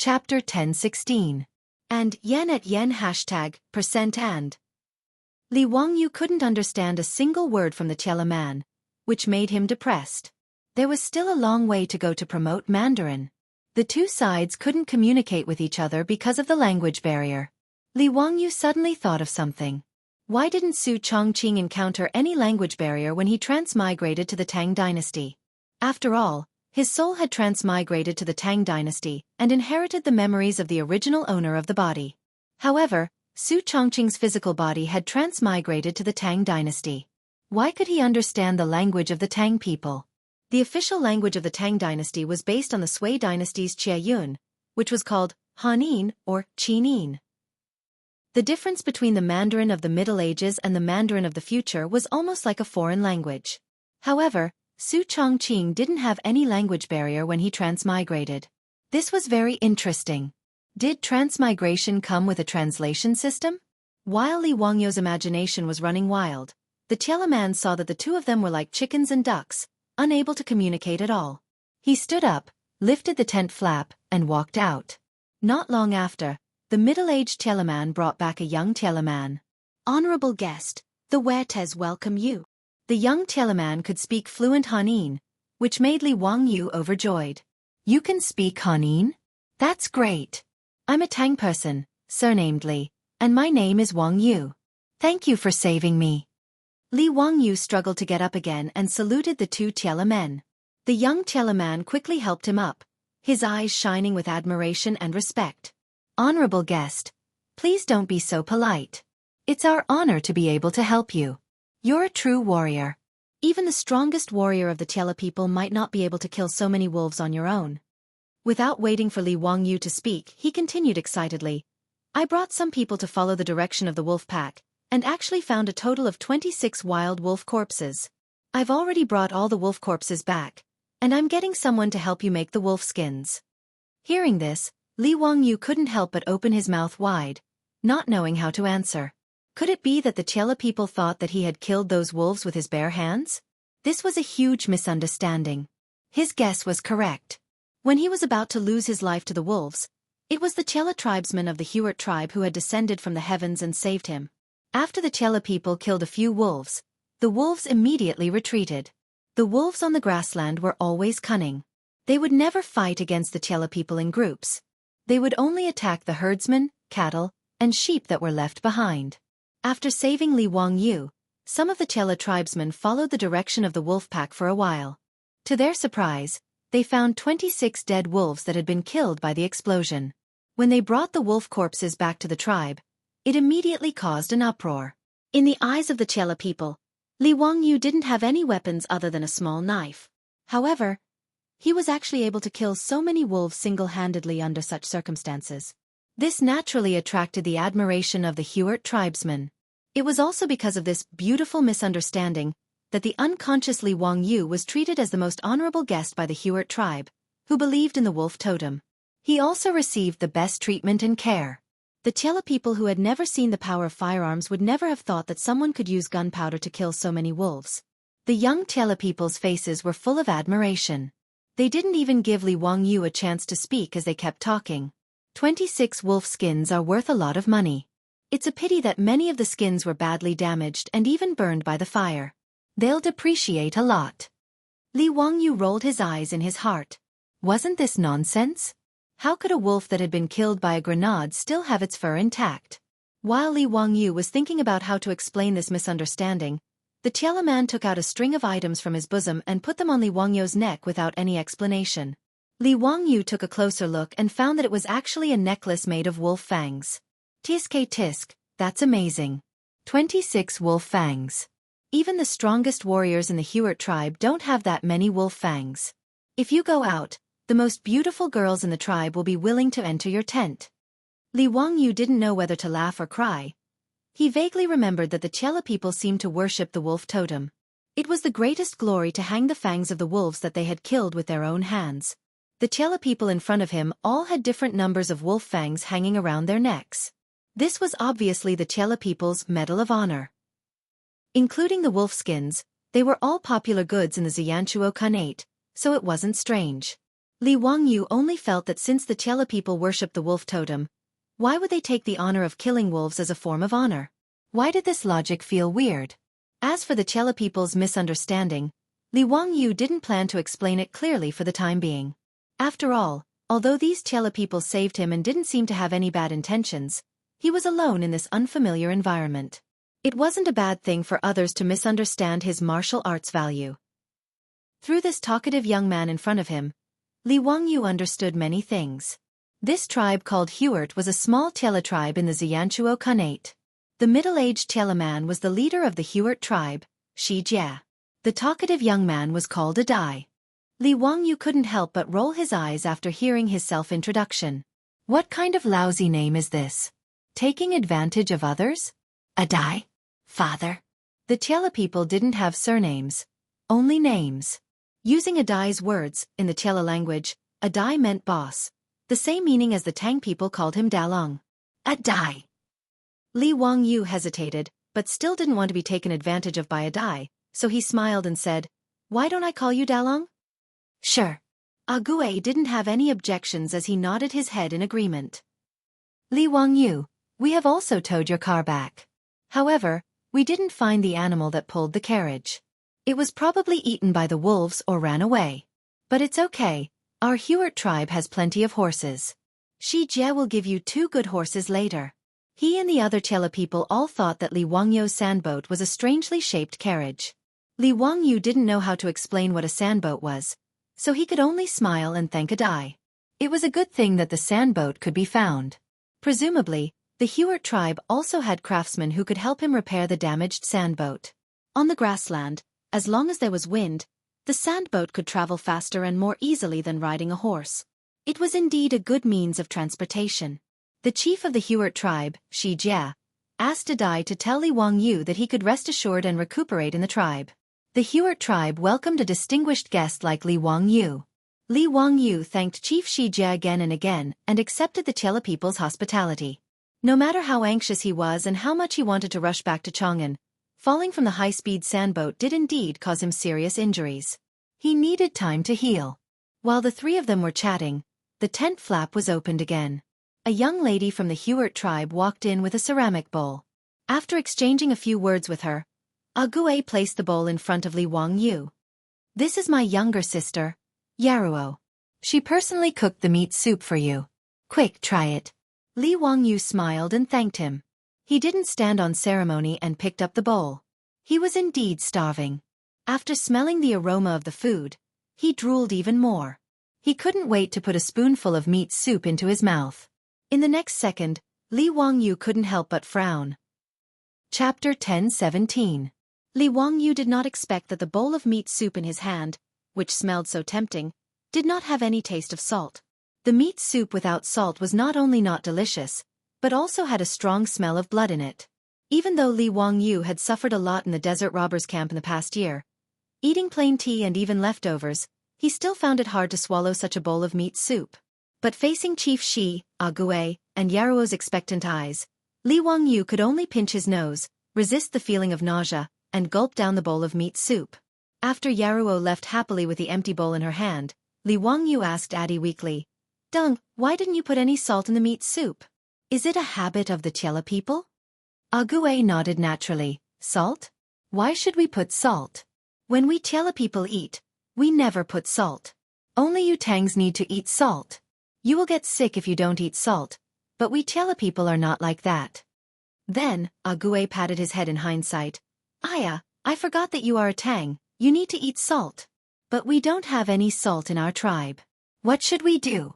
Chapter 1016. And yen at yen #%and. Li Wangyu couldn't understand a single word from the Tiela man, which made him depressed. There was still a long way to go to promote Mandarin. The two sides couldn't communicate with each other because of the language barrier. Li Wangyu suddenly thought of something. Why didn't Su Chongqing encounter any language barrier when he transmigrated to the Tang dynasty? After all, his soul had transmigrated to the Tang dynasty and inherited the memories of the original owner of the body. However, Su Chongqing's physical body had transmigrated to the Tang dynasty. Why could he understand the language of the Tang people? The official language of the Tang dynasty was based on the Sui dynasty's Qiayun, which was called Hanin or Qinin. The difference between the Mandarin of the Middle Ages and the Mandarin of the future was almost like a foreign language. However, Su Chongqing didn't have any language barrier when he transmigrated. This was very interesting. Did transmigration come with a translation system? While Li Wangyu's imagination was running wild, the Tiela man saw that the two of them were like chickens and ducks, unable to communicate at all. He stood up, lifted the tent flap, and walked out. Not long after, the middle-aged Tiela man brought back a young Tiela man. "Honorable guest, the Wertes welcome you." The young Tiela man could speak fluent Hanin, which made Li Wangyu overjoyed. "You can speak Hanin? That's great. I'm a Tang person, surnamed Li, and my name is Wangyu. Thank you for saving me." Li Wangyu struggled to get up again and saluted the two Tiela men. The young Tiela man quickly helped him up, his eyes shining with admiration and respect. "Honorable guest, please don't be so polite. It's our honor to be able to help you. You're a true warrior. Even the strongest warrior of the Tiela people might not be able to kill so many wolves on your own." Without waiting for Li Wangyu to speak, he continued excitedly. "I brought some people to follow the direction of the wolf pack, and actually found a total of 26 wild wolf corpses. I've already brought all the wolf corpses back, and I'm getting someone to help you make the wolf skins." Hearing this, Li Wangyu couldn't help but open his mouth wide, not knowing how to answer. Could it be that the Tiela people thought that he had killed those wolves with his bare hands? This was a huge misunderstanding. His guess was correct. When he was about to lose his life to the wolves, it was the Tiela tribesmen of the Heart tribe who had descended from the heavens and saved him. After the Tiela people killed a few wolves, the wolves immediately retreated. The wolves on the grassland were always cunning. They would never fight against the Tiela people in groups. They would only attack the herdsmen, cattle, and sheep that were left behind. After saving Li Wangyu, some of the Tiela tribesmen followed the direction of the wolf pack for a while. To their surprise, they found 26 dead wolves that had been killed by the explosion. When they brought the wolf corpses back to the tribe, it immediately caused an uproar. In the eyes of the Tiela people, Li Wangyu didn't have any weapons other than a small knife. However, he was actually able to kill so many wolves single-handedly under such circumstances. This naturally attracted the admiration of the Heart tribesmen. It was also because of this beautiful misunderstanding that the unconscious Li Wangyu was treated as the most honorable guest by the Heart tribe, who believed in the wolf totem. He also received the best treatment and care. The Tiela people who had never seen the power of firearms would never have thought that someone could use gunpowder to kill so many wolves. The young Tiela people's faces were full of admiration. They didn't even give Li Wangyu a chance to speak as they kept talking. 26 wolf skins are worth a lot of money. It's a pity that many of the skins were badly damaged and even burned by the fire. They'll depreciate a lot. Li Wangyu rolled his eyes in his heart. Wasn't this nonsense? How could a wolf that had been killed by a grenade still have its fur intact? While Li Wangyu was thinking about how to explain this misunderstanding, the Tiela man took out a string of items from his bosom and put them on Li Wangyu's neck without any explanation. Li Wangyu took a closer look and found that it was actually a necklace made of wolf fangs. Tisk, that's amazing. 26 wolf fangs. Even the strongest warriors in the Heart tribe don't have that many wolf fangs. If you go out, the most beautiful girls in the tribe will be willing to enter your tent. Li Wangyu didn't know whether to laugh or cry. He vaguely remembered that the Tiela people seemed to worship the wolf totem. It was the greatest glory to hang the fangs of the wolves that they had killed with their own hands. The Tiela people in front of him all had different numbers of wolf fangs hanging around their necks. This was obviously the Tiela people's Medal of Honor. Including the wolf skins, they were all popular goods in the Xianchuo Khanate, so it wasn't strange. Li Wangyu only felt that since the Tiela people worshipped the wolf totem, why would they take the honor of killing wolves as a form of honor? Why did this logic feel weird? As for the Tiela people's misunderstanding, Li Wangyu didn't plan to explain it clearly for the time being. After all, although these Tiela people saved him and didn't seem to have any bad intentions, he was alone in this unfamiliar environment. It wasn't a bad thing for others to misunderstand his martial arts value. Through this talkative young man in front of him, Li Wangyu understood many things. This tribe called Heart was a small Tiela tribe in the Xianchuo Khanate. The middle-aged Tiela man was the leader of the Heart tribe, Shi Jia. The talkative young man was called Adai. Li Wangyu couldn't help but roll his eyes after hearing his self-introduction. What kind of lousy name is this? Taking advantage of others? Adai? Father? The Tiela people didn't have surnames, only names. Using Adai's words, in the Tiela language, Adai meant boss, the same meaning as the Tang people called him Dalong. Adai. Li Wangyu hesitated, but still didn't want to be taken advantage of by Adai, so he smiled and said, "Why don't I call you Dalong?" "Sure." Ague didn't have any objections as he nodded his head in agreement. "Li Wangyu, we have also towed your car back. However, we didn't find the animal that pulled the carriage. It was probably eaten by the wolves or ran away. But it's okay, our Heart tribe has plenty of horses. Shi Jie will give you 2 good horses later." He and the other Tiela people all thought that Li Wangyu's sandboat was a strangely shaped carriage. Li Wangyu didn't know how to explain what a sandboat was, so he could only smile and thank Adai. It was a good thing that the sandboat could be found. Presumably, the Heart tribe also had craftsmen who could help him repair the damaged sandboat. On the grassland, as long as there was wind, the sandboat could travel faster and more easily than riding a horse. It was indeed a good means of transportation. The chief of the Heart tribe, Shi Jia, asked Adai to tell Li Wangyu that he could rest assured and recuperate in the tribe. The Heart tribe welcomed a distinguished guest like Li Wangyu. Li Wangyu thanked Chief Shi Jia again and accepted the Tiela people's hospitality. No matter how anxious he was and how much he wanted to rush back to Chang'an, falling from the high-speed sandboat did indeed cause him serious injuries. He needed time to heal. While the 3 of them were chatting, the tent flap was opened again. A young lady from the Heart tribe walked in with a ceramic bowl. After exchanging a few words with her, Ague placed the bowl in front of Li Wangyu. "This is my younger sister, Yaruo. She personally cooked the meat soup for you. Quick, try it." Li Wangyu smiled and thanked him. He didn't stand on ceremony and picked up the bowl. He was indeed starving. After smelling the aroma of the food, he drooled even more. He couldn't wait to put a spoonful of meat soup into his mouth. In the next second, Li Wangyu couldn't help but frown. Chapter 10:17. Li Wangyu did not expect that the bowl of meat soup in his hand, which smelled so tempting, did not have any taste of salt. The meat soup without salt was not only not delicious, but also had a strong smell of blood in it. Even though Li Wangyu had suffered a lot in the desert robbers camp in the past year, eating plain tea and even leftovers, he still found it hard to swallow such a bowl of meat soup. But facing Chief Shi, Ague, and Yaruo's expectant eyes, Li Wangyu could only pinch his nose, resist the feeling of nausea, and gulp down the bowl of meat soup. After Yaruo left happily with the empty bowl in her hand, Li Wangyu asked Adi weakly, "Dung, why didn't you put any salt in the meat soup? Is it a habit of the Tiela people?" Ague nodded naturally. "Salt? Why should we put salt? When we Tiela people eat, we never put salt. Only you Tangs need to eat salt. You will get sick if you don't eat salt, but we Tiela people are not like that." Then, Ague patted his head in hindsight. "Aya, I forgot that you are a Tang, you need to eat salt. But we don't have any salt in our tribe. What should we do?"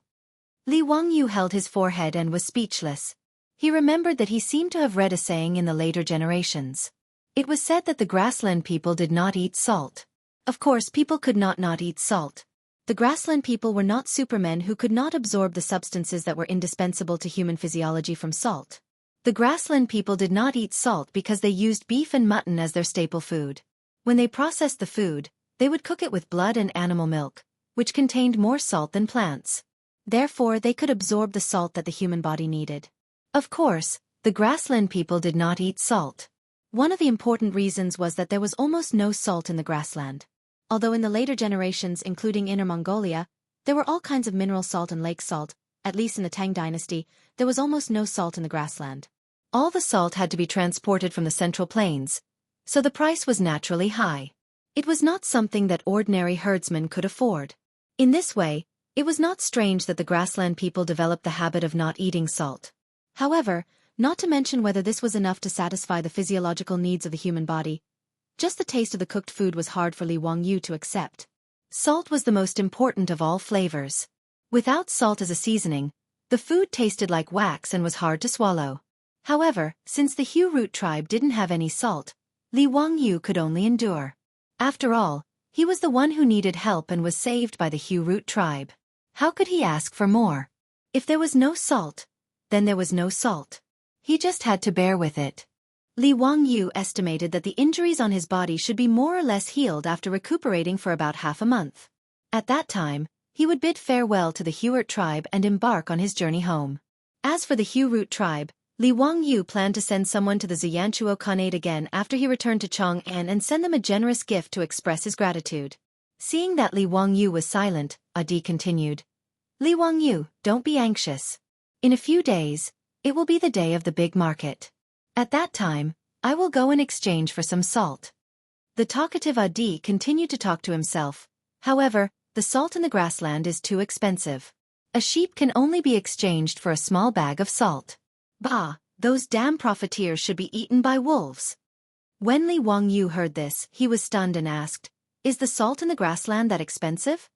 Li Wangyu held his forehead and was speechless. He remembered that he seemed to have read a saying in the later generations. It was said that the grassland people did not eat salt. Of course, people could not eat salt. The grassland people were not supermen who could not absorb the substances that were indispensable to human physiology from salt. The grassland people did not eat salt because they used beef and mutton as their staple food. When they processed the food, they would cook it with blood and animal milk, which contained more salt than plants. Therefore, they could absorb the salt that the human body needed. Of course, the grassland people did not eat salt. One of the important reasons was that there was almost no salt in the grassland. Although in the later generations, including Inner Mongolia, There were all kinds of mineral salt and lake salt. At least in the Tang dynasty, there was almost no salt in the grassland. All the salt had to be transported from the central plains, so the price was naturally high. It was not something that ordinary herdsmen could afford. In this way, it was not strange that the grassland people developed the habit of not eating salt. However, not to mention whether this was enough to satisfy the physiological needs of the human body, just the taste of the cooked food was hard for Li Wangyu to accept. Salt was the most important of all flavors. Without salt as a seasoning, the food tasted like wax and was hard to swallow. However, since the Hu root tribe didn't have any salt, Li Wangyu could only endure. After all, he was the one who needed help and was saved by the Hu root tribe. How could he ask for more? If there was no salt, then there was no salt. He just had to bear with it. Li Wangyu estimated that the injuries on his body should be more or less healed after recuperating for about half a month. At that time, he would bid farewell to the Heart tribe and embark on his journey home. As for the Hu root tribe, Li Wangyu planned to send someone to the Ziyanchuo Khanate again after he returned to Chang'an and send them a generous gift to express his gratitude. Seeing that Li Wangyu was silent, Adi continued. Li Wangyu, don't be anxious. In a few days, it will be the day of the big market. At that time, I will go in exchange for some salt. The talkative Adi continued to talk to himself. However, the salt in the grassland is too expensive. A sheep can only be exchanged for a small bag of salt. Bah, those damn profiteers should be eaten by wolves. When Li Wangyu heard this, he was stunned and asked, Is the salt in the grassland that expensive?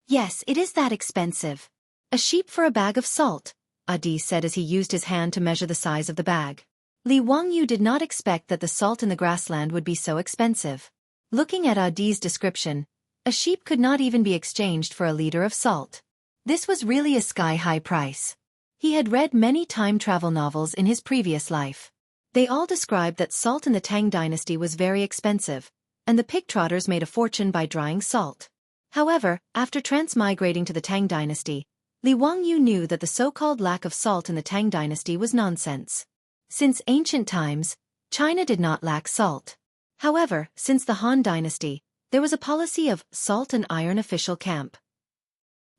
Yes, it is that expensive. A sheep for a bag of salt, Adi said as he used his hand to measure the size of the bag. Li Wangyu did not expect that the salt in the grassland would be so expensive. Looking at Adi's description, a sheep could not even be exchanged for a liter of salt. This was really a sky-high price. He had read many time travel novels in his previous life. They all described that salt in the Tang dynasty was very expensive, and the pig-trotters made a fortune by drying salt. However, after transmigrating to the Tang dynasty, Li Wangyu knew that the so-called lack of salt in the Tang dynasty was nonsense. Since ancient times, China did not lack salt. However, since the Han dynasty, there was a policy of salt and iron official camp.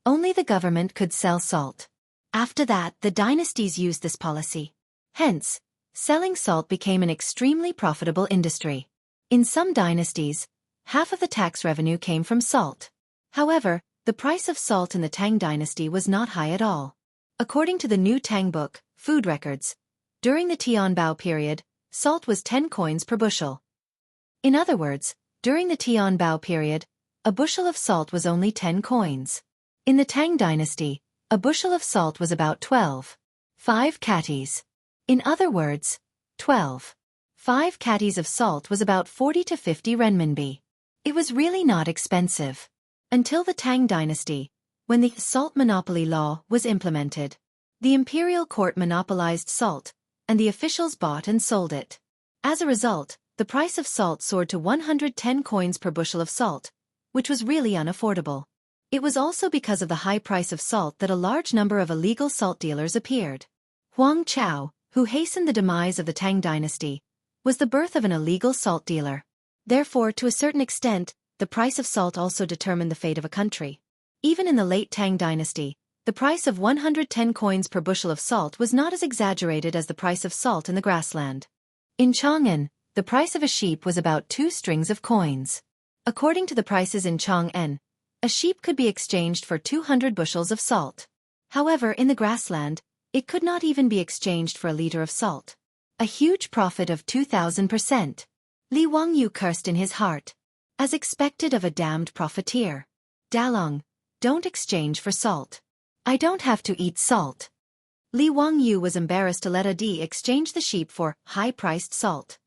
Only the government could sell salt. After that, the dynasties used this policy. Hence, selling salt became an extremely profitable industry. In some dynasties, half of the tax revenue came from salt. However, the price of salt in the Tang dynasty was not high at all. According to the new Tang book, Food Records, during the Tianbao period, salt was 10 coins per bushel. In other words, during the Tianbao period, a bushel of salt was only 10 coins. In the Tang dynasty, a bushel of salt was about 12.5 catties. In other words, 12.5 catties of salt was about 40 to 50 renminbi. It was really not expensive. Until the Tang dynasty, when the salt monopoly law was implemented. The imperial court monopolized salt, and the officials bought and sold it. As a result, the price of salt soared to 110 coins per bushel of salt, which was really unaffordable. It was also because of the high price of salt that a large number of illegal salt dealers appeared. Huang Chao, who hastened the demise of the Tang dynasty, was the birth of an illegal salt dealer. Therefore, to a certain extent, the price of salt also determined the fate of a country. Even in the late Tang dynasty, the price of 110 coins per bushel of salt was not as exaggerated as the price of salt in the grassland. In Chang'an, the price of a sheep was about 2 strings of coins. According to the prices in Chang'an, a sheep could be exchanged for 200 bushels of salt. However, in the grassland, it could not even be exchanged for a liter of salt. A huge profit of 2,000%. Li Wangyu cursed in his heart. As expected of a damned profiteer. Dalong, don't exchange for salt. I don't have to eat salt. Li Wangyu was embarrassed to let Adi exchange the sheep for high-priced salt.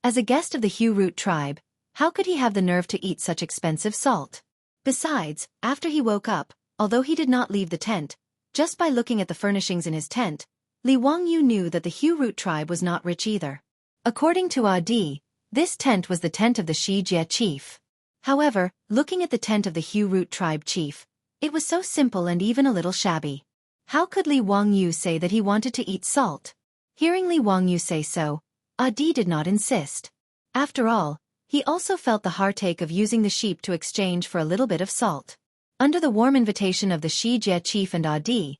As a guest of the Hu root tribe, how could he have the nerve to eat such expensive salt? Besides, after he woke up, although he did not leave the tent, just by looking at the furnishings in his tent, Li Wangyu knew that the Hu root tribe was not rich either. According to Adi, this tent was the tent of the Shi Jie chief. However, looking at the tent of the Hu root tribe chief, it was so simple and even a little shabby. How could Li Wangyu say that he wanted to eat salt? Hearing Li Wangyu say so, Adi did not insist. After all, he also felt the heartache of using the sheep to exchange for a little bit of salt. Under the warm invitation of the Shi Jie chief and Adi,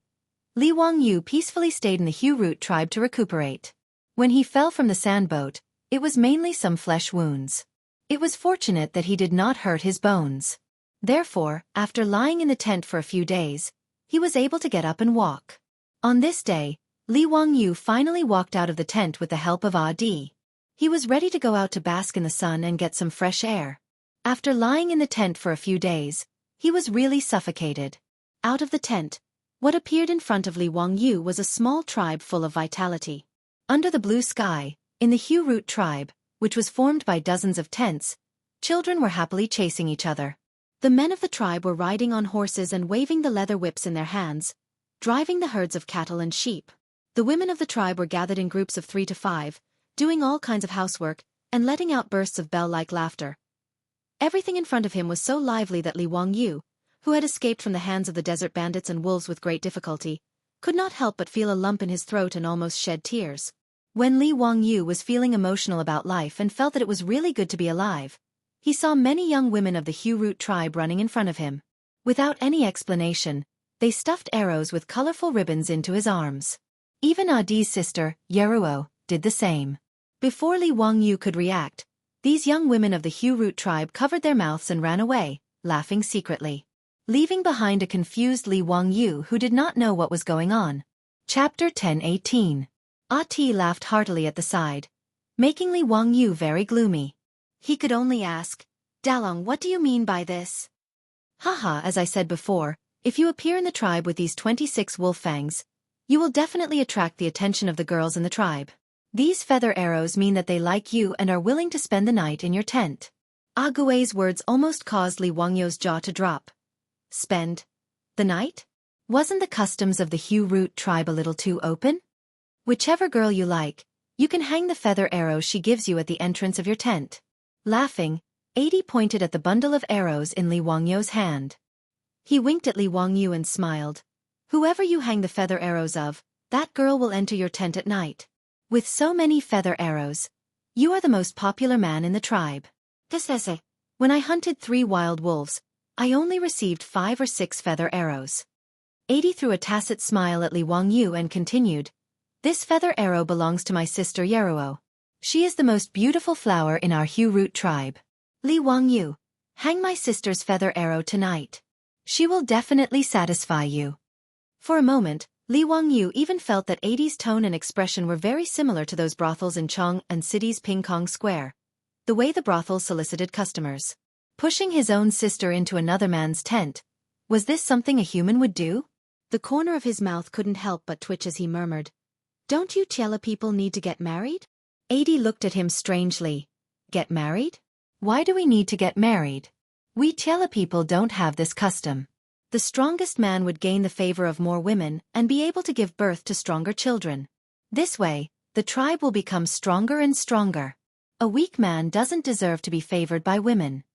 Li Wangyu peacefully stayed in the Hu Root tribe to recuperate. When he fell from the sandboat, it was mainly some flesh wounds. It was fortunate that he did not hurt his bones. Therefore, after lying in the tent for a few days, he was able to get up and walk. On this day, Li Wangyu finally walked out of the tent with the help of Adi. He was ready to go out to bask in the sun and get some fresh air. After lying in the tent for a few days, he was really suffocated. Out of the tent, what appeared in front of Li Wangyu was a small tribe full of vitality. Under the blue sky, in the Hu Root tribe, which was formed by dozens of tents, children were happily chasing each other. The men of the tribe were riding on horses and waving the leather whips in their hands, driving the herds of cattle and sheep. The women of the tribe were gathered in groups of 3 to 5, doing all kinds of housework, and letting out bursts of bell-like laughter. Everything in front of him was so lively that Li Wangyu, who had escaped from the hands of the desert bandits and wolves with great difficulty, could not help but feel a lump in his throat and almost shed tears. When Li Wangyu was feeling emotional about life and felt that it was really good to be alive, he saw many young women of the Hu Root tribe running in front of him. Without any explanation, they stuffed arrows with colorful ribbons into his arms. Even Adi's sister, Yeruo, did the same. Before Li Wangyu could react, these young women of the Hu Root tribe covered their mouths and ran away, laughing secretly, leaving behind a confused Li Wangyu who did not know what was going on. Chapter 10:18. Ati laughed heartily at the side, making Li Wangyu very gloomy. He could only ask, "Dalong, what do you mean by this?" "Haha, as I said before, if you appear in the tribe with these 26 wolf fangs, you will definitely attract the attention of the girls in the tribe. These feather arrows mean that they like you and are willing to spend the night in your tent." Agui's words almost caused Li Wangyu's jaw to drop. Spend the night? Wasn't the customs of the Hu Root tribe a little too open? Whichever girl you like, you can hang the feather arrows she gives you at the entrance of your tent. Laughing, Adi pointed at the bundle of arrows in Li Wangyu's hand. He winked at Li Wangyu and smiled. "Whoever you hang the feather arrows of, that girl will enter your tent at night. With so many feather arrows, you are the most popular man in the tribe." When I hunted 3 wild wolves, I only received 5 or 6 feather arrows. Adi threw a tacit smile at Li Wangyu and continued, "This feather arrow belongs to my sister Yeruo. She is the most beautiful flower in our Hu Root tribe. Li Wangyu, hang my sister's feather arrow tonight. She will definitely satisfy you." For a moment, Li Wangyu even felt that Adi's tone and expression were very similar to those brothels in Chong and City's Ping Kong Square. The way the brothels solicited customers. Pushing his own sister into another man's tent. Was this something a human would do? The corner of his mouth couldn't help but twitch as he murmured, "Don't you Chela people need to get married?" Adi looked at him strangely. "Get married? Why do we need to get married? We Chela people don't have this custom. The strongest man would gain the favor of more women and be able to give birth to stronger children. This way, the tribe will become stronger and stronger. A weak man doesn't deserve to be favored by women."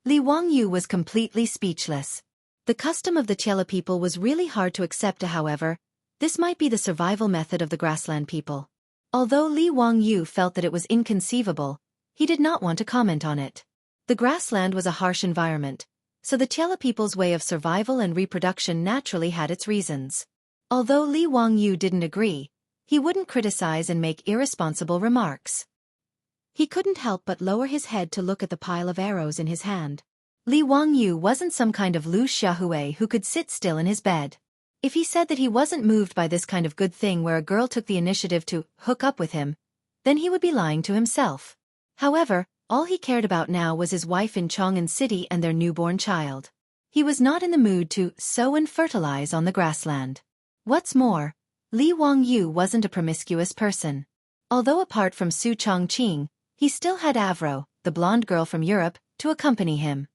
Li Wangyu was completely speechless. The custom of the Chela people was really hard to accept. However, this might be the survival method of the grassland people. Although Li Wangyu felt that it was inconceivable, he did not want to comment on it. The grassland was a harsh environment, so the Chela people's way of survival and reproduction naturally had its reasons. Although Li Wangyu didn't agree, he wouldn't criticize and make irresponsible remarks. He couldn't help but lower his head to look at the pile of arrows in his hand. Li Wangyu wasn't some kind of Lu Xiaohui who could sit still in his bed. If he said that he wasn't moved by this kind of good thing where a girl took the initiative to hook up with him, then he would be lying to himself. However, all he cared about now was his wife in Chong'an City and their newborn child. He was not in the mood to sow and fertilize on the grassland. What's more, Li Wangyu wasn't a promiscuous person. Although apart from Su Chongqing, he still had Avro, the blonde girl from Europe, to accompany him.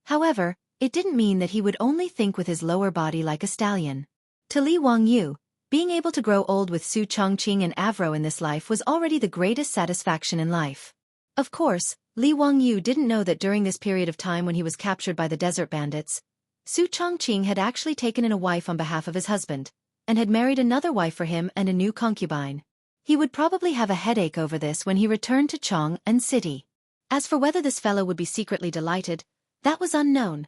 However, it didn't mean that he would only think with his lower body like a stallion. To Li Wangyu, being able to grow old with Su Chongqing and Avro in this life was already the greatest satisfaction in life. Of course, Li Wangyu didn't know that during this period of time when he was captured by the desert bandits, Su Chongqing had actually taken in a wife on behalf of his husband, and had married another wife for him and a new concubine. He would probably have a headache over this when he returned to Chong'an City. As for whether this fellow would be secretly delighted, that was unknown.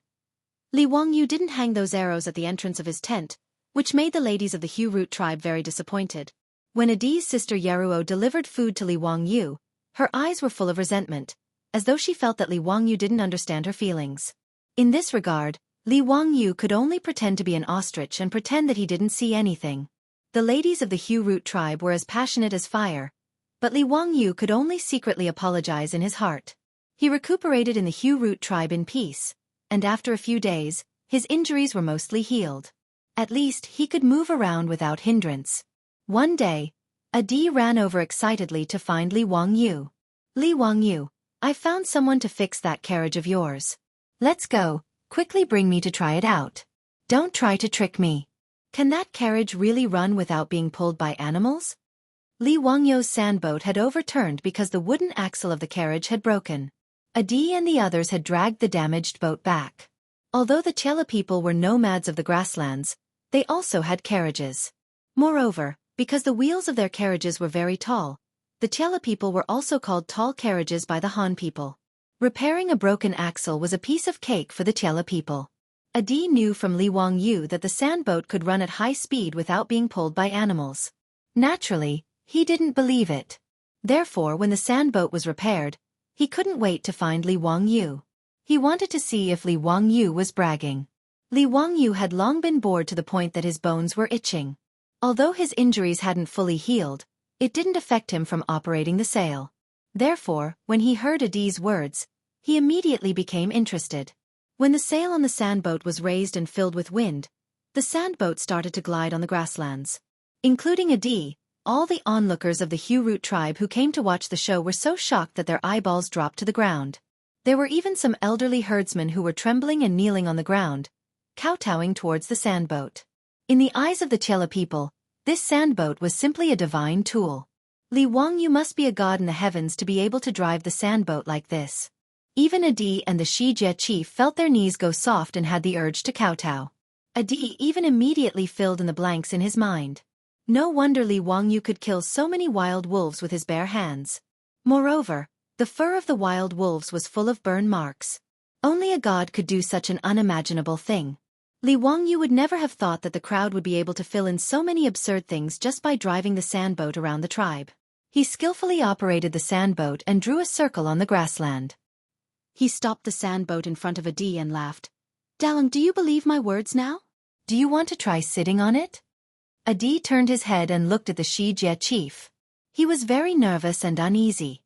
Li Wangyu didn't hang those arrows at the entrance of his tent, which made the ladies of the Hu Root tribe very disappointed. When Adi's sister Yeruo delivered food to Li Wangyu, her eyes were full of resentment, as though she felt that Li Wangyu didn't understand her feelings. In this regard, Li Wangyu could only pretend to be an ostrich and pretend that he didn't see anything. The ladies of the Hu Root tribe were as passionate as fire, but Li Wangyu could only secretly apologize in his heart. He recuperated in the Hu Root tribe in peace, and after a few days, his injuries were mostly healed. At least he could move around without hindrance. One day, Adi ran over excitedly to find Li Wangyu. Li Wangyu, I found someone to fix that carriage of yours. Let's go, quickly bring me to try it out. Don't try to trick me. Can that carriage really run without being pulled by animals? Li Wangyu's sandboat had overturned because the wooden axle of the carriage had broken. Adi and the others had dragged the damaged boat back. Although the Chela people were nomads of the grasslands, they also had carriages. Moreover, because the wheels of their carriages were very tall, the Chela people were also called tall carriages by the Han people. Repairing a broken axle was a piece of cake for the Chela people. Adi knew from Li Wangyu that the sandboat could run at high speed without being pulled by animals. Naturally, he didn't believe it. Therefore, when the sandboat was repaired, he couldn't wait to find Li Wangyu. He wanted to see if Li Wangyu was bragging. Li Wangyu had long been bored to the point that his bones were itching. Although his injuries hadn't fully healed, it didn't affect him from operating the sail. Therefore, when he heard Adi's words, he immediately became interested. When the sail on the sandboat was raised and filled with wind, the sandboat started to glide on the grasslands. Including Adi, all the onlookers of the Hu Root tribe who came to watch the show were so shocked that their eyeballs dropped to the ground. There were even some elderly herdsmen who were trembling and kneeling on the ground, kowtowing towards the sandboat. In the eyes of the Chela people, this sandboat was simply a divine tool. Li Wangyu must be a god in the heavens to be able to drive the sandboat like this. Even Adi and the Shijie chief felt their knees go soft and had the urge to kowtow. Adi even immediately filled in the blanks in his mind. No wonder Li Wangyu could kill so many wild wolves with his bare hands. Moreover, the fur of the wild wolves was full of burn marks. Only a god could do such an unimaginable thing. Li Wangyu would never have thought that the crowd would be able to fill in so many absurd things just by driving the sandboat around the tribe. He skillfully operated the sandboat and drew a circle on the grassland. He stopped the sandboat in front of Adi and laughed. Dalang, do you believe my words now? Do you want to try sitting on it? Adi turned his head and looked at the Shijie chief. He was very nervous and uneasy.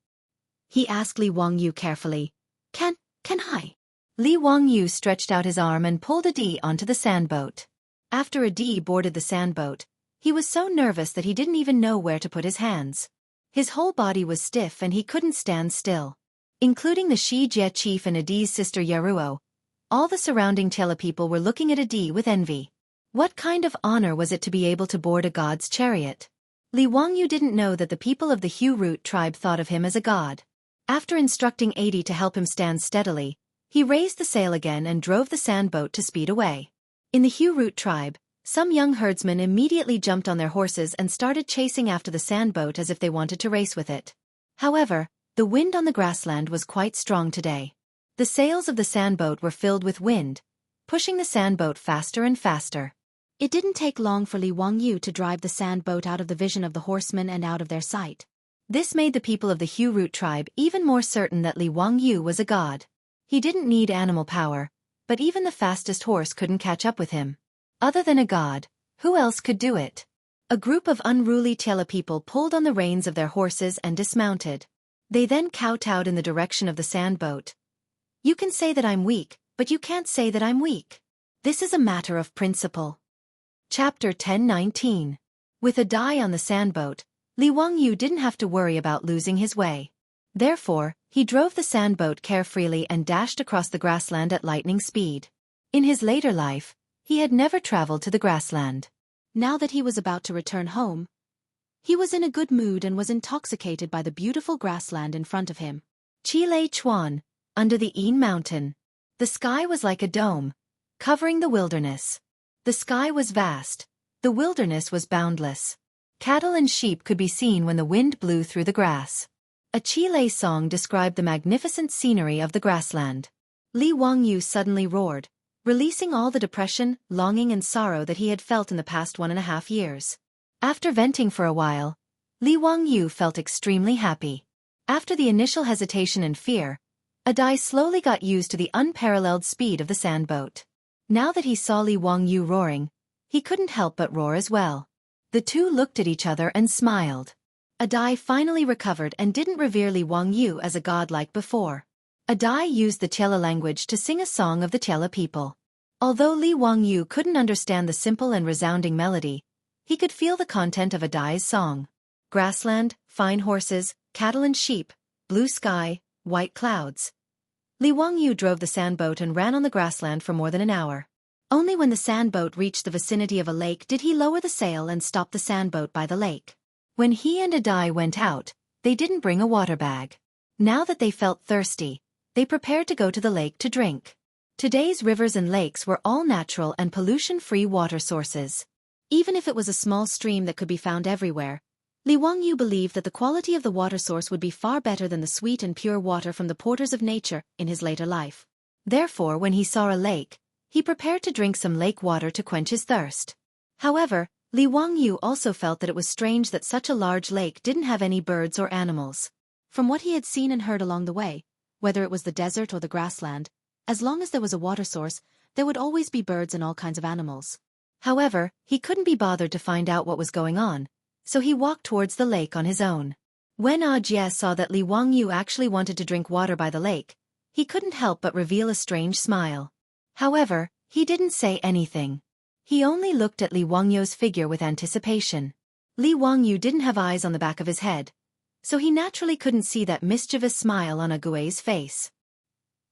He asked Li Wangyu carefully, Can I? Li Wangyu stretched out his arm and pulled Adi onto the sandboat. After Adi boarded the sandboat, he was so nervous that he didn't even know where to put his hands. His whole body was stiff and he couldn't stand still. Including the Shijie chief and Adi's sister Yeruo, all the surrounding Chela people were looking at Adi with envy. What kind of honor was it to be able to board a god's chariot? Li Wangyu didn't know that the people of the Hu Root tribe thought of him as a god. After instructing Adi to help him stand steadily, he raised the sail again and drove the sandboat to speed away. In the Hu Root tribe, some young herdsmen immediately jumped on their horses and started chasing after the sandboat as if they wanted to race with it. However, the wind on the grassland was quite strong today. The sails of the sandboat were filled with wind, pushing the sandboat faster and faster. It didn't take long for Li Wangyu to drive the sandboat out of the vision of the horsemen and out of their sight. This made the people of the Hu Root tribe even more certain that Li Wangyu was a god. He didn't need animal power, but even the fastest horse couldn't catch up with him. Other than a god, who else could do it? A group of unruly Chela people pulled on the reins of their horses and dismounted. They then kowtowed in the direction of the sandboat. You can say that I'm weak, but you can't say that I'm weak. This is a matter of principle. Chapter 1019. With Adi on the sandboat, Li Wangyu didn't have to worry about losing his way. Therefore, he drove the sandboat carefreely and dashed across the grassland at lightning speed. In his later life, he had never traveled to the grassland. Now that he was about to return home, he was in a good mood and was intoxicated by the beautiful grassland in front of him. Chile Chuan, under the Yin Mountain. The sky was like a dome, covering the wilderness. The sky was vast. The wilderness was boundless. Cattle and sheep could be seen when the wind blew through the grass. A Chile song described the magnificent scenery of the grassland. Li Wangyu suddenly roared, releasing all the depression, longing and sorrow that he had felt in the past 1.5 years. After venting for a while, Li Wangyu felt extremely happy. After the initial hesitation and fear, Adai slowly got used to the unparalleled speed of the sandboat. Now that he saw Li Wangyu roaring, he couldn't help but roar as well. The two looked at each other and smiled. Adai finally recovered and didn't revere Li Wangyu as a god like before. Adai used the Tiela language to sing a song of the Tiela people. Although Li Wangyu couldn't understand the simple and resounding melody, he could feel the content of Adai's song. Grassland, fine horses, cattle and sheep, blue sky, white clouds. Li Wangyu drove the sandboat and ran on the grassland for more than an hour. Only when the sandboat reached the vicinity of a lake did he lower the sail and stop the sandboat by the lake. When he and Adai went out, they didn't bring a water bag. Now that they felt thirsty, they prepared to go to the lake to drink. Today's rivers and lakes were all natural and pollution-free water sources. Even if it was a small stream that could be found everywhere, Li Wangyu believed that the quality of the water source would be far better than the sweet and pure water from the porters of nature in his later life. Therefore, when he saw a lake, he prepared to drink some lake water to quench his thirst. However, Li Wangyu also felt that it was strange that such a large lake didn't have any birds or animals. From what he had seen and heard along the way, whether it was the desert or the grassland, as long as there was a water source, there would always be birds and all kinds of animals. However, he couldn't be bothered to find out what was going on, so he walked towards the lake on his own. When Jie saw that Li Wangyu actually wanted to drink water by the lake, he couldn't help but reveal a strange smile. However, he didn't say anything. He only looked at Li Wangyu's figure with anticipation. Li Wangyu didn't have eyes on the back of his head, so he naturally couldn't see that mischievous smile on Gui's face.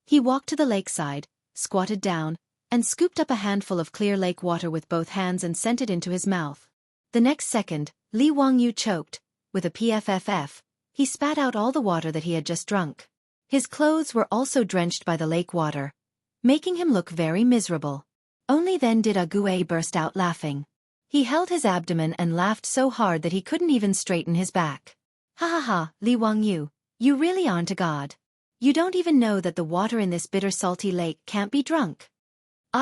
He walked to the lakeside, squatted down, and scooped up a handful of clear lake water with both hands and sent it into his mouth. The next second, Li Wangyu choked. With a pfff, he spat out all the water that he had just drunk. His clothes were also drenched by the lake water, making him look very miserable. Only then did Gui burst out laughing. He held his abdomen and laughed so hard that he couldn't even straighten his back. Ha ha ha, Li Wangyu, you really aren't a god. You don't even know that the water in this bitter salty lake can't be drunk.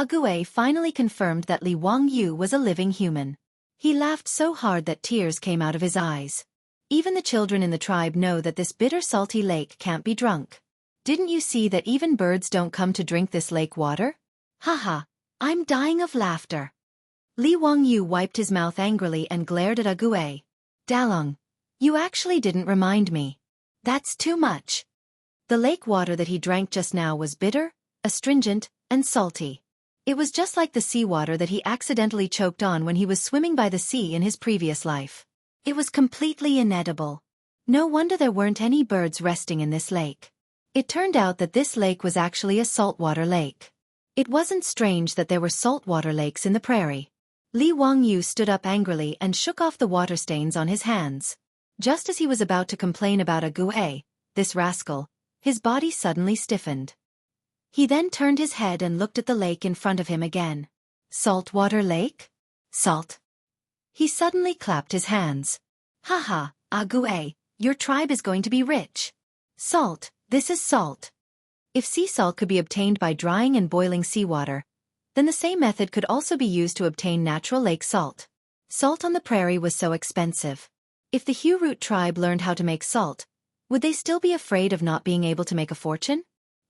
Gui finally confirmed that Li Wangyu was a living human. He laughed so hard that tears came out of his eyes. Even the children in the tribe know that this bitter salty lake can't be drunk. Didn't you see that even birds don't come to drink this lake water? Haha, I'm dying of laughter. Li Wangyu wiped his mouth angrily and glared at Gui. Dalong, you actually didn't remind me. That's too much. The lake water that he drank just now was bitter, astringent, and salty. It was just like the seawater that he accidentally choked on when he was swimming by the sea in his previous life. It was completely inedible. No wonder there weren't any birds resting in this lake. It turned out that this lake was actually a saltwater lake. It wasn't strange that there were saltwater lakes in the prairie. Li Wangyu stood up angrily and shook off the water stains on his hands. Just as he was about to complain about Gui, this rascal, his body suddenly stiffened. He then turned his head and looked at the lake in front of him again. Saltwater lake? Salt. He suddenly clapped his hands. Haha, Gui, your tribe is going to be rich. Salt, this is salt. If sea salt could be obtained by drying and boiling seawater, then the same method could also be used to obtain natural lake salt. Salt on the prairie was so expensive. If the Heartwarming tribe learned how to make salt, would they still be afraid of not being able to make a fortune?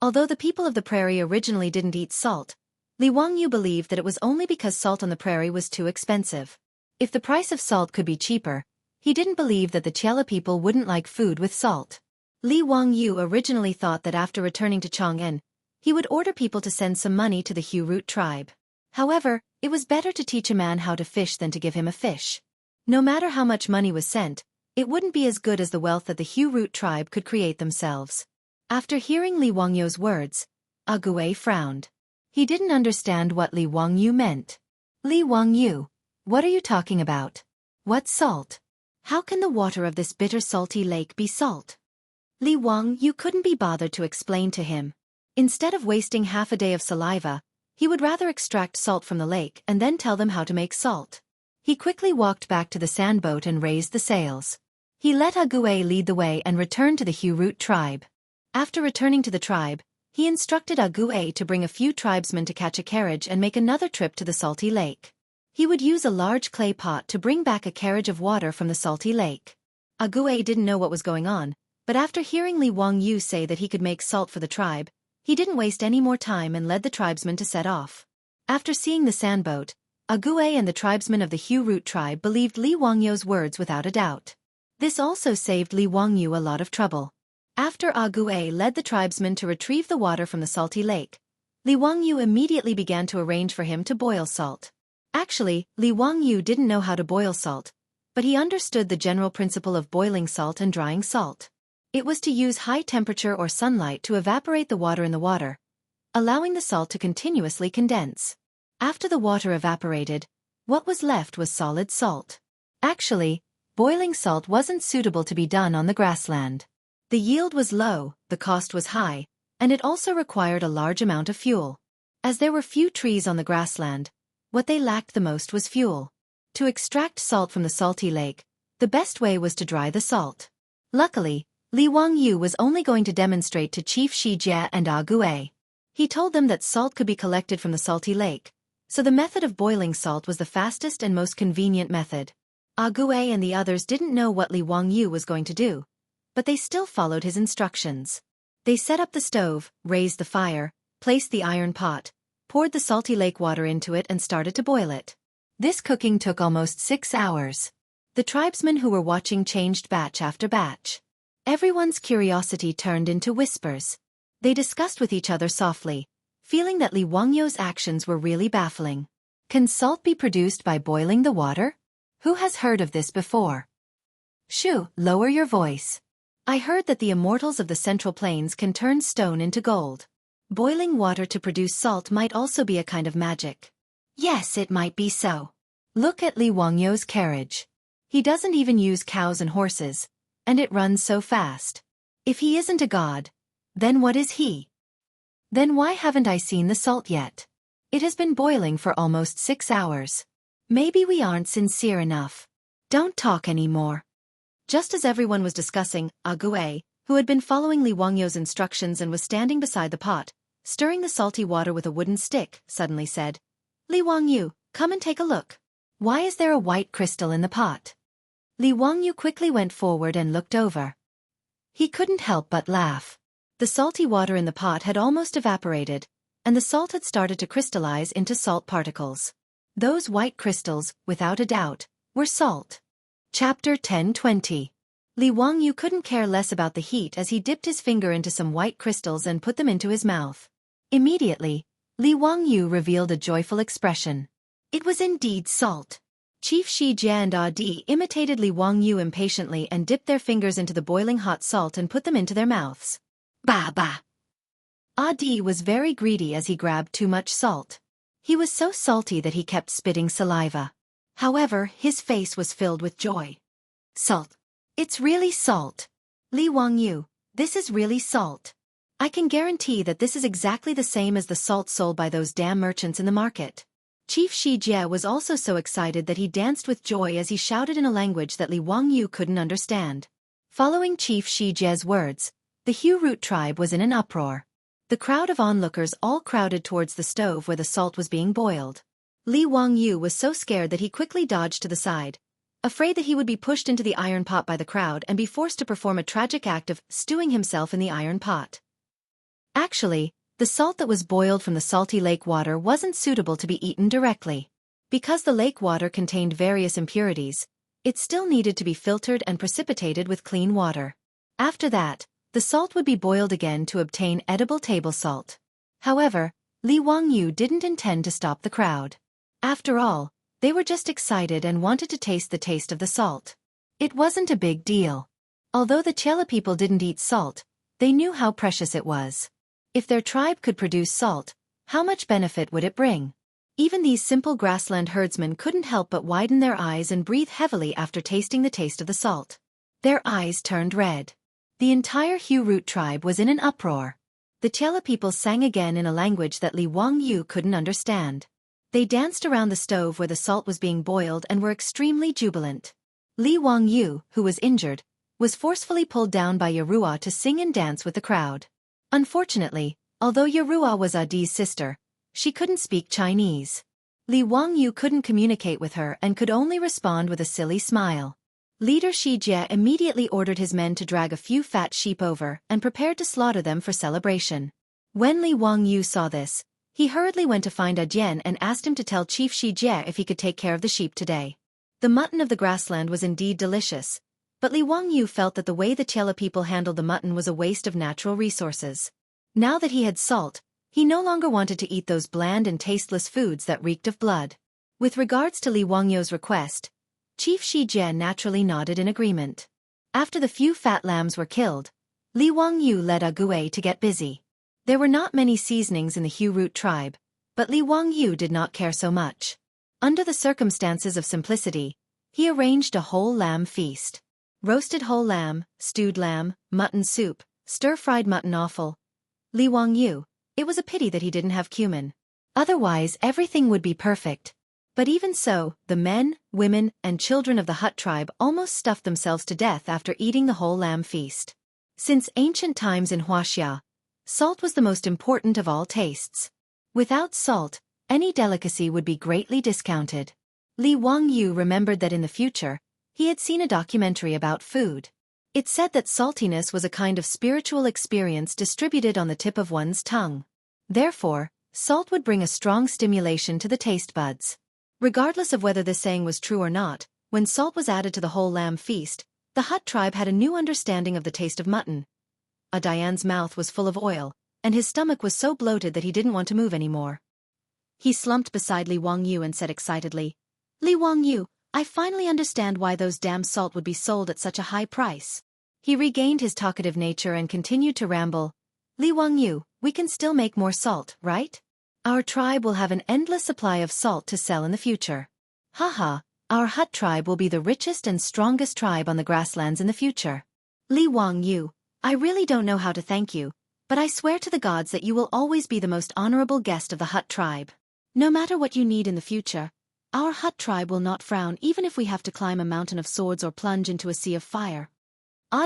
Although the people of the prairie originally didn't eat salt, Li Wangyu believed that it was only because salt on the prairie was too expensive. If the price of salt could be cheaper, he didn't believe that the Tiela people wouldn't like food with salt. Li Wangyu originally thought that after returning to Chang'an, he would order people to send some money to the Heartwarming tribe. However, it was better to teach a man how to fish than to give him a fish. No matter how much money was sent, it wouldn't be as good as the wealth that the Heartwarming tribe could create themselves. After hearing Li Wangyu's words, Gui frowned. He didn't understand what Li Wangyu meant. Li Wangyu, what are you talking about? What's salt? How can the water of this bitter salty lake be salt? Li Wangyu couldn't be bothered to explain to him. Instead of wasting half a day of saliva, he would rather extract salt from the lake and then tell them how to make salt. He quickly walked back to the sandboat and raised the sails. He let Gui lead the way and returned to the Heartwarming tribe. After returning to the tribe, He instructed Ague to bring a few tribesmen to catch a carriage and make another trip to the salty lake. He would use a large clay pot to bring back a carriage of water from the salty lake. Ague didn't know what was going on, but after hearing Li Wangyu say that he could make salt for the tribe, he didn't waste any more time and led the tribesmen to set off. After seeing the sandboat, Ague and the tribesmen of the Hu Root tribe believed Li Wangyu's words without a doubt. This also saved Li Wangyu a lot of trouble. After Ague led the tribesmen to retrieve the water from the salty lake, Li Wangyu immediately began to arrange for him to boil salt. Actually, Li Wangyu didn't know how to boil salt, but he understood the general principle of boiling salt and drying salt. It was to use high temperature or sunlight to evaporate the water in the water, allowing the salt to continuously condense. After the water evaporated, what was left was solid salt. Actually, boiling salt wasn't suitable to be done on the grassland. The yield was low, the cost was high, and it also required a large amount of fuel. As there were few trees on the grassland, what they lacked the most was fuel. To extract salt from the salty lake, the best way was to dry the salt. Luckily, Li Wangyu was only going to demonstrate to Chief Shijie and Ague. He told them that salt could be collected from the salty lake, so the method of boiling salt was the fastest and most convenient method. Ague and the others didn't know what Li Wangyu was going to do, but they still followed his instructions. They set up the stove, raised the fire, placed the iron pot, poured the salty lake water into it and started to boil it. This cooking took almost 6 hours. The tribesmen who were watching changed batch after batch. Everyone's curiosity turned into whispers. They discussed with each other softly, feeling that Li Wangyu's actions were really baffling. Can salt be produced by boiling the water? Who has heard of this before? Shoo, lower your voice. I heard that the immortals of the Central Plains can turn stone into gold. Boiling water to produce salt might also be a kind of magic. Yes, it might be so. Look at Li Wangyu's carriage. He doesn't even use cows and horses, and it runs so fast. If he isn't a god, then what is he? Then why haven't I seen the salt yet? It has been boiling for almost 6 hours. Maybe we aren't sincere enough. Don't talk anymore. Just as everyone was discussing, Ague, who had been following Li Wangyu's instructions and was standing beside the pot, stirring the salty water with a wooden stick, suddenly said, Li Wangyu, come and take a look. Why is there a white crystal in the pot? Li Wangyu quickly went forward and looked over. He couldn't help but laugh. The salty water in the pot had almost evaporated, and the salt had started to crystallize into salt particles. Those white crystals, without a doubt, were salt. Chapter 10:20. Li Wangyu couldn't care less about the heat as he dipped his finger into some white crystals and put them into his mouth. Immediately, Li Wangyu revealed a joyful expression. It was indeed salt. Chief Shijie and Adi imitated Li Wangyu impatiently and dipped their fingers into the boiling hot salt and put them into their mouths. Ba ba! Adi was very greedy as he grabbed too much salt. He was so salty that he kept spitting saliva. However, his face was filled with joy. Salt. It's really salt. Li Wangyu, this is really salt. I can guarantee that this is exactly the same as the salt sold by those damn merchants in the market. Chief Shijie was also so excited that he danced with joy as he shouted in a language that Li Wangyu couldn't understand. Following Chief Shijie's words, the Hu Root tribe was in an uproar. The crowd of onlookers all crowded towards the stove where the salt was being boiled. Li Wangyu was so scared that he quickly dodged to the side, afraid that he would be pushed into the iron pot by the crowd and be forced to perform a tragic act of stewing himself in the iron pot. Actually, the salt that was boiled from the salty lake water wasn't suitable to be eaten directly. Because the lake water contained various impurities, it still needed to be filtered and precipitated with clean water. After that, the salt would be boiled again to obtain edible table salt. However, Li Wangyu didn't intend to stop the crowd. After all, they were just excited and wanted to taste the taste of the salt. It wasn't a big deal. Although the Chela people didn't eat salt, they knew how precious it was. If their tribe could produce salt, how much benefit would it bring? Even these simple grassland herdsmen couldn't help but widen their eyes and breathe heavily after tasting the taste of the salt. Their eyes turned red. The entire Hu Root tribe was in an uproar. The Chela people sang again in a language that Li Wangyu couldn't understand. They danced around the stove where the salt was being boiled and were extremely jubilant. Li Wangyu, who was injured, was forcefully pulled down by Yarua to sing and dance with the crowd. Unfortunately, Although Yerua was Adi's sister, she couldn't speak Chinese. Li Wangyu couldn't communicate with her and could only respond with a silly smile. Leader Shi Jie immediately ordered his men to drag a few fat sheep over and prepared to slaughter them for celebration. When Li Wangyu saw this, he hurriedly went to find Jian and asked him to tell Chief Shi Jie if he could take care of the sheep today. The mutton of the grassland was indeed delicious, but Li Wangyu felt that the way the Tiela people handled the mutton was a waste of natural resources. Now that he had salt, he no longer wanted to eat those bland and tasteless foods that reeked of blood. With regards to Li Wangyu's request, Chief Shi Jie naturally nodded in agreement. After the few fat lambs were killed, Li Wangyu led Ague to get busy. There were not many seasonings in the Hu Root tribe, but Li Wangyu did not care so much. Under the circumstances of simplicity, he arranged a whole lamb feast. Roasted whole lamb, stewed lamb, mutton soup, stir-fried mutton offal. Li Wangyu, it was a pity that he didn't have cumin. Otherwise everything would be perfect. But even so, the men, women, and children of the Hut tribe almost stuffed themselves to death after eating the whole lamb feast. Since ancient times in Huaxia, salt was the most important of all tastes. Without salt, any delicacy would be greatly discounted. Li Wangyu remembered that in the future, he had seen a documentary about food. It said that saltiness was a kind of spiritual experience distributed on the tip of one's tongue. Therefore, salt would bring a strong stimulation to the taste buds. Regardless of whether this saying was true or not, when salt was added to the whole lamb feast, the Hut tribe had a new understanding of the taste of mutton. Diane's mouth was full of oil, and his stomach was so bloated that he didn't want to move anymore. He slumped beside Li Wangyu and said excitedly, "Li Wangyu, I finally understand why those damn salt would be sold at such a high price." He regained his talkative nature and continued to ramble. "Li Wangyu, we can still make more salt, right? Our tribe will have an endless supply of salt to sell in the future. Haha, our Hut tribe will be the richest and strongest tribe on the grasslands in the future. Li Wangyu, I really don't know how to thank you, but I swear to the gods that you will always be the most honorable guest of the Hut tribe. No matter what you need in the future, our Hut tribe will not frown even if we have to climb a mountain of swords or plunge into a sea of fire."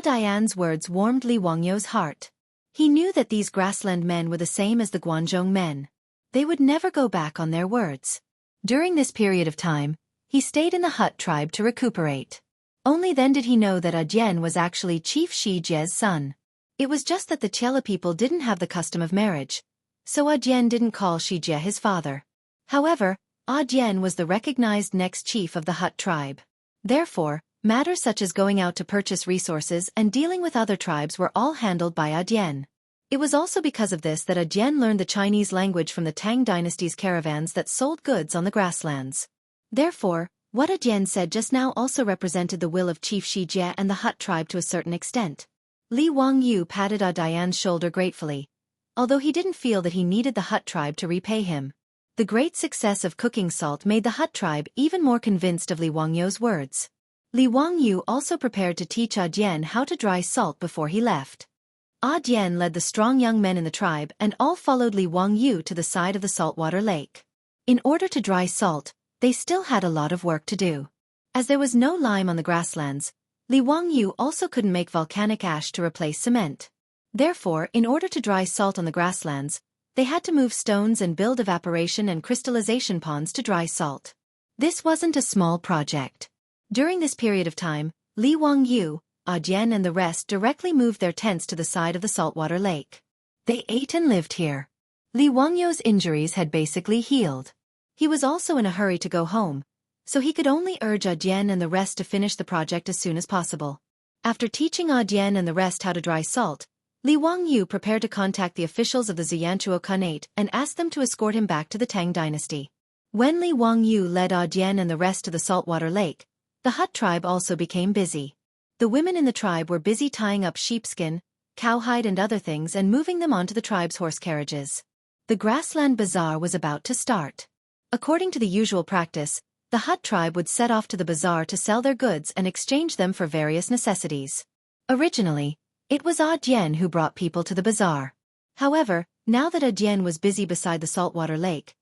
Diane's words warmed Li Wangyu's heart. He knew that these grassland men were the same as the Guanzhong men. They would never go back on their words. During this period of time, he stayed in the Hut tribe to recuperate. Only then did he know that Jian was actually Chief Shi Jie's son. It was just that the Tiela people didn't have the custom of marriage, so Jian didn't call Shi Jie his father. However, Jian was the recognized next chief of the Hut tribe. Therefore, matters such as going out to purchase resources and dealing with other tribes were all handled by Jian. It was also because of this that Jian learned the Chinese language from the Tang dynasty's caravans that sold goods on the grasslands. Therefore, what Jian said just now also represented the will of Chief Shi Jie and the Hut tribe to a certain extent. Li Wangyu patted Diane's shoulder gratefully, although he didn't feel that he needed the Hut tribe to repay him. The great success of cooking salt made the Hut tribe even more convinced of Li Wangyu's words. Li Wangyu also prepared to teach Jian how to dry salt before he left. Jian led the strong young men in the tribe and all followed Li Wangyu to the side of the saltwater lake. In order to dry salt, they still had a lot of work to do. As there was no lime on the grasslands, Li Wangyu also couldn't make volcanic ash to replace cement. Therefore, in order to dry salt on the grasslands, they had to move stones and build evaporation and crystallization ponds to dry salt. This wasn't a small project. During this period of time, Li Wangyu, Jian and the rest directly moved their tents to the side of the saltwater lake. They ate and lived here. Li Wangyu's injuries had basically healed. He was also in a hurry to go home, so he could only urge Jian and the rest to finish the project as soon as possible. After teaching Jian and the rest how to dry salt, Li Wangyu prepared to contact the officials of the Ziyanchuo Khanate and ask them to escort him back to the Tang dynasty. When Li Wangyu led Jian and the rest to the saltwater lake, the Hut tribe also became busy. The women in the tribe were busy tying up sheepskin, cowhide and other things and moving them onto the tribe's horse carriages. The grassland bazaar was about to start. According to the usual practice, the Hut tribe would set off to the bazaar to sell their goods and exchange them for various necessities. Originally, it was Jian who brought people to the bazaar. However, now that Jian was busy beside the saltwater lake,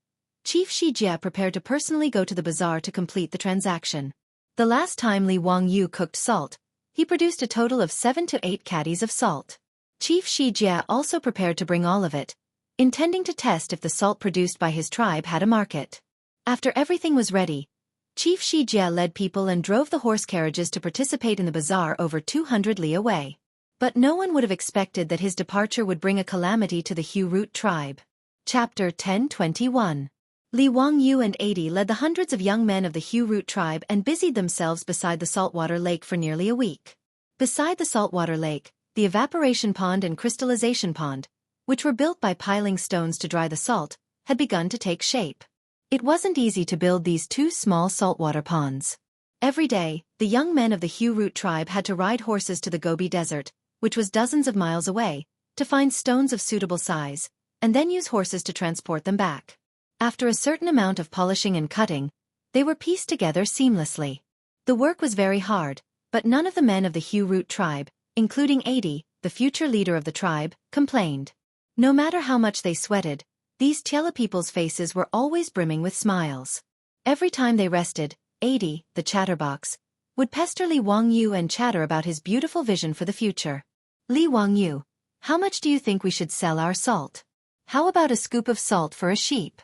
Chief Shi Jie prepared to personally go to the bazaar to complete the transaction. The last time Li Wangyu cooked salt, he produced a total of 7 to 8 caddies of salt. Chief Shi Jie also prepared to bring all of it, intending to test if the salt produced by his tribe had a market. After everything was ready, Chief Shi Jie led people and drove the horse carriages to participate in the bazaar over 200 li away. But no one would have expected that his departure would bring a calamity to the Hu Root tribe. Chapter 1021. Li Wangyu and 80 led the hundreds of young men of the Hu Root tribe and busied themselves beside the saltwater lake for nearly a week. Beside the saltwater lake, the evaporation pond and crystallization pond, which were built by piling stones to dry the salt, had begun to take shape. It wasn't easy to build these two small saltwater ponds. Every day, the young men of the Hu Root tribe had to ride horses to the Gobi Desert, which was dozens of miles away, to find stones of suitable size, and then use horses to transport them back. After a certain amount of polishing and cutting, they were pieced together seamlessly. The work was very hard, but none of the men of the Hu Root tribe, including 80, the future leader of the tribe, complained. No matter how much they sweated, these Tiela people's faces were always brimming with smiles. Every time they rested, 80, the chatterbox, would pester Li Wangyu and chatter about his beautiful vision for the future. Li Wangyu, how much do you think we should sell our salt? How about a scoop of salt for a sheep?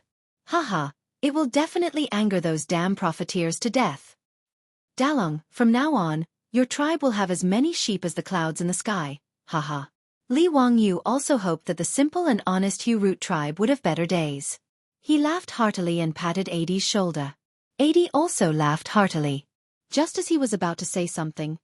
Haha, it will definitely anger those damn profiteers to death. Dalong, from now on, your tribe will have as many sheep as the clouds in the sky, haha. Li Wangyu also hoped that the simple and honest Hu Root tribe would have better days. He laughed heartily and patted 80's shoulder. 80 also laughed heartily. Just as he was about to say something,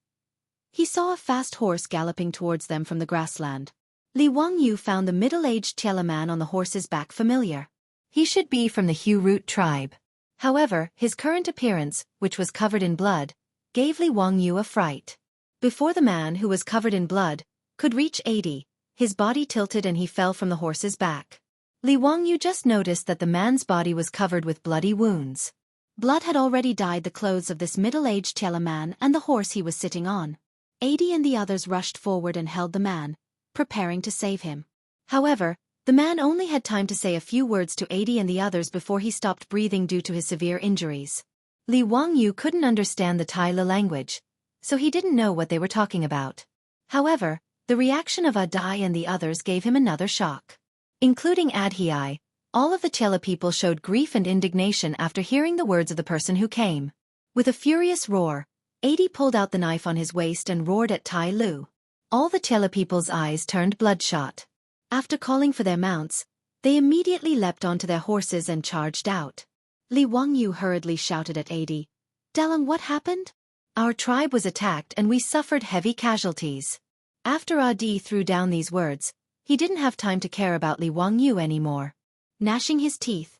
he saw a fast horse galloping towards them from the grassland. Li Wangyu found the middle-aged Tiela man on the horse's back familiar. He should be from the Hu Root tribe. However, his current appearance, which was covered in blood, gave Li Wangyu a fright. Before the man, who was covered in blood, could reach 80, his body tilted and he fell from the horse's back. Li Wangyu just noticed that the man's body was covered with bloody wounds. Blood had already dyed the clothes of this middle-aged Tiela man and the horse he was sitting on. 80 and the others rushed forward and held the man, preparing to save him. However, the man only had time to say a few words to 80 and the others before he stopped breathing due to his severe injuries. Li Wangyu couldn't understand the Tai La language, so he didn't know what they were talking about. However, the reaction of Adai and the others gave him another shock. Including Adhii, all of the Tiela people showed grief and indignation after hearing the words of the person who came. With a furious roar, 80 pulled out the knife on his waist and roared at Tai Lu. All the Tiela people's eyes turned bloodshot. After calling for their mounts, they immediately leapt onto their horses and charged out. Li Wangyu hurriedly shouted at 80, Dalong, what happened? Our tribe was attacked and we suffered heavy casualties. After Adi threw down these words, he didn't have time to care about Li Wangyu anymore. Gnashing his teeth,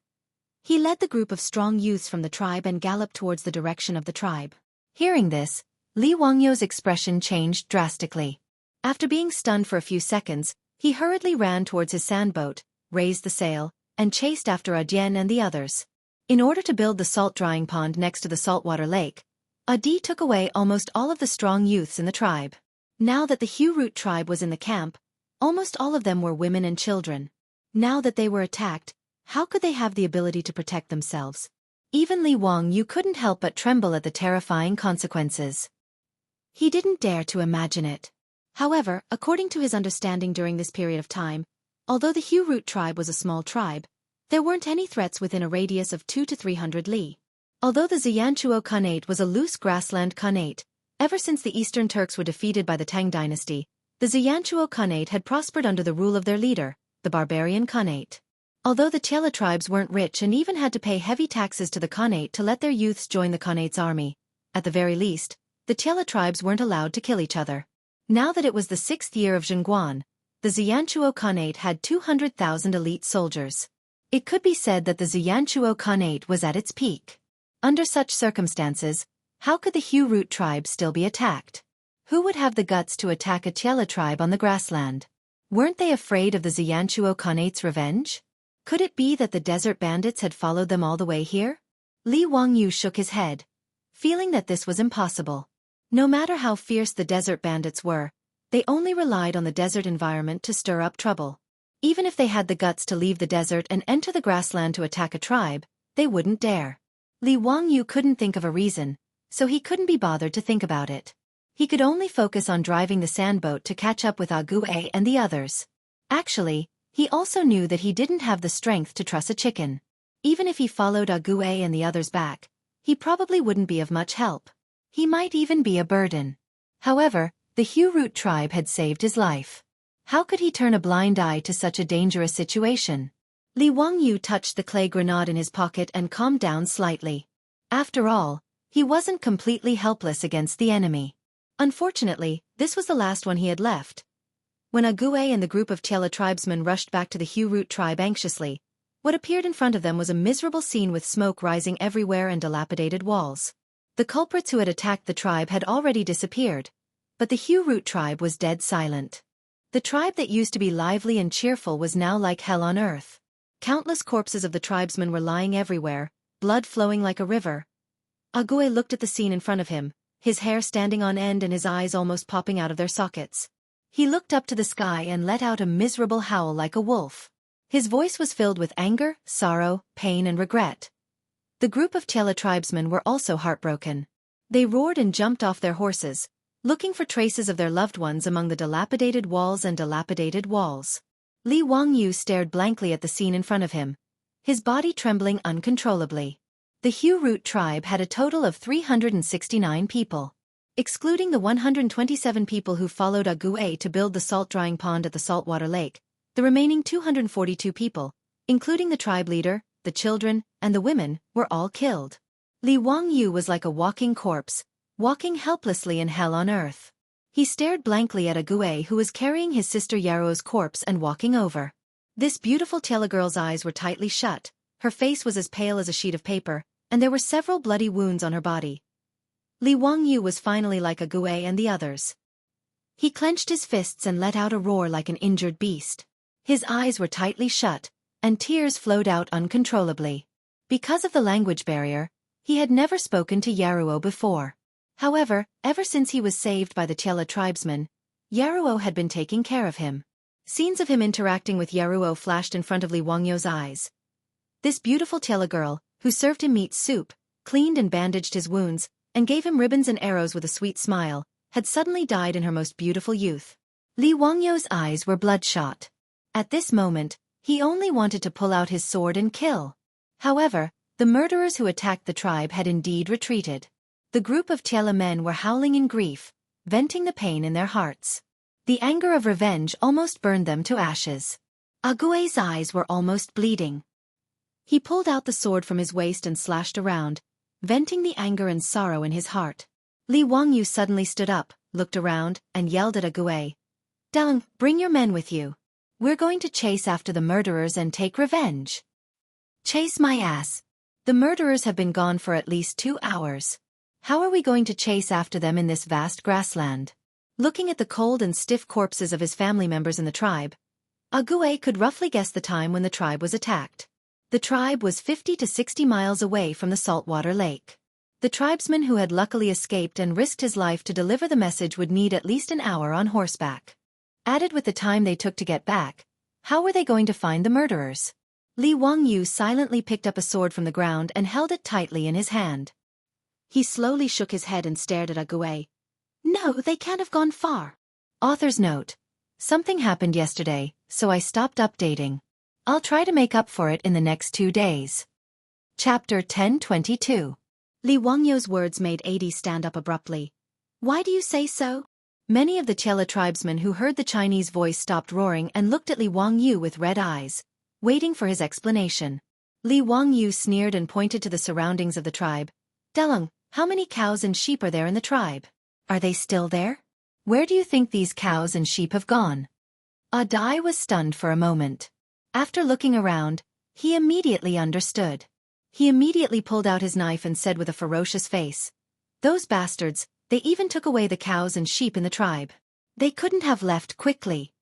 he led the group of strong youths from the tribe and galloped towards the direction of the tribe. Hearing this, Li Wangyu's expression changed drastically. After being stunned for a few seconds, he hurriedly ran towards his sandboat, raised the sail, and chased after Adian and the others. In order to build the salt drying pond next to the saltwater lake, Adi took away almost all of the strong youths in the tribe. Now that the Hu Root tribe was in the camp, almost all of them were women and children. Now that they were attacked, how could they have the ability to protect themselves? Even Li Wangyu couldn't help but tremble at the terrifying consequences. He didn't dare to imagine it. However, according to his understanding during this period of time, although the Hu Root tribe was a small tribe, there weren't any threats within a radius of 200 to 300 li. Although the Xianchuo Khanate was a loose grassland Khanate, ever since the Eastern Turks were defeated by the Tang dynasty, the Xianchuo Khanate had prospered under the rule of their leader, the barbarian Khanate. Although the Tiela tribes weren't rich and even had to pay heavy taxes to the Khanate to let their youths join the Khanate's army, at the very least, the Tiela tribes weren't allowed to kill each other. Now that it was the 6th year of Zhengguan, the Xianchuo Khanate had 200,000 elite soldiers. It could be said that the Xianchuo Khanate was at its peak. Under such circumstances, how could the Hu Root tribe still be attacked? Who would have the guts to attack a Tiela tribe on the grassland? Weren't they afraid of the Xianchuo Khanate's revenge? Could it be that the desert bandits had followed them all the way here? Li Wangyu shook his head, feeling that this was impossible. No matter how fierce the desert bandits were, they only relied on the desert environment to stir up trouble. Even if they had the guts to leave the desert and enter the grassland to attack a tribe, they wouldn't dare. Li Wangyu couldn't think of a reason, so he couldn't be bothered to think about it. He could only focus on driving the sandboat to catch up with Ague and the others. Actually, He also knew that he didn't have the strength to truss a chicken. Even if he followed Ague and the others back, he probably wouldn't be of much help. He might even be a burden. However, the Heartwarming tribe had saved his life. How could he turn a blind eye to such a dangerous situation? Li Wangyu touched the clay grenade in his pocket and calmed down slightly. After all, he wasn't completely helpless against the enemy. Unfortunately, this was the last one he had left. When Ague and the group of Tiela tribesmen rushed back to the Heartwarming tribe anxiously, what appeared in front of them was a miserable scene with smoke rising everywhere and dilapidated walls. The culprits who had attacked the tribe had already disappeared, but the Heartwarming tribe was dead silent. The tribe that used to be lively and cheerful was now like hell on earth. Countless corpses of the tribesmen were lying everywhere, blood flowing like a river. Ague looked at the scene in front of him, his hair standing on end and his eyes almost popping out of their sockets. He looked up to the sky and let out a miserable howl like a wolf. His voice was filled with anger, sorrow, pain and regret. The group of Tiela tribesmen were also heartbroken. They roared and jumped off their horses, looking for traces of their loved ones among the dilapidated walls. Li Wangyu stared blankly at the scene in front of him, his body trembling uncontrollably. The Heartwarming tribe had a total of 369 people. Excluding the 127 people who followed Ague to build the salt drying pond at the saltwater lake, the remaining 242 people, including the tribe leader, the children, and the women, were all killed. Li Wangyu was like a walking corpse, walking helplessly in hell on earth. He stared blankly at Ague who was carrying his sister Yaruo's corpse and walking over. This beautiful Tiela girl's eyes were tightly shut, her face was as pale as a sheet of paper, and there were several bloody wounds on her body. Li Wangyu was finally like Ague and the others. He clenched his fists and let out a roar like an injured beast. His eyes were tightly shut, and tears flowed out uncontrollably. Because of the language barrier, he had never spoken to Yaruo before. However, ever since he was saved by the Tiela tribesmen, Yaruo had been taking care of him. Scenes of him interacting with Yaruo flashed in front of Li Wangyu's eyes. This beautiful Tiela girl, who served him meat soup, cleaned and bandaged his wounds, and gave him ribbons and arrows with a sweet smile, had suddenly died in her most beautiful youth. Li Wangyu's eyes were bloodshot. At this moment, he only wanted to pull out his sword and kill. However, the murderers who attacked the tribe had indeed retreated. The group of Tiela men were howling in grief, venting the pain in their hearts. The anger of revenge almost burned them to ashes. Ague's eyes were almost bleeding. He pulled out the sword from his waist and slashed around, venting the anger and sorrow in his heart. Li Wangyu suddenly stood up, looked around, and yelled at Ague. "Tang, bring your men with you. We're going to chase after the murderers and take revenge." "Chase my ass. The murderers have been gone for at least 2 hours. How are we going to chase after them in this vast grassland?" Looking at the cold and stiff corpses of his family members in the tribe, Ague could roughly guess the time when the tribe was attacked. The tribe was 50 to 60 miles away from the saltwater lake. The tribesman who had luckily escaped and risked his life to deliver the message would need at least an hour on horseback. Added with the time they took to get back, how were they going to find the murderers? Li Wangyu silently picked up a sword from the ground and held it tightly in his hand. He slowly shook his head and stared at Ague. "No, they can't have gone far." Author's note: something happened yesterday, so I stopped updating. I'll try to make up for it in the next 2 days. Chapter 1022. Li Wangyu's words made Adi stand up abruptly. "Why do you say so?" Many of the Tiela tribesmen who heard the Chinese voice stopped roaring and looked at Li Wangyu with red eyes, waiting for his explanation. Li Wangyu sneered and pointed to the surroundings of the tribe. "Delung, how many cows and sheep are there in the tribe? Are they still there? Where do you think these cows and sheep have gone?" Adi was stunned for a moment. After looking around, he immediately understood. He immediately pulled out his knife and said with a ferocious face, "Those bastards, they even took away the cows and sheep in the tribe. They couldn't have left quickly."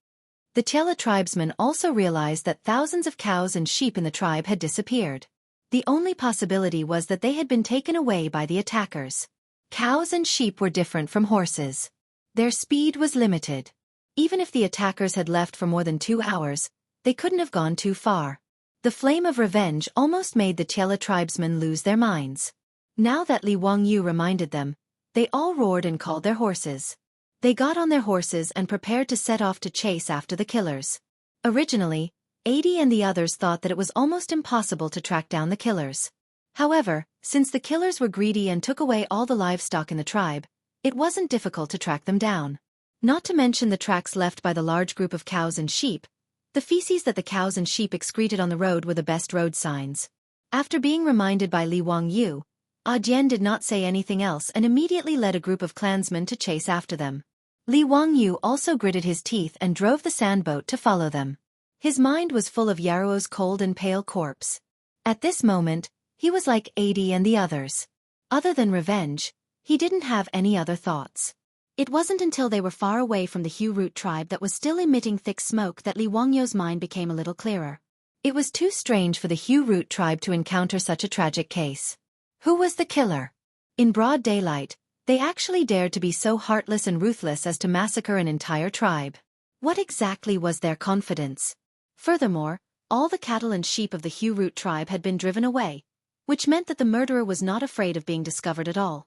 The Tiela tribesmen also realized that thousands of cows and sheep in the tribe had disappeared. The only possibility was that they had been taken away by the attackers. Cows and sheep were different from horses. Their speed was limited. Even if the attackers had left for more than 2 hours, they couldn't have gone too far. The flame of revenge almost made the Tiela tribesmen lose their minds. Now that Li Wangyu reminded them, they all roared and called their horses. They got on their horses and prepared to set off to chase after the killers. Originally, Adi and the others thought that it was almost impossible to track down the killers. However, since the killers were greedy and took away all the livestock in the tribe, it wasn't difficult to track them down. Not to mention the tracks left by the large group of cows and sheep. The feces that the cows and sheep excreted on the road were the best road signs. After being reminded by Li Wangyu, Jian did not say anything else and immediately led a group of clansmen to chase after them. Li Wangyu also gritted his teeth and drove the sandboat to follow them. His mind was full of Yaruo's cold and pale corpse. At this moment, he was like Adi and the others. Other than revenge, he didn't have any other thoughts. It wasn't until they were far away from the Hu Root tribe that was still emitting thick smoke that Li Wangyu's mind became a little clearer. It was too strange for the Hu Root tribe to encounter such a tragic case. Who was the killer? In broad daylight, they actually dared to be so heartless and ruthless as to massacre an entire tribe. What exactly was their confidence? Furthermore, all the cattle and sheep of the Hu Root tribe had been driven away, which meant that the murderer was not afraid of being discovered at all.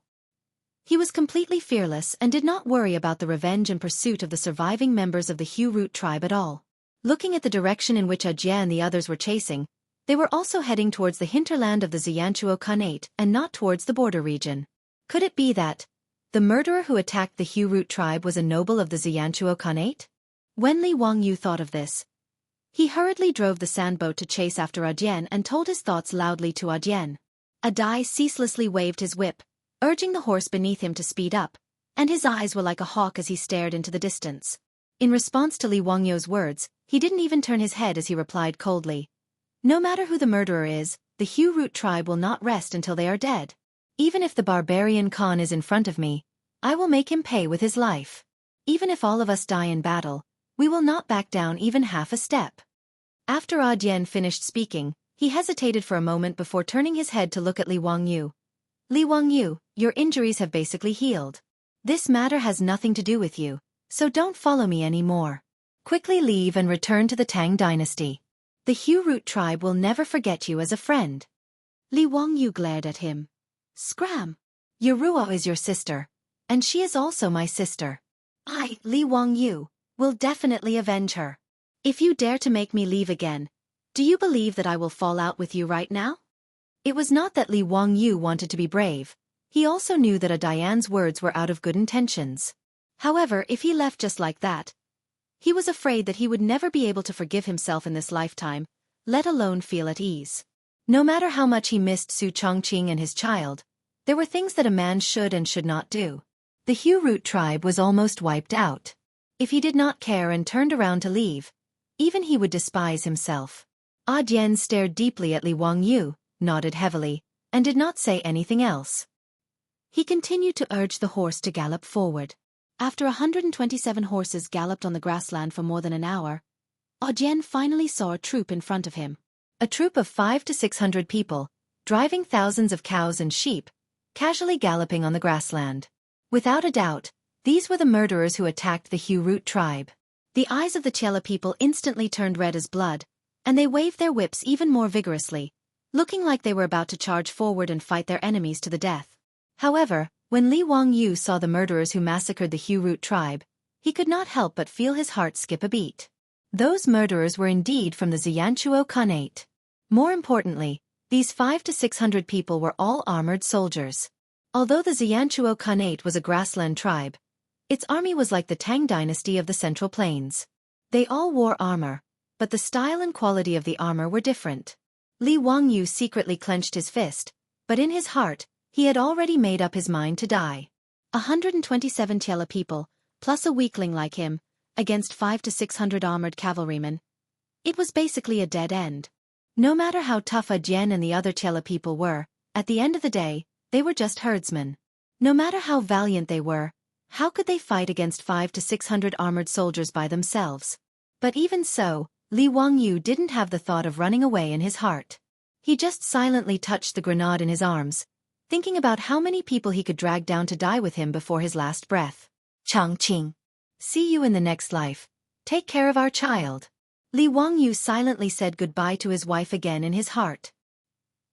He was completely fearless and did not worry about the revenge and pursuit of the surviving members of the Hu Root tribe at all. Looking at the direction in which Jie and the others were chasing, they were also heading towards the hinterland of the Xianchuo Khanate and not towards the border region. Could it be that the murderer who attacked the Hu Root tribe was a noble of the Xianchuo Khanate? When Li Wangyu thought of this, he hurriedly drove the sandboat to chase after Jian and told his thoughts loudly to Jian. Adai ceaselessly waved his whip, urging the horse beneath him to speed up, and his eyes were like a hawk as he stared into the distance. In response to Li Wangyu's words, he didn't even turn his head as he replied coldly. No matter who the murderer is, the Hu Root tribe will not rest until they are dead. Even if the barbarian Khan is in front of me, I will make him pay with his life. Even if all of us die in battle, we will not back down even half a step. After Jian finished speaking, he hesitated for a moment before turning his head to look at Li Wangyu. Li Wangyu, your injuries have basically healed. This matter has nothing to do with you, so don't follow me anymore. Quickly leave and return to the Tang dynasty. The Hu Root tribe will never forget you as a friend. Li Wangyu glared at him. Scram! Yaruo is your sister, and she is also my sister. I, Li Wangyu, will definitely avenge her. If you dare to make me leave again, do you believe that I will fall out with you right now? It was not that Li Wangyu wanted to be brave. He also knew that Diane's words were out of good intentions. However, if he left just like that, he was afraid that he would never be able to forgive himself in this lifetime, let alone feel at ease. No matter how much he missed Su Chongqing and his child, there were things that a man should and should not do. The Hu Root tribe was almost wiped out. If he did not care and turned around to leave, even he would despise himself. Jian stared deeply at Li Wangyu, nodded heavily, and did not say anything else. He continued to urge the horse to gallop forward. After 127 horses galloped on the grassland for more than an hour, Jian finally saw a troop in front of him. A troop of 500 to 600 people, driving thousands of cows and sheep, casually galloping on the grassland. Without a doubt, these were the murderers who attacked the Hu Root tribe. The eyes of the Chela people instantly turned red as blood, and they waved their whips even more vigorously, looking like they were about to charge forward and fight their enemies to the death. However, when Li Wangyu saw the murderers who massacred the Hu Root tribe, he could not help but feel his heart skip a beat. Those murderers were indeed from the Xianchuo Khanate. More importantly, these 500 to 600 people were all armored soldiers. Although the Xianchuo Khanate was a grassland tribe, its army was like the Tang dynasty of the Central Plains. They all wore armor, but the style and quality of the armor were different. Li Wangyu secretly clenched his fist, but in his heart, he had already made up his mind to die. 127 Tiela people, plus a weakling like him, against 500 to 600 armored cavalrymen. It was basically a dead end. No matter how tough Jian and the other Tiela people were, at the end of the day, they were just herdsmen. No matter how valiant they were, how could they fight against 500 to 600 armored soldiers by themselves? But even so, Li Wangyu didn't have the thought of running away in his heart. He just silently touched the grenade in his arms, thinking about how many people he could drag down to die with him before his last breath. Chongqing. See you in the next life. Take care of our child. Li Wangyu silently said goodbye to his wife again in his heart.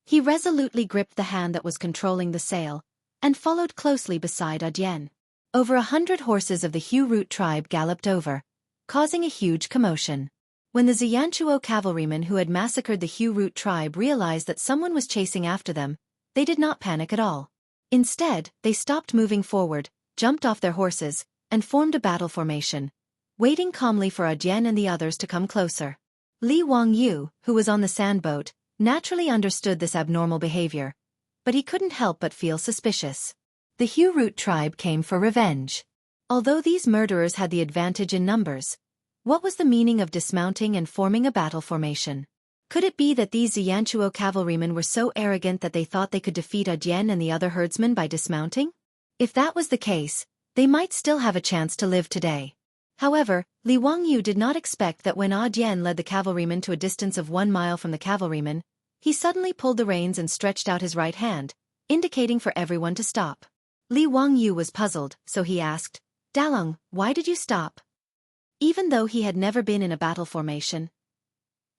He resolutely gripped the hand that was controlling the sail, and followed closely beside Jian. Over 100 horses of the Hu Root tribe galloped over, causing a huge commotion. When the Xianchuo cavalrymen who had massacred the Hu Root tribe realized that someone was chasing after them, they did not panic at all. Instead, they stopped moving forward, jumped off their horses, and formed a battle formation, waiting calmly for Jian and the others to come closer. Li Wangyu, who was on the sandboat, naturally understood this abnormal behavior, but he couldn't help but feel suspicious. The Hu Root tribe came for revenge. Although these murderers had the advantage in numbers, what was the meaning of dismounting and forming a battle formation? Could it be that these Xianchuo cavalrymen were so arrogant that they thought they could defeat Jian and the other herdsmen by dismounting? If that was the case, they might still have a chance to live today. However, Li Wangyu did not expect that when Jian led the cavalrymen to a distance of 1 mile from the cavalrymen, he suddenly pulled the reins and stretched out his right hand, indicating for everyone to stop. Li Wangyu was puzzled, so he asked, "Dalong, why did you stop?" Even though he had never been in a battle formation,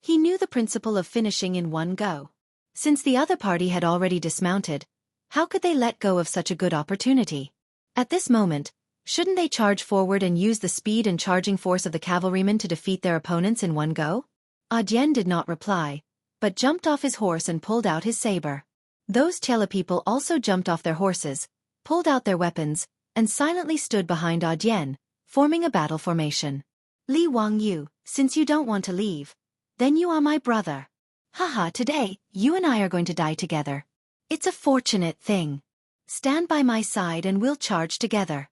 he knew the principle of finishing in one go. Since the other party had already dismounted, how could they let go of such a good opportunity? At this moment, shouldn't they charge forward and use the speed and charging force of the cavalrymen to defeat their opponents in one go? Jian did not reply, but jumped off his horse and pulled out his saber. Those Chela people also jumped off their horses, pulled out their weapons, and silently stood behind Jian, forming a battle formation. "Li Wangyu, since you don't want to leave, then you are my brother. Haha, today, you and I are going to die together. It's a fortunate thing. Stand by my side and we'll charge together."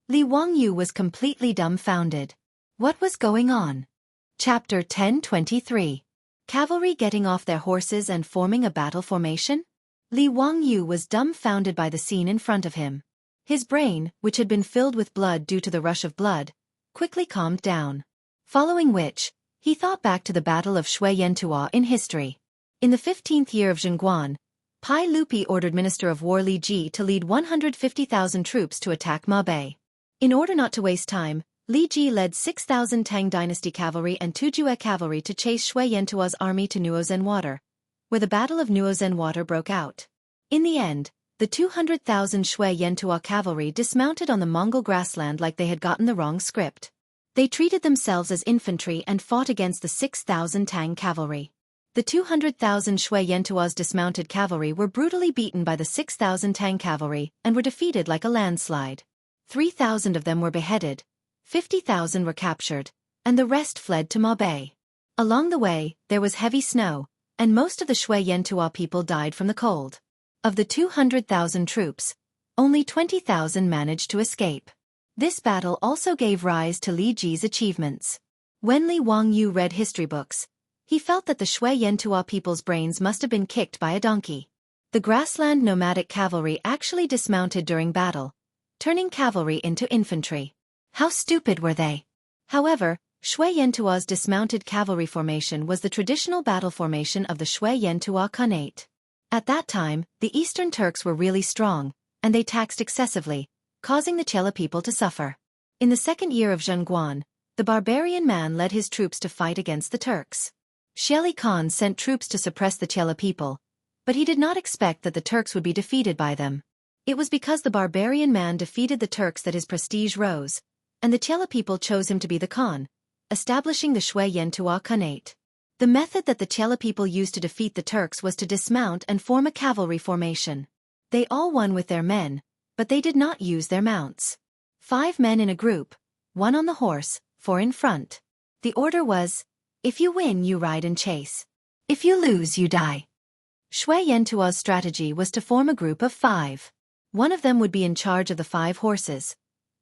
Li Wangyu was completely dumbfounded. What was going on? Chapter 10:23. Cavalry getting off their horses and forming a battle formation? Li Wangyu was dumbfounded by the scene in front of him. His brain, which had been filled with blood due to the rush of blood, quickly calmed down. Following which, he thought back to the Battle of Shui Yantua in history. In the 15th year of Zhengguan, Pai Lupi ordered Minister of War Li Ji to lead 150,000 troops to attack Ma Bei. In order not to waste time, Li Ji led 6,000 Tang dynasty cavalry and Tujue cavalry to chase Shui Yantua's army to Nuozen Water, where the Battle of Nuozen Water broke out. In the end, the 200,000 Shui Yantua cavalry dismounted on the Mongol grassland like they had gotten the wrong script. They treated themselves as infantry and fought against the 6,000 Tang cavalry. The 200,000 Shui Yantua's dismounted cavalry were brutally beaten by the 6,000 Tang cavalry and were defeated like a landslide. 3,000 of them were beheaded, 50,000 were captured, and the rest fled to Ma Bei. Along the way, there was heavy snow, and most of the Shui Yantua people died from the cold. Of the 200,000 troops, only 20,000 managed to escape. This battle also gave rise to Li Ji's achievements. When Li Wangyu read history books, he felt that the Shui Yantua people's brains must have been kicked by a donkey. The grassland nomadic cavalry actually dismounted during battle, turning cavalry into infantry. How stupid were they? However, Shui Yantua's dismounted cavalry formation was the traditional battle formation of the Shui Yantua Khanate. At that time, the Eastern Turks were really strong, and they taxed excessively, causing the Chela people to suffer. In the 2nd year of Zhengguan, the barbarian man led his troops to fight against the Turks. Sheli Khan sent troops to suppress the Chela people, but he did not expect that the Turks would be defeated by them. It was because the barbarian man defeated the Turks that his prestige rose, and the Chela people chose him to be the Khan, establishing the Shui Yantua Khanate. The method that the Chela people used to defeat the Turks was to dismount and form a cavalry formation. They all won with their men, but they did not use their mounts. 5 men in a group, 1 on the horse, 4 in front. The order was, if you win you ride and chase. If you lose you die. Shui Yantua's strategy was to form a group of 5. One of them would be in charge of the 5 horses,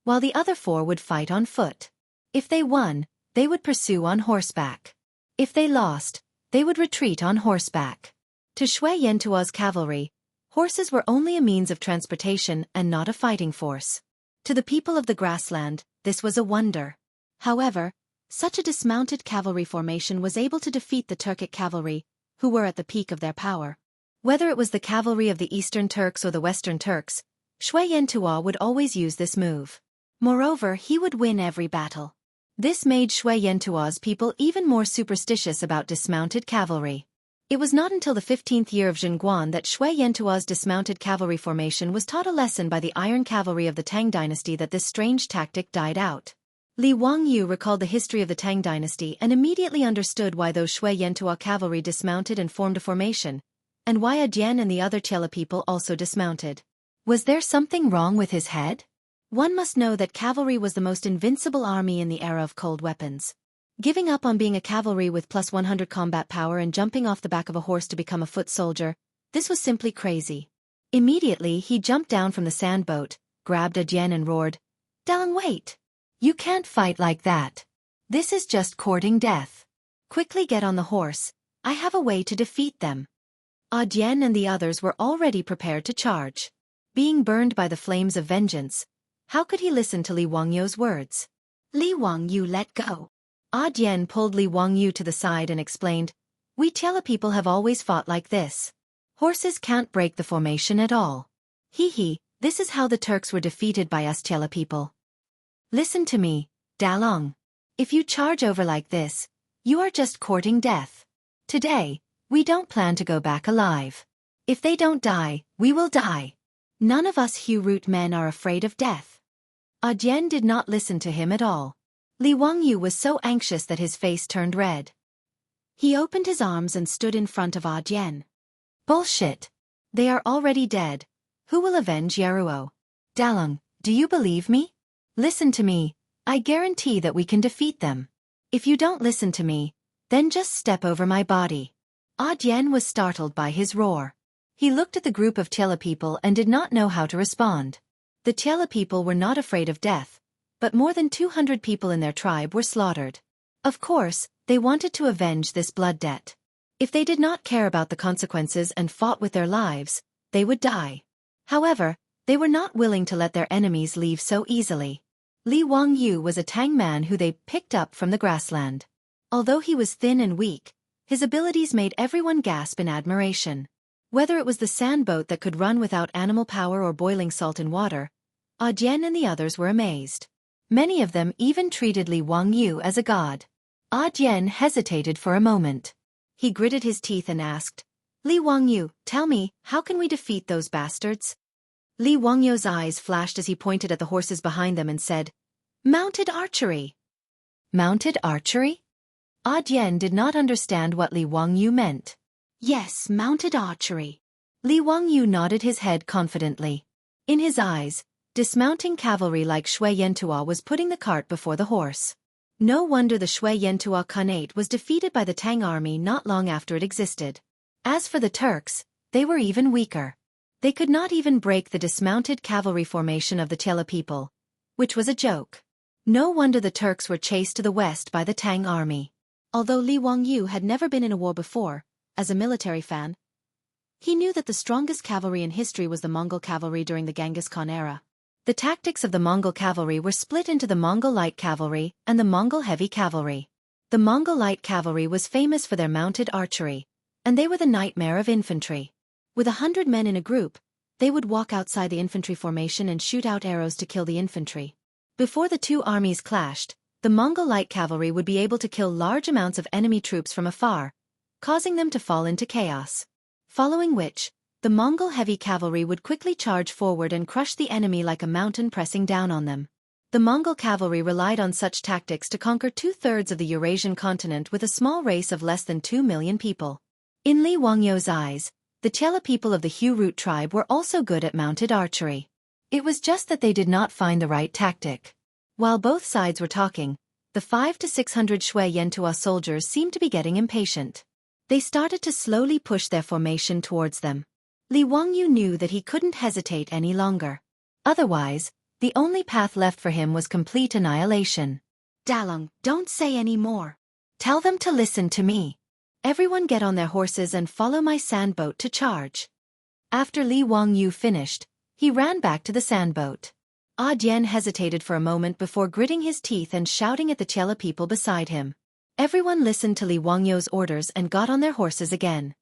while the other 4 would fight on foot. If they won, they would pursue on horseback. If they lost, they would retreat on horseback. To Shui Yantua's cavalry, horses were only a means of transportation and not a fighting force. To the people of the grassland, this was a wonder. However, such a dismounted cavalry formation was able to defeat the Turkic cavalry, who were at the peak of their power. Whether it was the cavalry of the Eastern Turks or the Western Turks, Shui Yantua would always use this move. Moreover, he would win every battle. This made Shui Yantua's people even more superstitious about dismounted cavalry. It was not until the 15th year of Zhengguan that Shui Yantua's dismounted cavalry formation was taught a lesson by the iron cavalry of the Tang dynasty that this strange tactic died out. Li Wangyu recalled the history of the Tang dynasty and immediately understood why those Shui Yantua cavalry dismounted and formed a formation, and why Adian and the other Tiela people also dismounted. Was there something wrong with his head? One must know that cavalry was the most invincible army in the era of cold weapons. Giving up on being a cavalry with plus 100 combat power and jumping off the back of a horse to become a foot soldier, this was simply crazy. Immediately he jumped down from the sand boat, grabbed Adian and roared, "Dang, wait! You can't fight like that. This is just courting death. Quickly get on the horse, I have a way to defeat them." Adian and the others were already prepared to charge. Being burned by the flames of vengeance, how could he listen to Li Wangyu's words? "Li Wangyu, let go." Adian pulled Li Wangyu to the side and explained, "We Tiela people have always fought like this. Horses can't break the formation at all. Hee, this is how the Turks were defeated by us Tiela people. Listen to me, Dalong. If you charge over like this, you are just courting death. Today, we don't plan to go back alive. If they don't die, we will die. None of us Hu Root men are afraid of death." Adian did not listen to him at all. Li Wangyu was so anxious that his face turned red. He opened his arms and stood in front of Adian. "Bullshit. They are already dead. Who will avenge Yaruo? Dalong, do you believe me? Listen to me, I guarantee that we can defeat them. If you don't listen to me, then just step over my body." Adian was startled by his roar. He looked at the group of Tiela people and did not know how to respond. The Tiela people were not afraid of death, but more than 200 people in their tribe were slaughtered. Of course, they wanted to avenge this blood debt. If they did not care about the consequences and fought with their lives, they would die. However, they were not willing to let their enemies leave so easily. Li Wangyu was a Tang man who they picked up from the grassland. Although he was thin and weak, his abilities made everyone gasp in admiration. Whether it was the sand boat that could run without animal power or boiling salt in water, Adian and the others were amazed. Many of them even treated Li Wangyu as a god. Adian hesitated for a moment. He gritted his teeth and asked, "Li Wangyu, tell me, how can we defeat those bastards?" Li Wangyu's eyes flashed as he pointed at the horses behind them and said, "Mounted archery." Mounted archery? Adian did not understand what Li Wangyu meant. "Yes, mounted archery." Li Wangyu nodded his head confidently. In his eyes, dismounting cavalry like Shui Yantua was putting the cart before the horse. No wonder the Shui Yantua Khanate was defeated by the Tang army not long after it existed. As for the Turks, they were even weaker. They could not even break the dismounted cavalry formation of the Tiela people, which was a joke. No wonder the Turks were chased to the west by the Tang army. Although Li Wangyu had never been in a war before, as a military fan, he knew that the strongest cavalry in history was the Mongol cavalry during the Genghis Khan era. The tactics of the Mongol cavalry were split into the Mongol light cavalry and the Mongol heavy cavalry. The Mongol light cavalry was famous for their mounted archery, and they were the nightmare of infantry. With 100 men in a group, they would walk outside the infantry formation and shoot out arrows to kill the infantry. Before the two armies clashed, the Mongol light cavalry would be able to kill large amounts of enemy troops from afar, causing them to fall into chaos. Following which, the Mongol heavy cavalry would quickly charge forward and crush the enemy like a mountain pressing down on them. The Mongol cavalry relied on such tactics to conquer 2/3 of the Eurasian continent with a small race of less than 2 million people. In Li Wangyu's eyes, the Tiela people of the Hu Root tribe were also good at mounted archery. It was just that they did not find the right tactic. While both sides were talking, the 500 to 600 Shui Yantua soldiers seemed to be getting impatient. They started to slowly push their formation towards them. Li Wangyu knew that he couldn't hesitate any longer. Otherwise, the only path left for him was complete annihilation. "Dalong, don't say any more. Tell them to listen to me. Everyone get on their horses and follow my sand boat to charge." After Li Wangyu finished, he ran back to the sand boat. Adian hesitated for a moment before gritting his teeth and shouting at the Tiela people beside him. Everyone listened to Li Wangyu's orders and got on their horses again.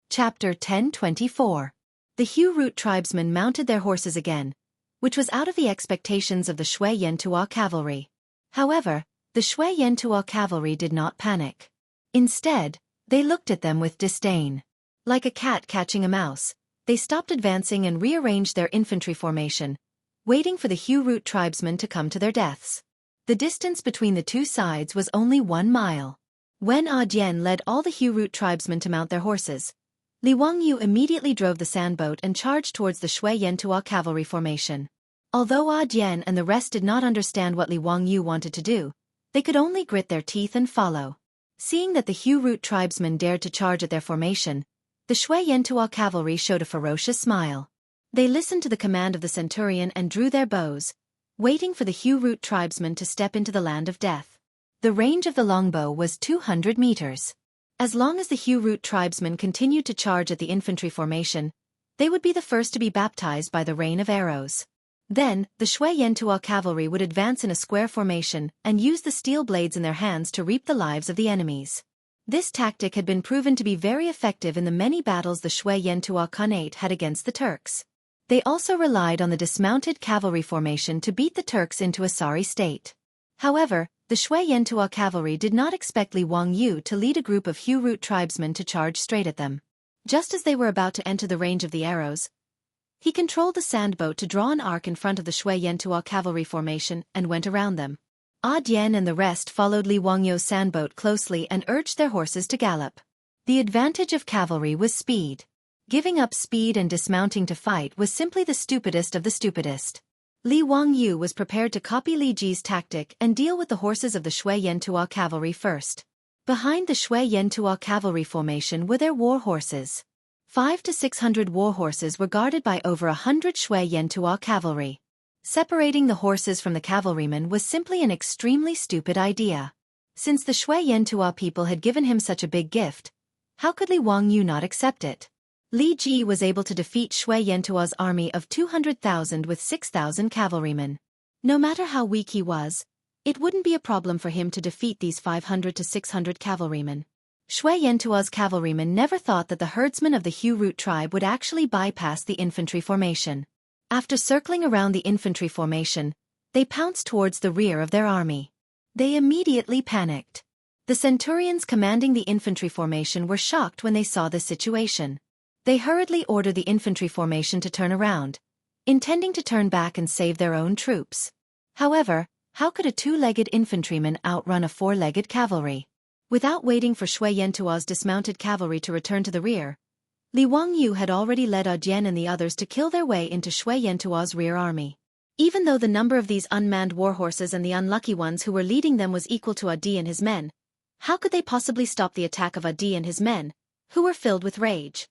Chapter 10:24. The Hu Root tribesmen mounted their horses again, which was out of the expectations of the Shui Yantua cavalry. However, the Shui Yantua cavalry did not panic. Instead, they looked at them with disdain. Like a cat catching a mouse, they stopped advancing and rearranged their infantry formation, waiting for the Hu Root tribesmen to come to their deaths. The distance between the two sides was only 1 mile. When Dian led all the Hu-Root tribesmen to mount their horses, Li Wangyu immediately drove the sandboat and charged towards the Shui Yantua cavalry formation. Although Dian and the rest did not understand what Li Wangyu wanted to do, they could only grit their teeth and follow. Seeing that the Hu-Root tribesmen dared to charge at their formation, the Shui Yantua cavalry showed a ferocious smile. They listened to the command of the centurion and drew their bows, waiting for the Hu-Root tribesmen to step into the land of death. The range of the longbow was 200 meters. As long as the Hu-Root tribesmen continued to charge at the infantry formation, they would be the first to be baptized by the rain of arrows. Then, the Shui Yantua cavalry would advance in a square formation and use the steel blades in their hands to reap the lives of the enemies. This tactic had been proven to be very effective in the many battles the Shui Yantua Khanate had against the Turks. They also relied on the dismounted cavalry formation to beat the Turks into a sorry state. However, the Shui Yantua cavalry did not expect Li Wangyu to lead a group of Hu-Root tribesmen to charge straight at them. Just as they were about to enter the range of the arrows, he controlled the sandboat to draw an arc in front of the Shui Yantua cavalry formation and went around them. Dian and the rest followed Li Wangyu's sandboat closely and urged their horses to gallop. The advantage of cavalry was speed. Giving up speed and dismounting to fight was simply the stupidest of the stupidest. Li Wangyu was prepared to copy Li Ji's tactic and deal with the horses of the Shui Yantua cavalry first. Behind the Shui Yantua cavalry formation were their war horses. 500 to 600 war horses were guarded by over 100 Shui Yantua cavalry. Separating the horses from the cavalrymen was simply an extremely stupid idea. Since the Shui Yantua people had given him such a big gift, how could Li Wangyu not accept it? Li Ji was able to defeat Shui Yantua's army of 200,000 with 6,000 cavalrymen. No matter how weak he was, it wouldn't be a problem for him to defeat these 500 to 600 cavalrymen. Shui Yantua's cavalrymen never thought that the herdsmen of the Hu-Root tribe would actually bypass the infantry formation. After circling around the infantry formation, they pounced towards the rear of their army. They immediately panicked. The centurions commanding the infantry formation were shocked when they saw this situation. They hurriedly ordered the infantry formation to turn around, intending to turn back and save their own troops. However, how could a two-legged infantryman outrun a four-legged cavalry? Without waiting for Shui Yantua's dismounted cavalry to return to the rear, Li Wangyu had already led Dian and the others to kill their way into Shui Yantua's rear army. Even though the number of these unmanned war horses and the unlucky ones who were leading them was equal to Dian and his men, how could they possibly stop the attack of Dian and his men, who were filled with rage?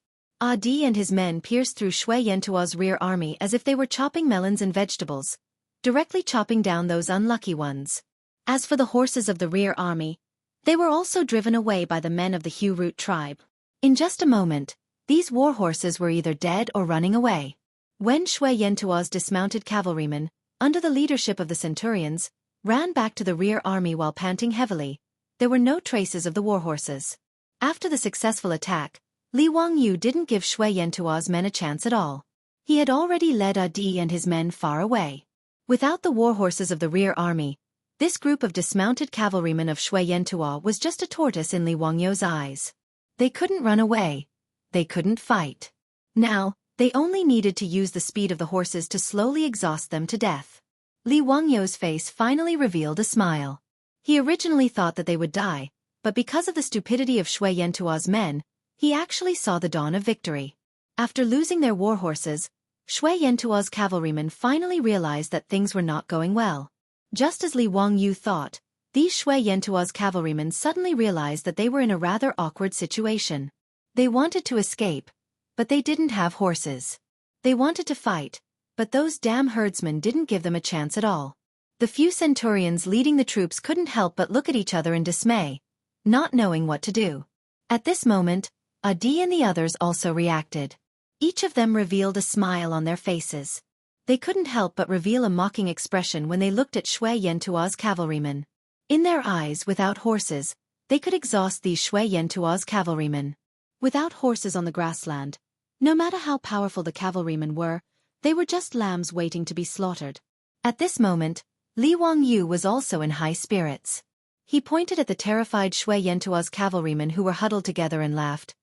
Dian and his men pierced through Shui Yantua's rear army as if they were chopping melons and vegetables, directly chopping down those unlucky ones. As for the horses of the rear army, they were also driven away by the men of the Hu-Root tribe. In just a moment, these war horses were either dead or running away. When Shui Yantua's dismounted cavalrymen, under the leadership of the centurions, ran back to the rear army while panting heavily, there were no traces of the war horses. After the successful attack, Li Wangyu didn't give Shui Yantua's men a chance at all. He had already led Di and his men far away. Without the war horses of the rear army, this group of dismounted cavalrymen of Shui Yantua was just a tortoise in Li Wangyu's eyes. They couldn't run away. They couldn't fight. Now, they only needed to use the speed of the horses to slowly exhaust them to death. Li Wangyu's face finally revealed a smile. He originally thought that they would die, but because of the stupidity of Shui Yantua's men, he actually saw the dawn of victory. After losing their war horses, Shui Yantua's cavalrymen finally realized that things were not going well. Just as Li Wangyu thought, these Shui Yantua's cavalrymen suddenly realized that they were in a rather awkward situation. They wanted to escape, but they didn't have horses. They wanted to fight, but those damn herdsmen didn't give them a chance at all. The few centurions leading the troops couldn't help but look at each other in dismay, not knowing what to do. At this moment, Di and the others also reacted. Each of them revealed a smile on their faces. They couldn't help but reveal a mocking expression when they looked at Shui Yantua's cavalrymen. In their eyes, without horses, they could exhaust these Shui Yantua's cavalrymen. Without horses on the grassland, no matter how powerful the cavalrymen were, they were just lambs waiting to be slaughtered. At this moment, Li Wangyu was also in high spirits. He pointed at the terrified Shui Yantua's cavalrymen who were huddled together and laughed.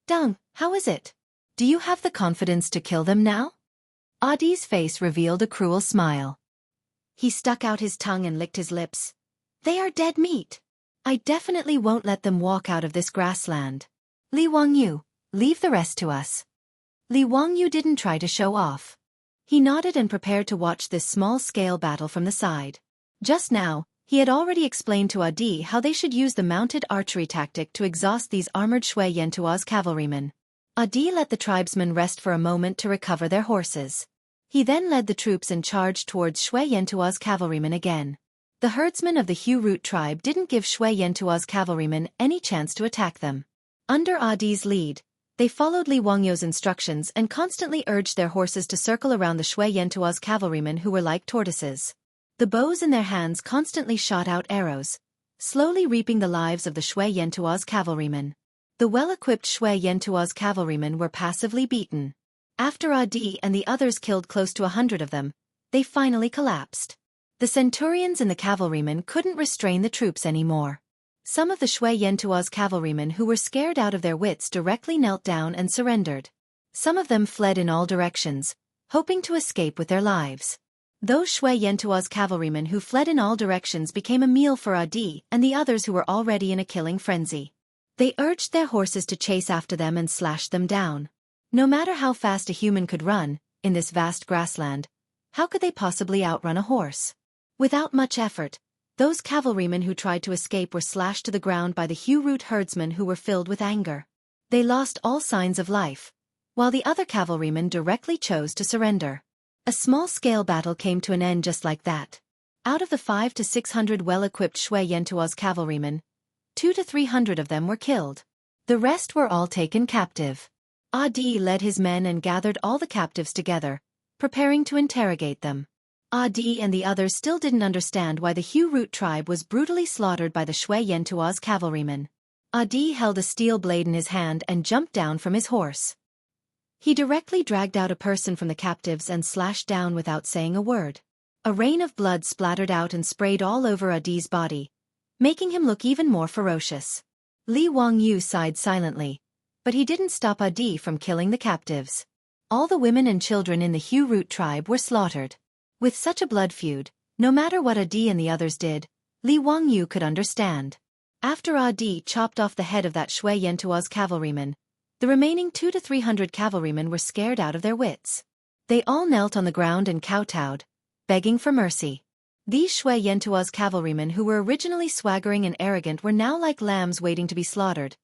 "Tang, how is it? Do you have the confidence to kill them now?" Di's face revealed a cruel smile. He stuck out his tongue and licked his lips. They are dead meat. I definitely won't let them walk out of this grassland. Li Wangyu, leave the rest to us. Li Wangyu didn't try to show off. He nodded and prepared to watch this small-scale battle from the side. Just now, he had already explained to Adi how they should use the mounted archery tactic to exhaust these armored Shui Yantua's cavalrymen. Adi let the tribesmen rest for a moment to recover their horses. He then led the troops and charged towards Shui Yantua's cavalrymen again. The herdsmen of the Hu Root tribe didn't give Shui Yantua's cavalrymen any chance to attack them. Under Adi's lead, they followed Li Wangyu's instructions and constantly urged their horses to circle around the Shui Yantua's cavalrymen who were like tortoises. The bows in their hands constantly shot out arrows, slowly reaping the lives of the Shui Yantua's cavalrymen. The well-equipped Shui Yantua's cavalrymen were passively beaten. After Adi and the others killed close to 100 of them, they finally collapsed. The centurions and the cavalrymen couldn't restrain the troops anymore. Some of the Shui Yantua's cavalrymen who were scared out of their wits directly knelt down and surrendered. Some of them fled in all directions, hoping to escape with their lives. Those Shui Yantua's cavalrymen who fled in all directions became a meal for Adi and the others who were already in a killing frenzy. They urged their horses to chase after them and slash them down. No matter how fast a human could run, in this vast grassland, how could they possibly outrun a horse? Without much effort, those cavalrymen who tried to escape were slashed to the ground by the Hu Root herdsmen who were filled with anger. They lost all signs of life, while the other cavalrymen directly chose to surrender. A small-scale battle came to an end just like that. Out of the 500 to 600 well-equipped Shui Yantua's cavalrymen, 200 to 300 of them were killed. The rest were all taken captive. Adi led his men and gathered all the captives together, preparing to interrogate them. Adi and the others still didn't understand why the Hu Root tribe was brutally slaughtered by the Shui Yantua's cavalrymen. Adi held a steel blade in his hand and jumped down from his horse. He directly dragged out a person from the captives and slashed down without saying a word. A rain of blood splattered out and sprayed all over Adi's body, making him look even more ferocious. Li Wangyu sighed silently, but he didn't stop Adi from killing the captives. All the women and children in the Hu Root tribe were slaughtered. With such a blood feud, no matter what Adi and the others did, Li Wangyu could understand. After Adi chopped off the head of that Shui Yantua's cavalryman, the remaining 200 to 300 cavalrymen were scared out of their wits. They all knelt on the ground and kowtowed, begging for mercy. These Shui Yantua's cavalrymen who were originally swaggering and arrogant were now like lambs waiting to be slaughtered,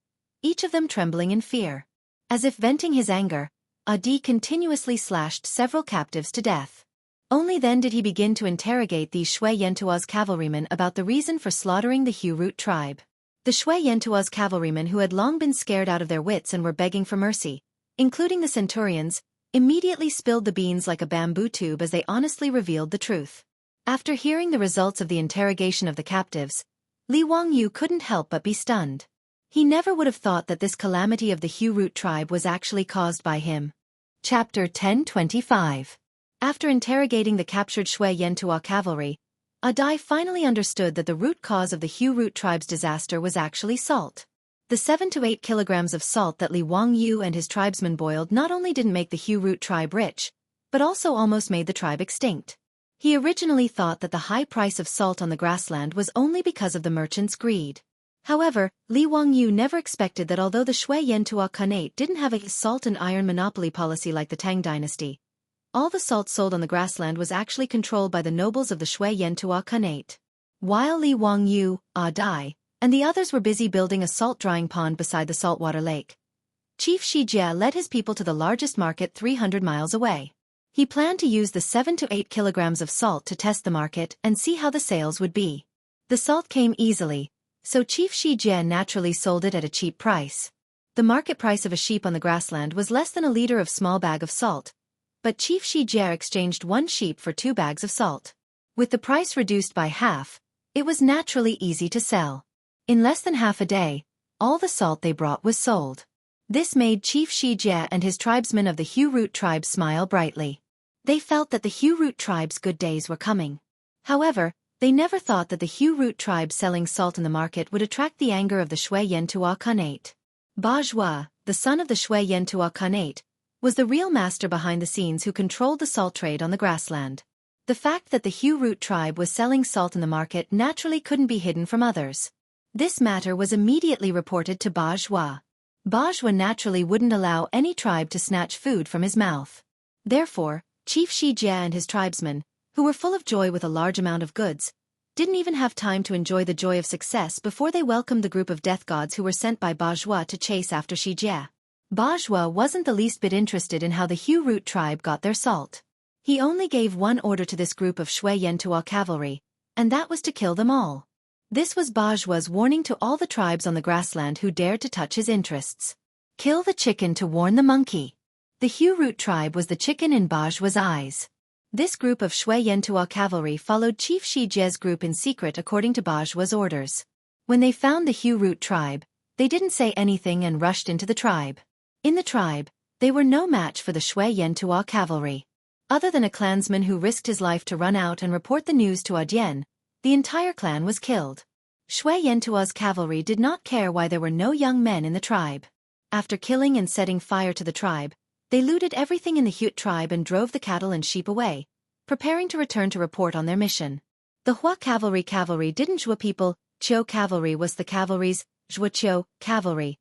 each of them trembling in fear. As if venting his anger, Adi continuously slashed several captives to death. Only then did he begin to interrogate these Shui Yantua's cavalrymen about the reason for slaughtering the Hu Root tribe. The Shui Yantua's cavalrymen who had long been scared out of their wits and were begging for mercy, including the centurions, immediately spilled the beans like a bamboo tube as they honestly revealed the truth. After hearing the results of the interrogation of the captives, Li Wangyu couldn't help but be stunned. He never would have thought that this calamity of the Hu Root tribe was actually caused by him. Chapter 1025. After interrogating the captured Shui Yantua cavalry, Adi finally understood that the root cause of the Hu Root tribe's disaster was actually salt. The 7 to 8 kilograms of salt that Li Wangyu and his tribesmen boiled not only didn't make the Hu Root tribe rich, but also almost made the tribe extinct. He originally thought that the high price of salt on the grassland was only because of the merchants' greed. However, Li Wangyu never expected that although the Shui Yantua Khanate didn't have a salt and iron monopoly policy like the Tang dynasty, all the salt sold on the grassland was actually controlled by the nobles of the Shui Yantua Khanate. While Li Wangyu, Adi, and the others were busy building a salt drying pond beside the saltwater lake, Chief Shijia led his people to the largest market 300 miles away. He planned to use the 7 to 8 kilograms of salt to test the market and see how the sales would be. The salt came easily, so Chief Shijia naturally sold it at a cheap price. The market price of a sheep on the grassland was less than a liter of small bag of salt, but Chief Shijia exchanged 1 sheep for 2 bags of salt. With the price reduced by half, it was naturally easy to sell. In less than half a day, all the salt they brought was sold. This made Chief Shijia and his tribesmen of the Hu Root tribe smile brightly. They felt that the Hu Root tribe's good days were coming. However, they never thought that the Hu Root tribe selling salt in the market would attract the anger of the Shui Yantua Khanate. Bajwa, the son of the Shui Yantua Khanate, was the real master behind the scenes who controlled the salt trade on the grassland. The fact that the Hu Root tribe was selling salt in the market naturally couldn't be hidden from others. This matter was immediately reported to Ba Zhua. Ba Zhua naturally wouldn't allow any tribe to snatch food from his mouth. Therefore, Chief Shi Jie and his tribesmen, who were full of joy with a large amount of goods, didn't even have time to enjoy the joy of success before they welcomed the group of death gods who were sent by Ba Zhua to chase after Shi Jie. Ba Zhua wasn't the least bit interested in how the Hu Root tribe got their salt. He only gave one order to this group of Shui Yantua cavalry, and that was to kill them all. This was Ba Zhua's warning to all the tribes on the grassland who dared to touch his interests. Kill the chicken to warn the monkey. The Hu Root tribe was the chicken in Ba Zhua's eyes. This group of Shui Yantua cavalry followed Chief Shi Jie's group in secret according to Ba Zhua's orders. When they found the Hu Root tribe, they didn't say anything and rushed into the tribe. In the tribe, they were no match for the Shui Yantua cavalry. Other than a clansman who risked his life to run out and report the news to Adian, the entire clan was killed. Shui Yantua's cavalry did not care why there were no young men in the tribe. After killing and setting fire to the tribe, they looted everything in the Hute tribe and drove the cattle and sheep away, preparing to return to report on their mission. The Hua cavalry didn't Zhua people, Qiu cavalry was the cavalry's, Zhua Qiu cavalry.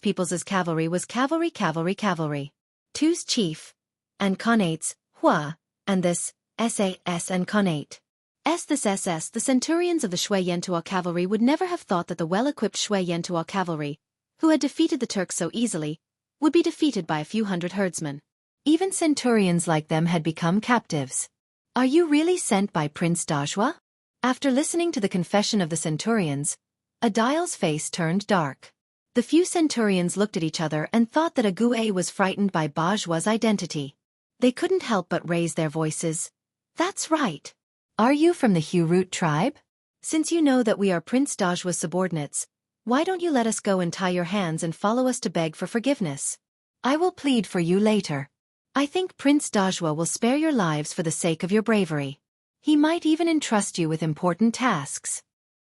People's cavalry was cavalry. Tu's chief, and Khanate, Hua, and this, SAS and Khanate. This SS, the centurions of the Shui Yantua cavalry would never have thought that the well-equipped Shui Yantua cavalry, who had defeated the Turks so easily, would be defeated by a few hundred herdsmen. Even centurions like them had become captives. Are you really sent by Prince Dazhua? After listening to the confession of the centurions, Adil's face turned dark. The few centurions looked at each other and thought that Ague was frightened by Ba Zhua's identity. They couldn't help but raise their voices. That's right. Are you from the Hu Root tribe? Since you know that we are Prince Dazhua's subordinates, why don't you let us go and tie your hands and follow us to beg for forgiveness? I will plead for you later. I think Prince Dazhua will spare your lives for the sake of your bravery. He might even entrust you with important tasks.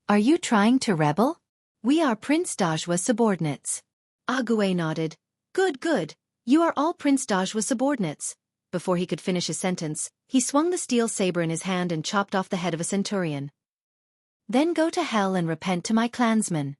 Are you trying to rebel? We are Prince Dazhua's subordinates. Ague nodded. Good. You are all Prince Dazhua's subordinates. Before he could finish his sentence, he swung the steel saber in his hand and chopped off the head of a centurion. Then go to hell and repent to my clansmen.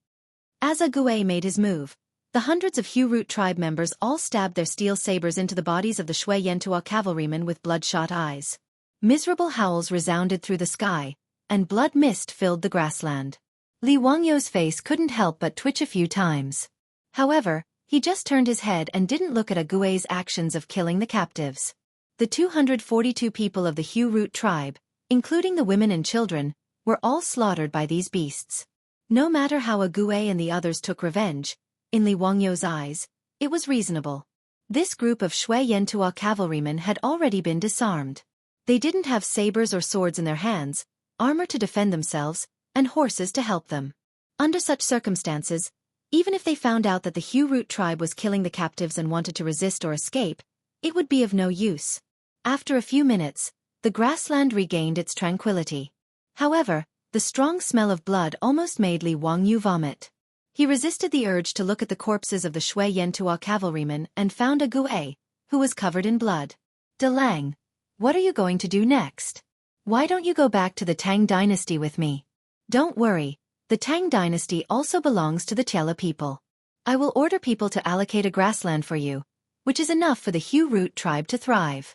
As Ague made his move, the hundreds of Hu Root tribe members all stabbed their steel sabers into the bodies of the Shui Yantua cavalrymen with bloodshot eyes. Miserable howls resounded through the sky, and blood mist filled the grassland. Li Wangyou's face couldn't help but twitch a few times. However, he just turned his head and didn't look at Ague's actions of killing the captives. The 242 people of the Hu Root tribe, including the women and children, were all slaughtered by these beasts. No matter how Ague and the others took revenge, in Li Wangyou's eyes, it was reasonable. This group of Shui Yantua cavalrymen had already been disarmed. They didn't have sabers or swords in their hands, armor to defend themselves, and horses to help them. Under such circumstances, even if they found out that the Hu Root tribe was killing the captives and wanted to resist or escape, it would be of no use. After a few minutes, the grassland regained its tranquility. However, the strong smell of blood almost made Li Wangyou vomit. He resisted the urge to look at the corpses of the Shui Yantua cavalrymen and found Ague, who was covered in blood. Delang, what are you going to do next? Why don't you go back to the Tang dynasty with me? Don't worry, the Tang dynasty also belongs to the Tiela people. I will order people to allocate a grassland for you, which is enough for the Hu Root tribe to thrive.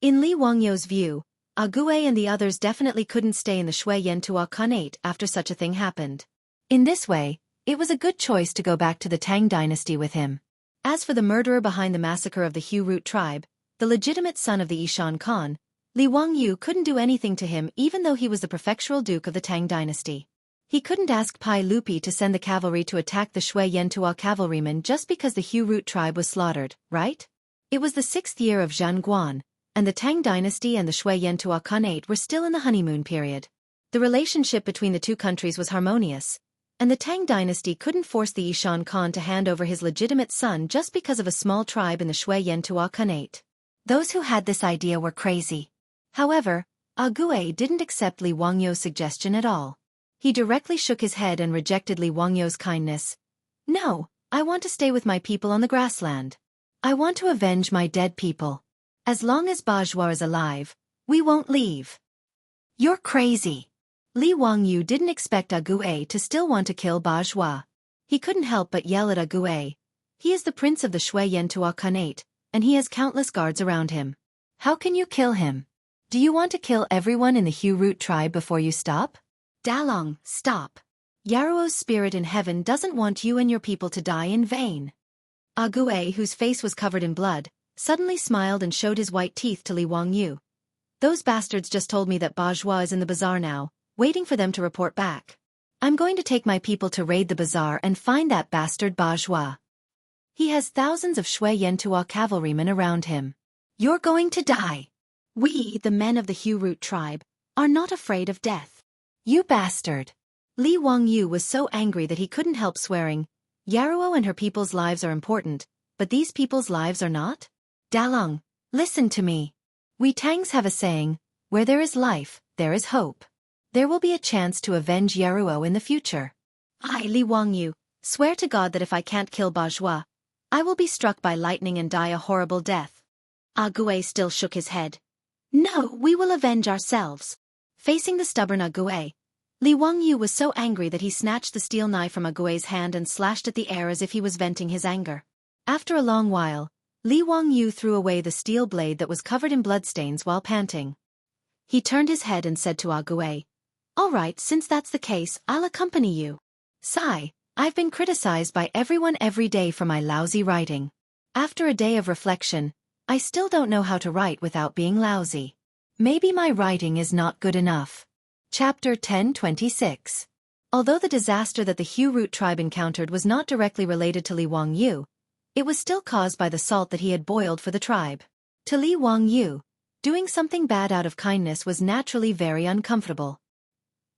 In Li Wangyou's view, Ague and the others definitely couldn't stay in the Shui Yantua Khanate after such a thing happened. In this way, it was a good choice to go back to the Tang dynasty with him. As for the murderer behind the massacre of the Hu Root tribe, the legitimate son of the Ishan Khan, Li Wangyou couldn't do anything to him even though he was the prefectural duke of the Tang dynasty. He couldn't ask Pai Lupi to send the cavalry to attack the Shui Yantua cavalrymen just because the Hu Root tribe was slaughtered, right? It was the 6th year of Zhan Guan, and the Tang dynasty and the Shui Yantua Khanate were still in the honeymoon period. The relationship between the two countries was harmonious, and the Tang dynasty couldn't force the Ishan Khan to hand over his legitimate son just because of a small tribe in the Shui Yantua Khanate. Those who had this idea were crazy. However, Ague didn't accept Li Wangyou's suggestion at all. He directly shook his head and rejected Li Wangyou's kindness. No, I want to stay with my people on the grassland. I want to avenge my dead people. As long as Ba Zhua is alive, We won't leave. You're crazy. Li Wangyu didn't expect Ague to still want to kill Bajua. He couldn't help but yell at Ague. He is the prince of the Shui Yentua Khanate, and he has countless guards around him. How can you kill him? Do you want to kill everyone in the Hu Root tribe before you stop? Dalong, stop. Yaruo's spirit in heaven doesn't want you and your people to die in vain. Ague, whose face was covered in blood, suddenly smiled and showed his white teeth to Li Wangyu. Those bastards just told me that Bajua is in the bazaar now, waiting for them to report back. I'm going to take my people to raid the bazaar and find that bastard Bajua. He has thousands of Shui Yentua cavalrymen around him. You're going to die. We, the men of the Hu Root tribe, are not afraid of death. You bastard. Li Wangyu was so angry that he couldn't help swearing. Yaruo and her people's lives are important, but these people's lives are not? Dalong, listen to me. We Tangs have a saying, where there is life, there is hope. There will be a chance to avenge Yaruo in the future. I, Li Wangyu, swear to God that if I can't kill Bajua, I will be struck by lightning and die a horrible death. Ague still shook his head. No, we will avenge ourselves. Facing the stubborn Ague, Li Wangyu was so angry that he snatched the steel knife from Ague's hand and slashed at the air as if he was venting his anger. After a long while, Li Wangyu threw away the steel blade that was covered in bloodstains while panting. He turned his head and said to Ague, "All right, since that's the case, I'll accompany you. Sigh, I've been criticized by everyone every day for my lousy writing. After a day of reflection, I still don't know how to write without being lousy. Maybe my writing is not good enough." Chapter 10:26. Although the disaster that the Hu Root tribe encountered was not directly related to Li Wangyu, it was still caused by the salt that he had boiled for the tribe. To Li Wangyu, doing something bad out of kindness was naturally very uncomfortable.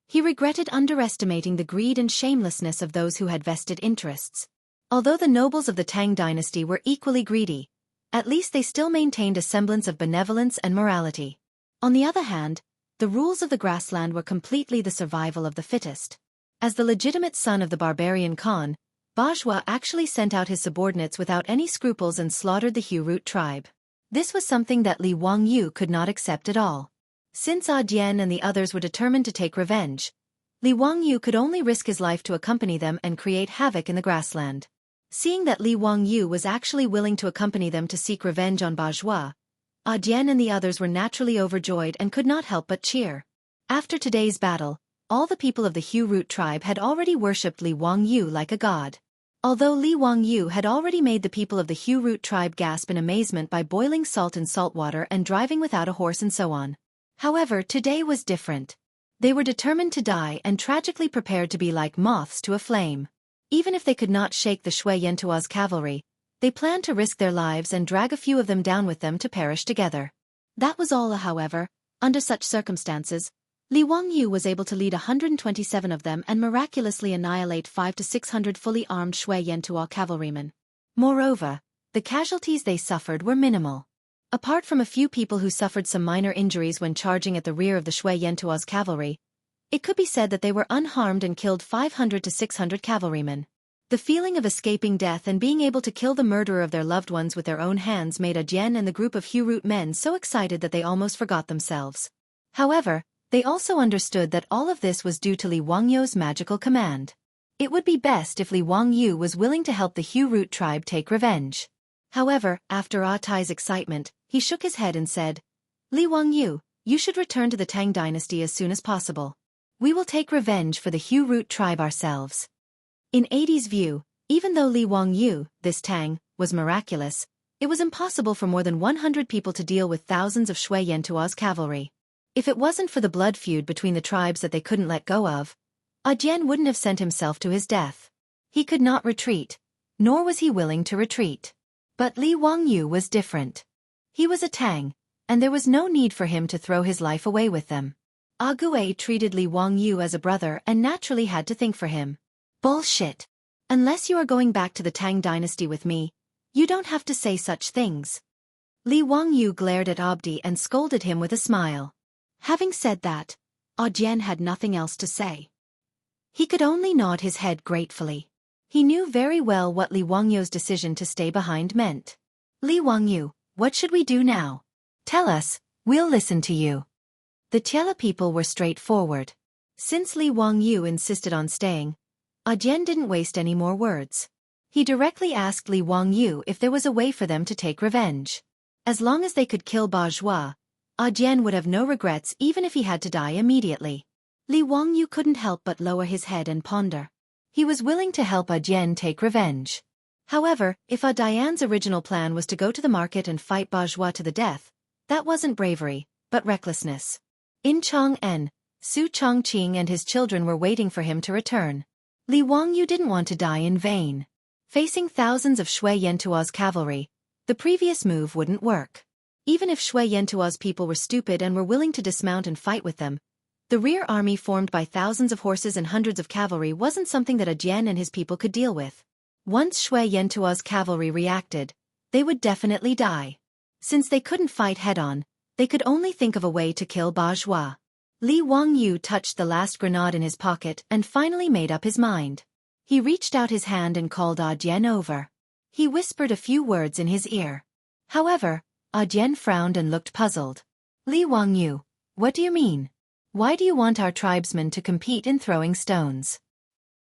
He regretted underestimating the greed and shamelessness of those who had vested interests. Although the nobles of the Tang dynasty were equally greedy, at least they still maintained a semblance of benevolence and morality. On the other hand, the rules of the grassland were completely the survival of the fittest. As the legitimate son of the barbarian Khan, Bajua actually sent out his subordinates without any scruples and slaughtered the Hu Root tribe. This was something that Li Wangyu could not accept at all. Since Dian and the others were determined to take revenge, Li Wangyu could only risk his life to accompany them and create havoc in the grassland. Seeing that Li Wangyu was actually willing to accompany them to seek revenge on Bajua, Dian and the others were naturally overjoyed and could not help but cheer. After today's battle, all the people of the Hu Root tribe had already worshipped Li Wangyu like a god. Although Li Wangyu had already made the people of the Hu Root tribe gasp in amazement by boiling salt in salt water and driving without a horse and so on. However, today was different. They were determined to die and tragically prepared to be like moths to a flame. Even if they could not shake the Shui Yentua's cavalry, they planned to risk their lives and drag a few of them down with them to perish together. That was all, however. Under such circumstances, Li Wangyu was able to lead 127 of them and miraculously annihilate 500 to 600 fully armed Shui Yentua cavalrymen. Moreover, the casualties they suffered were minimal. Apart from a few people who suffered some minor injuries when charging at the rear of the Shui Yentua's cavalry, it could be said that they were unharmed and killed 500 to 600 cavalrymen. The feeling of escaping death and being able to kill the murderer of their loved ones with their own hands made Jian and the group of Hu Root men so excited that they almost forgot themselves. However, they also understood that all of this was due to Li Wangyu's magical command. It would be best if Li Wangyu was willing to help the Hu Root tribe take revenge. However, after Tai's excitement, he shook his head and said, "Li Wangyu, you should return to the Tang dynasty as soon as possible. We will take revenge for the Hu Root tribe ourselves." In Adi's view, even though Li Wangyu, this Tang, was miraculous, it was impossible for more than 100 people to deal with thousands of Shui Yentua's cavalry. If it wasn't for the blood feud between the tribes that they couldn't let go of, Jian wouldn't have sent himself to his death. He could not retreat, nor was he willing to retreat. But Li Wangyu was different. He was a Tang, and there was no need for him to throw his life away with them. Ague treated Li Wangyu as a brother and naturally had to think for him. Bullshit. Unless you are going back to the Tang dynasty with me, you don't have to say such things. Li Wangyu glared at Abdi and scolded him with a smile. Having said that, Jian had nothing else to say. He could only nod his head gratefully. He knew very well what Li Wangyu's decision to stay behind meant. "Li Wangyu, what should we do now? Tell us, We'll listen to you. The Tiela people were straightforward. Since Li Wangyu insisted on staying, Jian didn't waste any more words. He directly asked Li Wangyu if there was a way for them to take revenge. As long as they could kill Bajua, Jian would have no regrets even if he had to die immediately. Li Wangyu couldn't help but lower his head and ponder. He was willing to help Jian take revenge. However, if Diane's original plan was to go to the market and fight Bajua to the death, that wasn't bravery, but recklessness. In Chang'an, Su Chongqing and his children were waiting for him to return. Li Wangyu didn't want to die in vain. Facing thousands of Shui Yantua's cavalry, the previous move wouldn't work. Even if Shui Yantua's people were stupid and were willing to dismount and fight with them, the rear army formed by thousands of horses and hundreds of cavalry wasn't something that Jian and his people could deal with. Once Shui Yantua's cavalry reacted, they would definitely die. Since they couldn't fight head-on, they could only think of a way to kill Bajua. Li Wangyu touched the last grenade in his pocket and finally made up his mind. He reached out his hand and called Jian over. He whispered a few words in his ear. However, Jian frowned and looked puzzled. Li Wangyu, what do you mean? Why do you want our tribesmen to compete in throwing stones?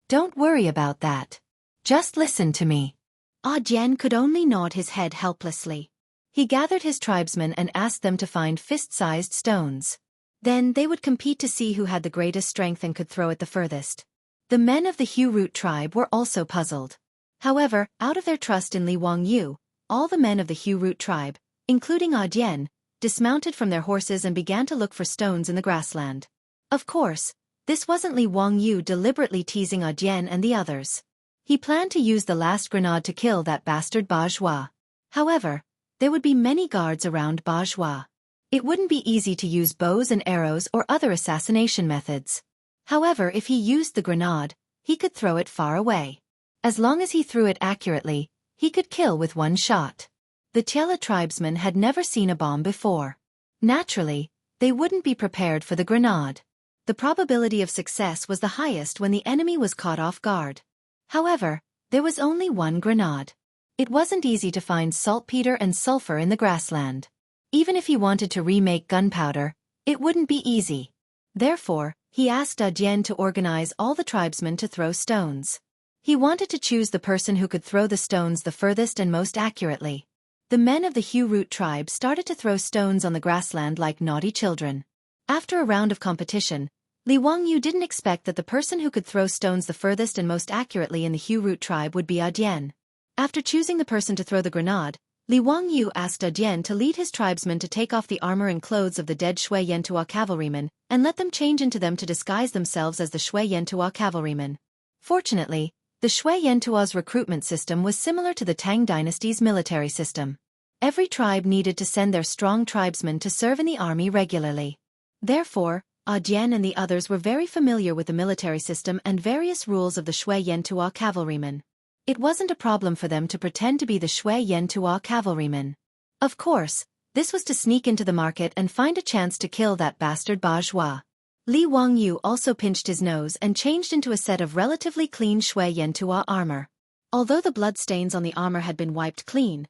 Don't worry about that. Just listen to me. Jian could only nod his head helplessly. He gathered his tribesmen and asked them to find fist-sized stones. Then they would compete to see who had the greatest strength and could throw it the furthest. The men of the Hu Root tribe were also puzzled. However, out of their trust in Li Wangyu, all the men of the Hu Root tribe, including Jian, dismounted from their horses and began to look for stones in the grassland. Of course, this wasn't Li Wangyu deliberately teasing Jian and the others. He planned to use the last grenade to kill that bastard Bajua. However, there would be many guards around Bajua. It wouldn't be easy to use bows and arrows or other assassination methods. However, if he used the grenade, he could throw it far away. As long as he threw it accurately, he could kill with one shot. The Tiela tribesmen had never seen a bomb before. Naturally, they wouldn't be prepared for the grenade. The probability of success was the highest when the enemy was caught off guard. However, there was only one grenade. It wasn't easy to find saltpeter and sulfur in the grassland. Even if he wanted to remake gunpowder, it wouldn't be easy. Therefore, he asked Jian to organize all the tribesmen to throw stones. He wanted to choose the person who could throw the stones the furthest and most accurately. The men of the Hu Root tribe started to throw stones on the grassland like naughty children. After a round of competition, Li Wangyu didn't expect that the person who could throw stones the furthest and most accurately in the Hu Root tribe would be Jian. After choosing the person to throw the grenade, Li Wangyu asked Jian to lead his tribesmen to take off the armor and clothes of the dead Shui Yantua cavalrymen and let them change into them to disguise themselves as the Shui Yantua cavalrymen. Fortunately, the Shui Yantua's recruitment system was similar to the Tang dynasty's military system. Every tribe needed to send their strong tribesmen to serve in the army regularly. Therefore, Jian and the others were very familiar with the military system and various rules of the Shui Yantua cavalrymen. It wasn't a problem for them to pretend to be the Shui Yantua cavalrymen. Of course, this was to sneak into the market and find a chance to kill that bastard Bajua. Li Wangyu also pinched his nose and changed into a set of relatively clean Shui Yantua armor. Although the bloodstains on the armor had been wiped clean,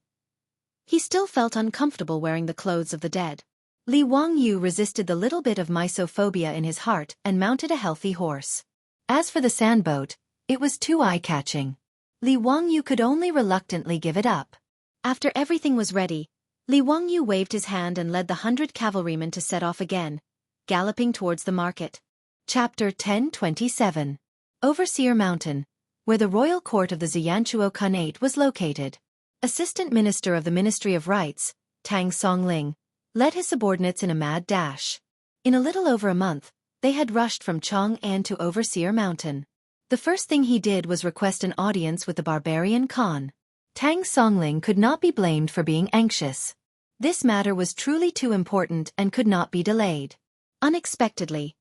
he still felt uncomfortable wearing the clothes of the dead. Li Wangyu resisted the little bit of misophobia in his heart and mounted a healthy horse. As for the sandboat, it was too eye-catching. Li Wangyu could only reluctantly give it up. After everything was ready, Li Wangyu waved his hand and led the 100 cavalrymen to set off again, galloping towards the market. Chapter 1027. Overseer Mountain, where the royal court of the Ziyanchuo Khanate was located. Assistant Minister of the Ministry of Rights, Tang Songling, led his subordinates in a mad dash. In a little over a month, they had rushed from Chang'an to Overseer Mountain. The first thing he did was request an audience with the barbarian Khan. Tang Songling could not be blamed for being anxious. This matter was truly too important and could not be delayed. Unexpectedly,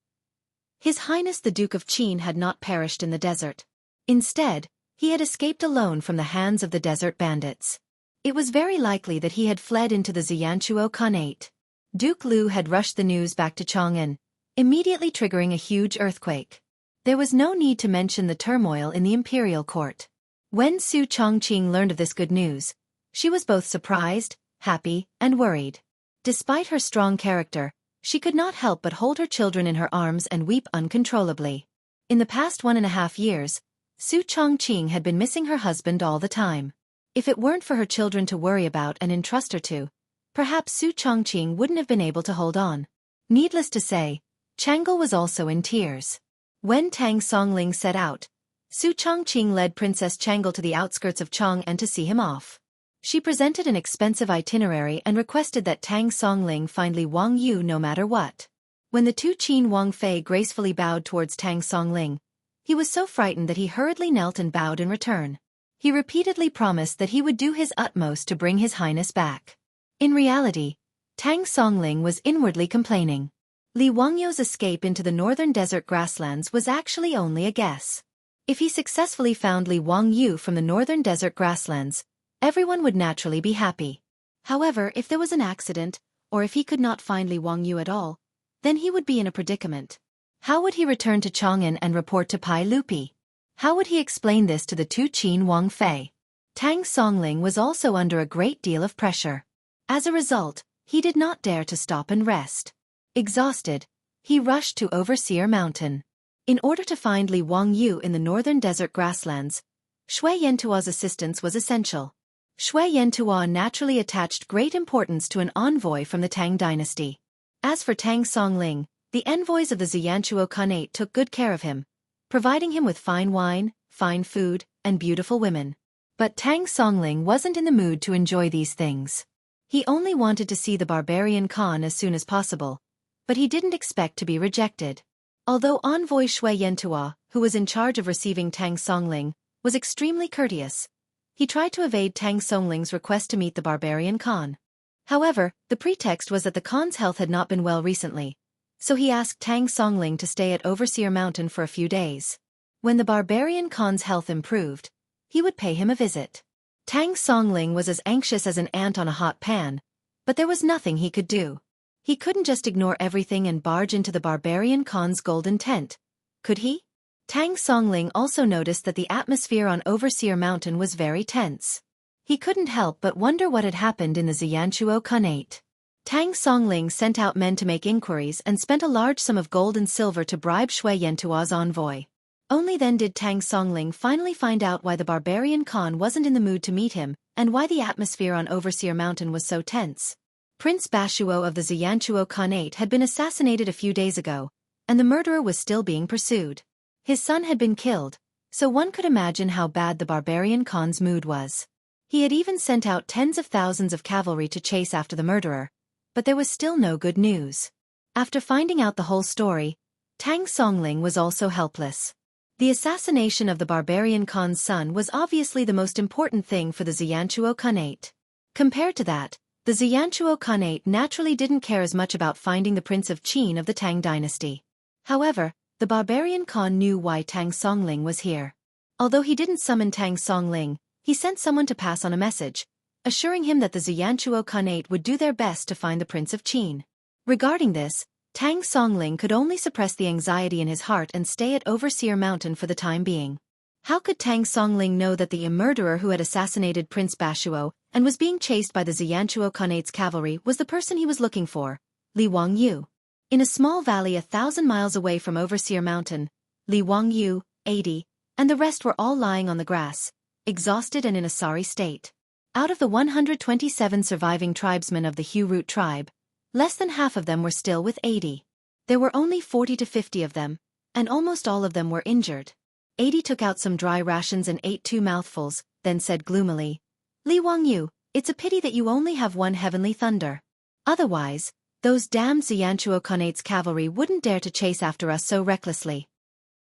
His Highness the Duke of Qin had not perished in the desert. Instead, he had escaped alone from the hands of the desert bandits. It was very likely that he had fled into the Ziyanchuo Khanate. Duke Lu had rushed the news back to Chang'an, immediately triggering a huge earthquake. There was no need to mention the turmoil in the imperial court. When Su Chongqing learned of this good news, she was both surprised, happy, and worried. Despite her strong character, she could not help but hold her children in her arms and weep uncontrollably. In the past 1.5 years, Su Chongqing had been missing her husband all the time. If it weren't for her children to worry about and entrust her to, perhaps Su Chongqing wouldn't have been able to hold on. Needless to say, Changle was also in tears. When Tang Songling set out, Su Chongqing led Princess Changle to the outskirts of Chang'an to see him off. She presented an expensive itinerary and requested that Tang Songling find Li Wang Yu no matter what. When the two Qin Wang Fei gracefully bowed towards Tang Songling, he was so frightened that he hurriedly knelt and bowed in return. He repeatedly promised that he would do his utmost to bring His Highness back. In reality, Tang Songling was inwardly complaining. Li Wangyu's escape into the northern desert grasslands was actually only a guess. If he successfully found Li Wangyu from the northern desert grasslands, everyone would naturally be happy. However, if there was an accident, or if he could not find Li Wangyu at all, then he would be in a predicament. How would he return to Chang'an and report to Pai Lupi? How would he explain this to the two Qin Wang Fei? Tang Songling was also under a great deal of pressure. As a result, he did not dare to stop and rest. Exhausted, he rushed to Overseer Mountain. In order to find Li Wangyu in the northern desert grasslands, Shui Yantua's assistance was essential. Shui Yantua naturally attached great importance to an envoy from the Tang dynasty. As for Tang Songling, the envoys of the Xianchuo Khanate took good care of him, providing him with fine wine, fine food, and beautiful women. But Tang Songling wasn't in the mood to enjoy these things. He only wanted to see the barbarian Khan as soon as possible, but he didn't expect to be rejected. Although envoy Shui Yantua, who was in charge of receiving Tang Songling, was extremely courteous, he tried to evade Tang Songling's request to meet the barbarian Khan. However, the pretext was that the Khan's health had not been well recently, so he asked Tang Songling to stay at Overseer Mountain for a few days. When the barbarian Khan's health improved, he would pay him a visit. Tang Songling was as anxious as an ant on a hot pan, but there was nothing he could do. He couldn't just ignore everything and barge into the barbarian Khan's golden tent, could he? Tang Songling also noticed that the atmosphere on Overseer Mountain was very tense. He couldn't help but wonder what had happened in the Xianchuo Khanate. Tang Songling sent out men to make inquiries and spent a large sum of gold and silver to bribe Shui Yantua's envoy. Only then did Tang Songling finally find out why the barbarian Khan wasn't in the mood to meet him, and why the atmosphere on Overseer Mountain was so tense. Prince Bashuo of the Xianchuo Khanate had been assassinated a few days ago, and the murderer was still being pursued. His son had been killed, so one could imagine how bad the barbarian Khan's mood was. He had even sent out tens of thousands of cavalry to chase after the murderer, but there was still no good news. After finding out the whole story, Tang Songling was also helpless. The assassination of the barbarian Khan's son was obviously the most important thing for the Xianchuo Khanate. Compared to that, the Xianchuo Khanate naturally didn't care as much about finding the Prince of Qin of the Tang dynasty. However, the barbarian Khan knew why Tang Songling was here. Although he didn't summon Tang Songling, he sent someone to pass on a message, assuring him that the Xianchuo Khanate would do their best to find the Prince of Qin. Regarding this, Tang Songling could only suppress the anxiety in his heart and stay at Overseer Mountain for the time being. How could Tang Songling know that the murderer who had assassinated Prince Bashuo and was being chased by the Xianchuo Khanate's cavalry was the person he was looking for, Li Wangyu? In a small valley 1,000 miles away from Overseer Mountain, Li Wangyu, 80, and the rest were all lying on the grass, exhausted and in a sorry state. Out of the 127 surviving tribesmen of the Hu Root tribe, less than half of them were still with 80. There were only 40 to 50 of them, and almost all of them were injured. 80 took out some dry rations and ate 2 mouthfuls, then said gloomily, "Li Wangyu, it's a pity that you only have one heavenly thunder. Otherwise, those damned Xianchuo Khanate's cavalry wouldn't dare to chase after us so recklessly."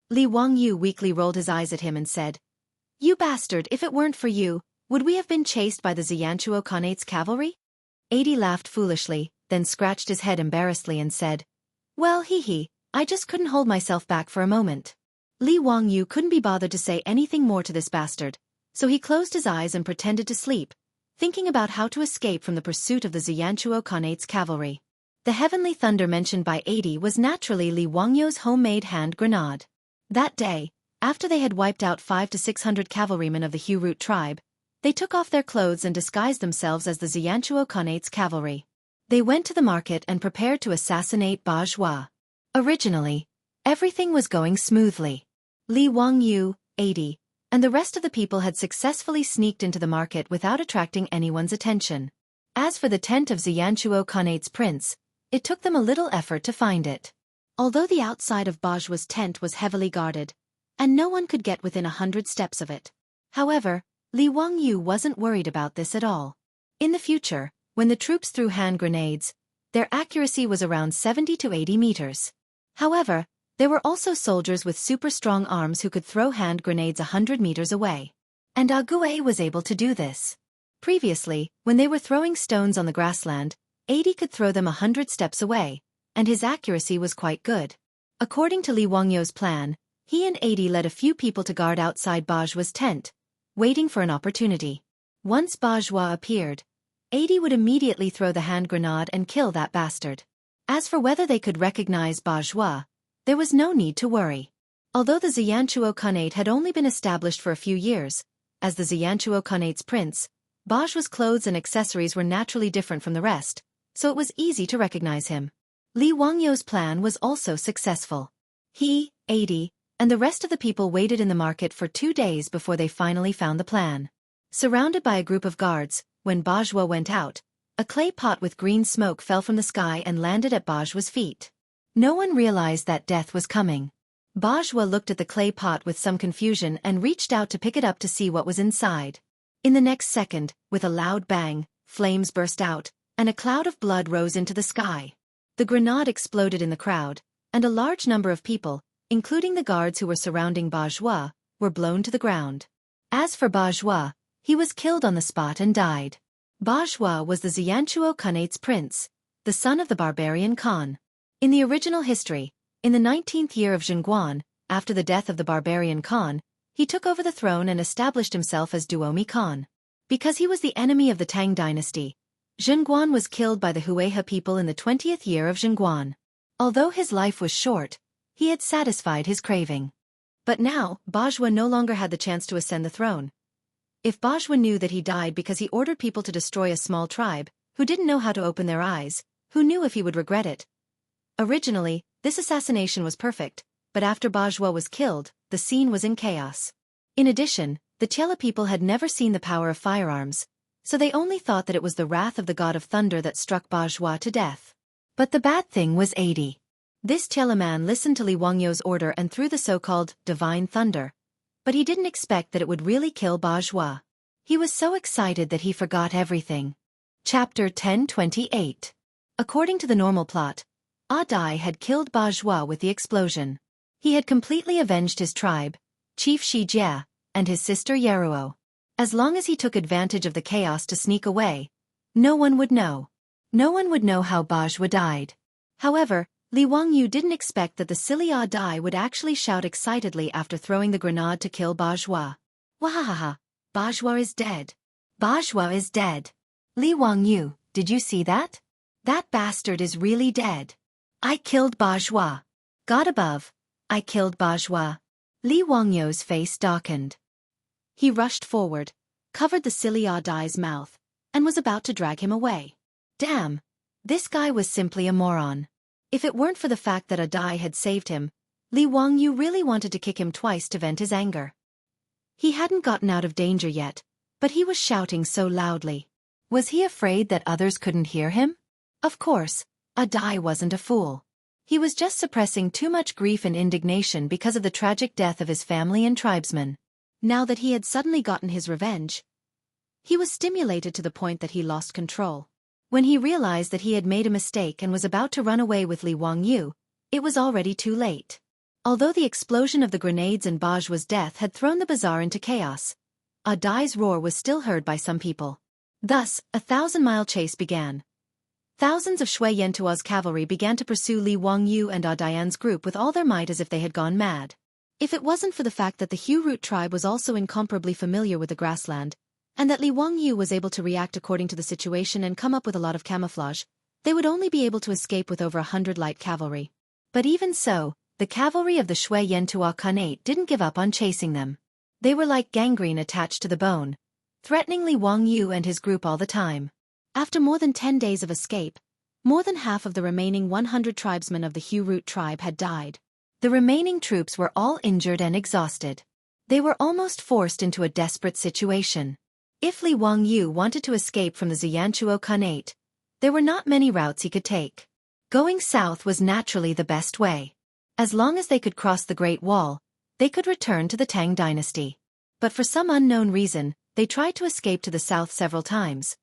Li Wangyu weakly rolled his eyes at him and said, "You bastard, if it weren't for you, would we have been chased by the Xianchuo Khanate's cavalry?" 80 laughed foolishly, then scratched his head embarrassedly and said, "Well, I just couldn't hold myself back for a moment." Li Wangyu couldn't be bothered to say anything more to this bastard, so he closed his eyes and pretended to sleep, thinking about how to escape from the pursuit of the Xianchuo Khanate's cavalry. The heavenly thunder mentioned by 80 was naturally Li Wangyu's homemade hand grenade. That day, after they had wiped out 500 to 600 cavalrymen of the Hu Root tribe, they took off their clothes and disguised themselves as the Xianchuo Khanate's cavalry. They went to the market and prepared to assassinate Bourgeois. Originally, everything was going smoothly. Li Wangyu, 80, and the rest of the people had successfully sneaked into the market without attracting anyone's attention. As for the tent of Xianchuo Khanate's prince, it took them a little effort to find it. Although the outside of Bourgeois' tent was heavily guarded, and no one could get within 100 steps of it. However, Li Wangyu wasn't worried about this at all. In the future, when the troops threw hand grenades, their accuracy was around 70 to 80 meters. However, there were also soldiers with super strong arms who could throw hand grenades 100 meters away. And Ague was able to do this. Previously, when they were throwing stones on the grassland, 80 could throw them 100 steps away, and his accuracy was quite good. According to Li Wangyu's plan, he and 80 led a few people to guard outside Bourgeois' tent, waiting for an opportunity. Once Bourgeois appeared, 80 would immediately throw the hand grenade and kill that bastard. As for whether they could recognize Bourgeois, there was no need to worry. Although the Xianchuo Khanate had only been established for a few years, as the Xianchuo Khanate's prince, Bourgeois' clothes and accessories were naturally different from the rest, so it was easy to recognize him. Li Wangyu's plan was also successful. He, 80, and the rest of the people waited in the market for 2 days before they finally found the plan. Surrounded by a group of guards, when Bourgeois went out, a clay pot with green smoke fell from the sky and landed at Bourgeois' feet. No one realized that death was coming. Bourgeois looked at the clay pot with some confusion and reached out to pick it up to see what was inside. In the next second, with a loud bang, flames burst out, and a cloud of blood rose into the sky. The grenade exploded in the crowd, and a large number of people, including the guards who were surrounding Bourgeois, were blown to the ground. As for Bourgeois, he was killed on the spot and died. Bourgeois was the Xianchuo Khanate's prince, the son of the barbarian Khan. In the original history, in the 19th year of Zhenguan, after the death of the barbarian Khan, he took over the throne and established himself as Duomi Khan. Because he was the enemy of the Tang dynasty, Zhenguan was killed by the Hueha people in the 20th year of Zhenguan. Although his life was short, he had satisfied his craving. But now, Bourgeois no longer had the chance to ascend the throne. If Bourgeois knew that he died because he ordered people to destroy a small tribe, who didn't know how to open their eyes, who knew if he would regret it? Originally, this assassination was perfect, but after Bourgeois was killed, the scene was in chaos. In addition, the Chela people had never seen the power of firearms, so they only thought that it was the wrath of the god of thunder that struck Bourgeois to death. But the bad thing was 80. This Chela man listened to Li Wangyu's order and threw the so-called divine thunder, but he didn't expect that it would really kill Bourgeois. He was so excited that he forgot everything. Chapter 1028. According to the normal plot, Dai had killed Bourgeois with the explosion. He had completely avenged his tribe, Chief Shi Jia, and his sister Yeruo. As long as he took advantage of the chaos to sneak away, no one would know. No one would know how Bourgeois died. However, Li Wangyu didn't expect that the silly Dai would actually shout excitedly after throwing the grenade to kill Bourgeois. Wahahaha, Bourgeois is dead. Bourgeois is dead. Li Wangyu, did you see that? That bastard is really dead. I killed Bourgeois. God above, I killed Bourgeois. Li Wangyu's face darkened. He rushed forward, covered the silly Dai's mouth, and was about to drag him away. Damn, this guy was simply a moron. If it weren't for the fact that Dai had saved him, Li Wangyu really wanted to kick him twice to vent his anger. He hadn't gotten out of danger yet, but he was shouting so loudly. Was he afraid that others couldn't hear him? Of course, Dai wasn't a fool. He was just suppressing too much grief and indignation because of the tragic death of his family and tribesmen. Now that he had suddenly gotten his revenge, he was stimulated to the point that he lost control. When he realized that he had made a mistake and was about to run away with Li Wangyu, it was already too late. Although the explosion of the grenades and Bourgeois' death had thrown the bazaar into chaos, Dai's roar was still heard by some people. Thus, a 1,000-mile chase began. Thousands of Shui Yentua's cavalry began to pursue Li Wangyu and Dian's group with all their might as if they had gone mad. If it wasn't for the fact that the Hu Root tribe was also incomparably familiar with the grassland, and that Li Wangyu was able to react according to the situation and come up with a lot of camouflage, they would only be able to escape with over 100 light cavalry. But even so, the cavalry of the Shui Yentua Khanate didn't give up on chasing them. They were like gangrene attached to the bone, threatening Li Wangyu and his group all the time. After more than 10 days of escape, More than half of the remaining 100 tribesmen of the Hu Root tribe had died. The remaining troops were all injured and exhausted. They were almost forced into a desperate situation. If Li Wangyu wanted to escape from the Xianchuo Khanate, there were not many routes he could take. Going south was naturally the best way. As long as they could cross the Great Wall, they could return to the Tang dynasty. But for some unknown reason, they tried to escape to the south several times,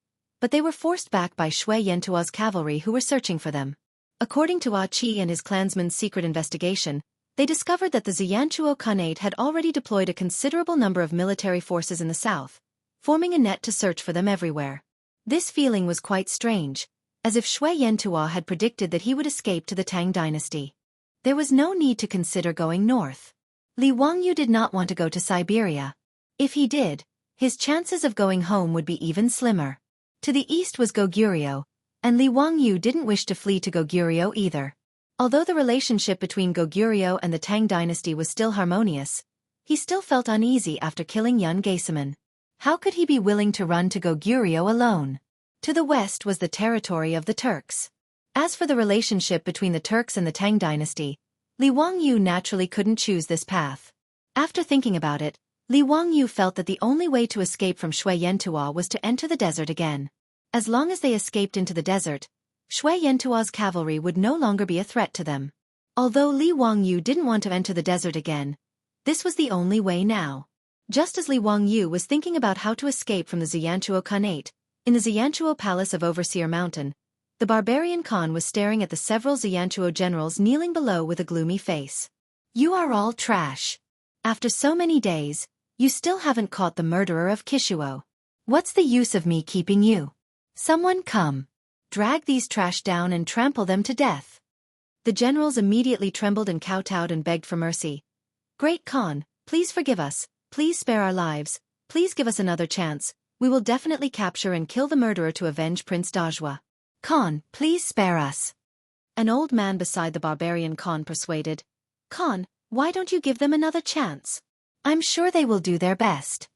but they were forced back by Shui Yantua's cavalry who were searching for them. According to Ah Qi and his clansmen's secret investigation, they discovered that the Xianchuo Khanate had already deployed a considerable number of military forces in the south, forming a net to search for them everywhere. This feeling was quite strange, as if Shui Yantua had predicted that he would escape to the Tang dynasty. There was no need to consider going north. Li Wangyu did not want to go to Siberia. If he did, his chances of going home would be even slimmer. To the east was Goguryeo, and Li Wangyu didn't wish to flee to Goguryeo either. Although the relationship between Goguryeo and the Tang dynasty was still harmonious, he still felt uneasy after killing Yun Gaesaman. How could he be willing to run to Goguryeo alone? To the west was the territory of the Turks. As for the relationship between the Turks and the Tang dynasty, Li Wangyu naturally couldn't choose this path. After thinking about it, Li Wangyu felt that the only way to escape from Shui Yantua was to enter the desert again. As long as they escaped into the desert, Shui Yantua's cavalry would no longer be a threat to them. Although Li Wangyu didn't want to enter the desert again, this was the only way now. Just as Li Wangyu was thinking about how to escape from the Xianchuo Khanate, in the Xianchuo Palace of Overseer Mountain, the barbarian Khan was staring at the several Xianchuo generals kneeling below with a gloomy face. You are all trash. After so many days, you still haven't caught the murderer of Kishuo. What's the use of me keeping you? Someone come. Drag these trash down and trample them to death. The generals immediately trembled and kowtowed and begged for mercy. Great Khan, please forgive us, please spare our lives, please give us another chance, we will definitely capture and kill the murderer to avenge Prince Dajua. Khan, please spare us. An old man beside the barbarian Khan persuaded. Khan, why don't you give them another chance? I'm sure they will do their best.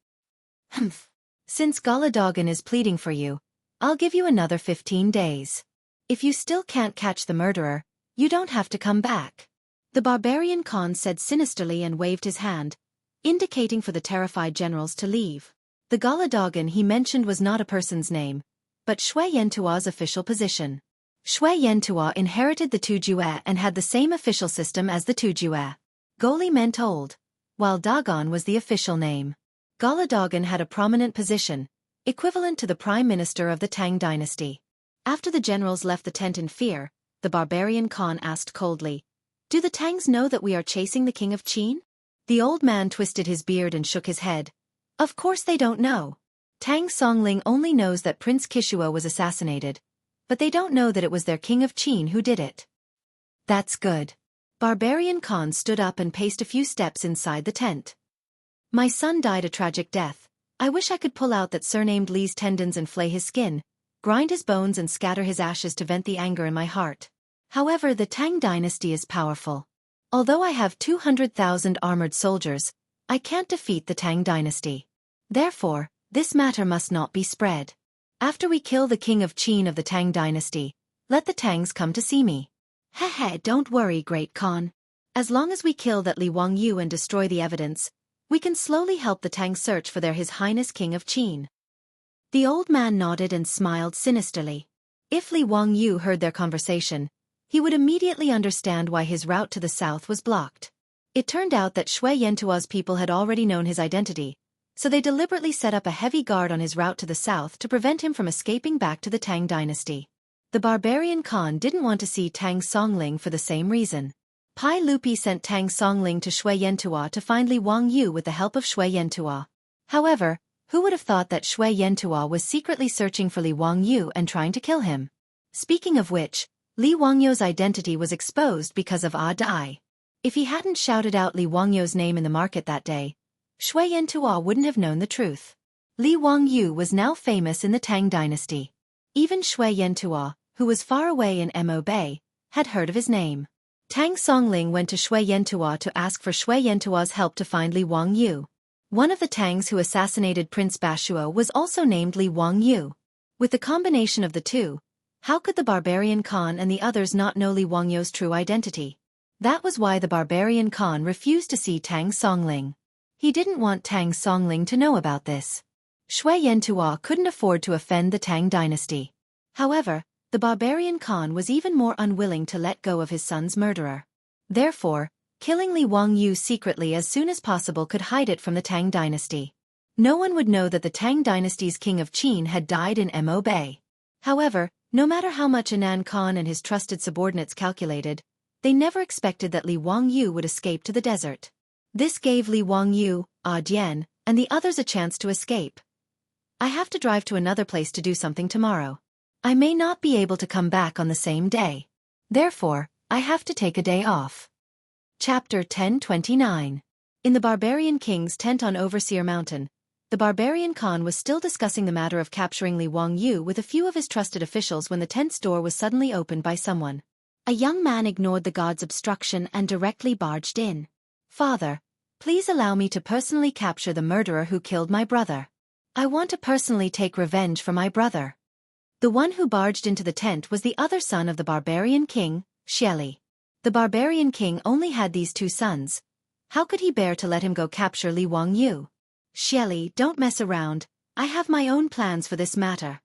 Humph. Since Galadogan is pleading for you, I'll give you another 15 days. If you still can't catch the murderer, you don't have to come back. The barbarian Khan said sinisterly and waved his hand, indicating for the terrified generals to leave. The Galadogan he mentioned was not a person's name, but Shui Yantua's official position. Shui Yantua inherited the Tujue and had the same official system as the Tujue. Goli meant old, while Dagon was the official name. Galadogan had a prominent position, equivalent to the prime minister of the Tang dynasty. After the generals left the tent in fear, the barbarian Khan asked coldly, Do the Tangs know that we are chasing the king of Qin? The old man twisted his beard and shook his head. Of course they don't know. Tang Songling only knows that Prince Kishuo was assassinated, but they don't know that it was their king of Qin who did it. That's good. Barbarian Khan stood up and paced a few steps inside the tent. My son died a tragic death. I wish I could pull out that surnamed Li's tendons and flay his skin, grind his bones and scatter his ashes to vent the anger in my heart. However, the Tang dynasty is powerful. Although I have 200,000 armored soldiers, I can't defeat the Tang dynasty. Therefore, this matter must not be spread. After we kill the king of Qin of the Tang dynasty, let the Tangs come to see me. Heh, don't worry, Great Khan. As long as we kill that Li Wangyu and destroy the evidence, we can slowly help the Tang search for their His Highness King of Qin. The old man nodded and smiled sinisterly. If Li Wangyu heard their conversation, he would immediately understand why his route to the south was blocked. It turned out that Shui Yantua's people had already known his identity, so they deliberately set up a heavy guard on his route to the south to prevent him from escaping back to the Tang dynasty. The barbarian Khan didn't want to see Tang Songling for the same reason. Pai Lupi sent Tang Songling to Shui Yantua to find Li Wangyu with the help of Shui Yantua. However, who would have thought that Shui Yantua was secretly searching for Li Wangyu and trying to kill him? Speaking of which, Li Wangyu's identity was exposed because of Ah Dai. If he hadn't shouted out Li Wangyu's name in the market that day, Shui Yantua wouldn't have known the truth. Li Wangyu was now famous in the Tang dynasty. Even Shui Yantua, who was far away in Mo Bay, had heard of his name. Tang Songling went to Shui Yantua to ask for Shui Yantua's help to find Li Wangyu. One of the Tangs who assassinated Prince Bashuo was also named Li Wangyu. With the combination of the two, How could the barbarian Khan and the others not know Li Wangyou's true identity? That was why the barbarian Khan refused to see Tang Songling. He didn't want Tang Songling to know about this. Shui Yantua couldn't afford to offend the Tang dynasty. However, the barbarian Khan was even more unwilling to let go of his son's murderer. Therefore, killing Li Wangyou secretly as soon as possible could hide it from the Tang dynasty. No one would know that the Tang dynasty's king of Qin had died in Mo Bay. However, no matter how much Anan Khan and his trusted subordinates calculated, they never expected that Li Wangyou would escape to the desert. This gave Li Wangyou, Dian, and the others a chance to escape. I have to drive to another place to do something tomorrow. I may not be able to come back on the same day. Therefore, I have to take a day off. Chapter 1029. In the barbarian king's tent on Overseer Mountain, the barbarian Khan was still discussing the matter of capturing Li Wangyou with a few of his trusted officials when the tent's door was suddenly opened by someone. A young man ignored the guard's obstruction and directly barged in. "Father, please allow me to personally capture the murderer who killed my brother. I want to personally take revenge for my brother." The one who barged into the tent was the other son of the barbarian king, Xieli. The barbarian king only had these two sons. How could he bear to let him go capture Li Wangyou? "Xieli, don't mess around. I have my own plans for this matter."